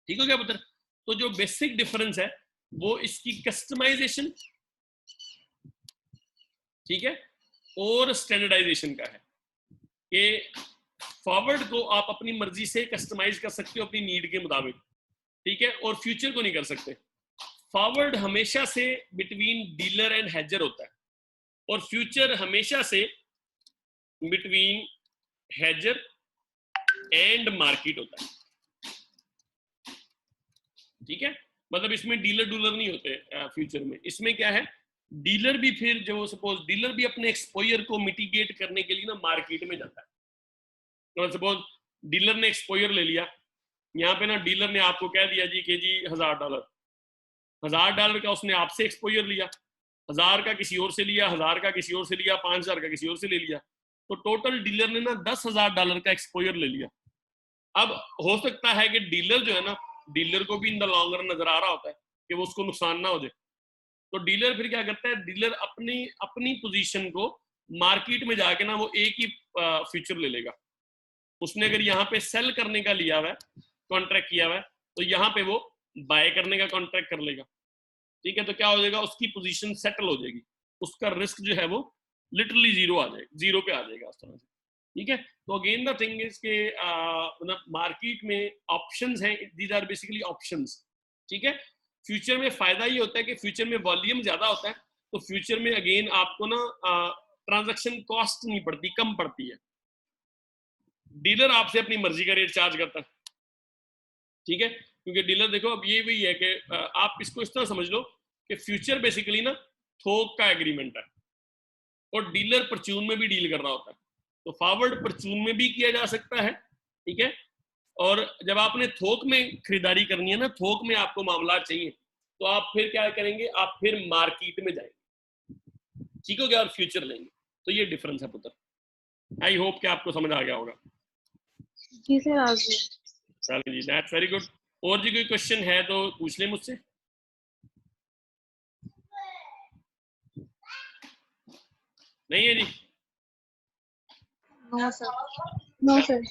ठीक हो गया पुत्र। तो जो बेसिक डिफरेंस है वो इसकी कस्टमाइजेशन, ठीक है, और स्टैंडर्डाइजेशन का है कि फॉरवर्ड को आप अपनी मर्जी से कस्टमाइज कर सकते हो अपनी नीड के मुताबिक, ठीक है, और फ्यूचर को नहीं कर सकते। फॉरवर्ड हमेशा से बिटवीन डीलर एंड हेजर होता है और फ्यूचर हमेशा से बिटवीन हेजर एंड मार्केट होता है। ठीक है। मतलब इसमें डीलर डूलर नहीं होते फ्यूचर में। इसमें क्या है, डीलर भी फिर जो सपोज डीलर भी अपने एक्सपोजर को मिटिगेट करने के लिए ना मार्केट में जाता है। तो सपोज डीलर ने एक्सपोजर ले लिया, यहाँ पे ना डीलर ने आपको कह दिया जी कि जी $1,000, $1000 का उसने आपसे एक्सपोजर लिया, 1000 का किसी और से लिया, 1000 का किसी और से लिया, 5000 का किसी और से ले लिया, तो टोटल डीलर ने ना $10,000 का एक्सपोजर ले लिया। अब हो सकता है कि डीलर जो है ना, डीलर को भी इन द लॉन्ग रन नजर आ रहा होता है कि वो उसको नुकसान ना हो जाए, तो डीलर फिर क्या करता है, डीलर अपनी अपनी पोजीशन को मार्केट में जाके ना वो एक ही फ्यूचर ले लेगा। उसने अगर यहाँ पे सेल करने का लिया हुआ है, कॉन्ट्रैक्ट किया हुआ है, तो यहाँ पे वो बाय करने का कॉन्ट्रैक्ट कर लेगा। ठीक है, तो क्या हो जाएगा, उसकी पोजीशन सेटल हो जाएगी, उसका रिस्क जो है वो लिटरली जीरो आ जाएगा, जीरो पे आ जाएगा उस तरह से। ठीक है, तो अगेन द थिंग इज के मतलब मार्केट में ऑप्शंस हैं, दीज आर बेसिकली ऑप्शंस। ठीक है, फ्यूचर में फायदा ये होता है कि फ्यूचर में वॉल्यूम ज्यादा होता है, तो फ्यूचर में अगेन आपको ना ट्रांजैक्शन कॉस्ट नहीं पड़ती, कम पड़ती है। डीलर आपसे अपनी मर्जी का रेट चार्ज करता है। ठीक है, क्योंकि डीलर देखो अब ये वही है कि आप इसको इस तरह समझ लो कि फ्यूचर बेसिकली ना थोक का एग्रीमेंट है, और डीलर परचून में भी डील कर रहा होता है, तो फॉरवर्ड परचून में भी किया जा सकता है। ठीक है, और जब आपने थोक में खरीदारी करनी है ना, थोक में आपको मामला चाहिए, तो आप फिर क्या करेंगे, आप फिर मार्केट में जाएंगे, ठीक हो गया, और फ्यूचर लेंगे। तो ये डिफरेंस है पुत्र। आई होप कि आपको समझ आ गया होगा। जी सर आ गया। चलिए जी, दैट्स वेरी गुड। और जी कोई क्वेश्चन है तो पूछ लें मुझसे। नहीं है जी? No sir. No sir.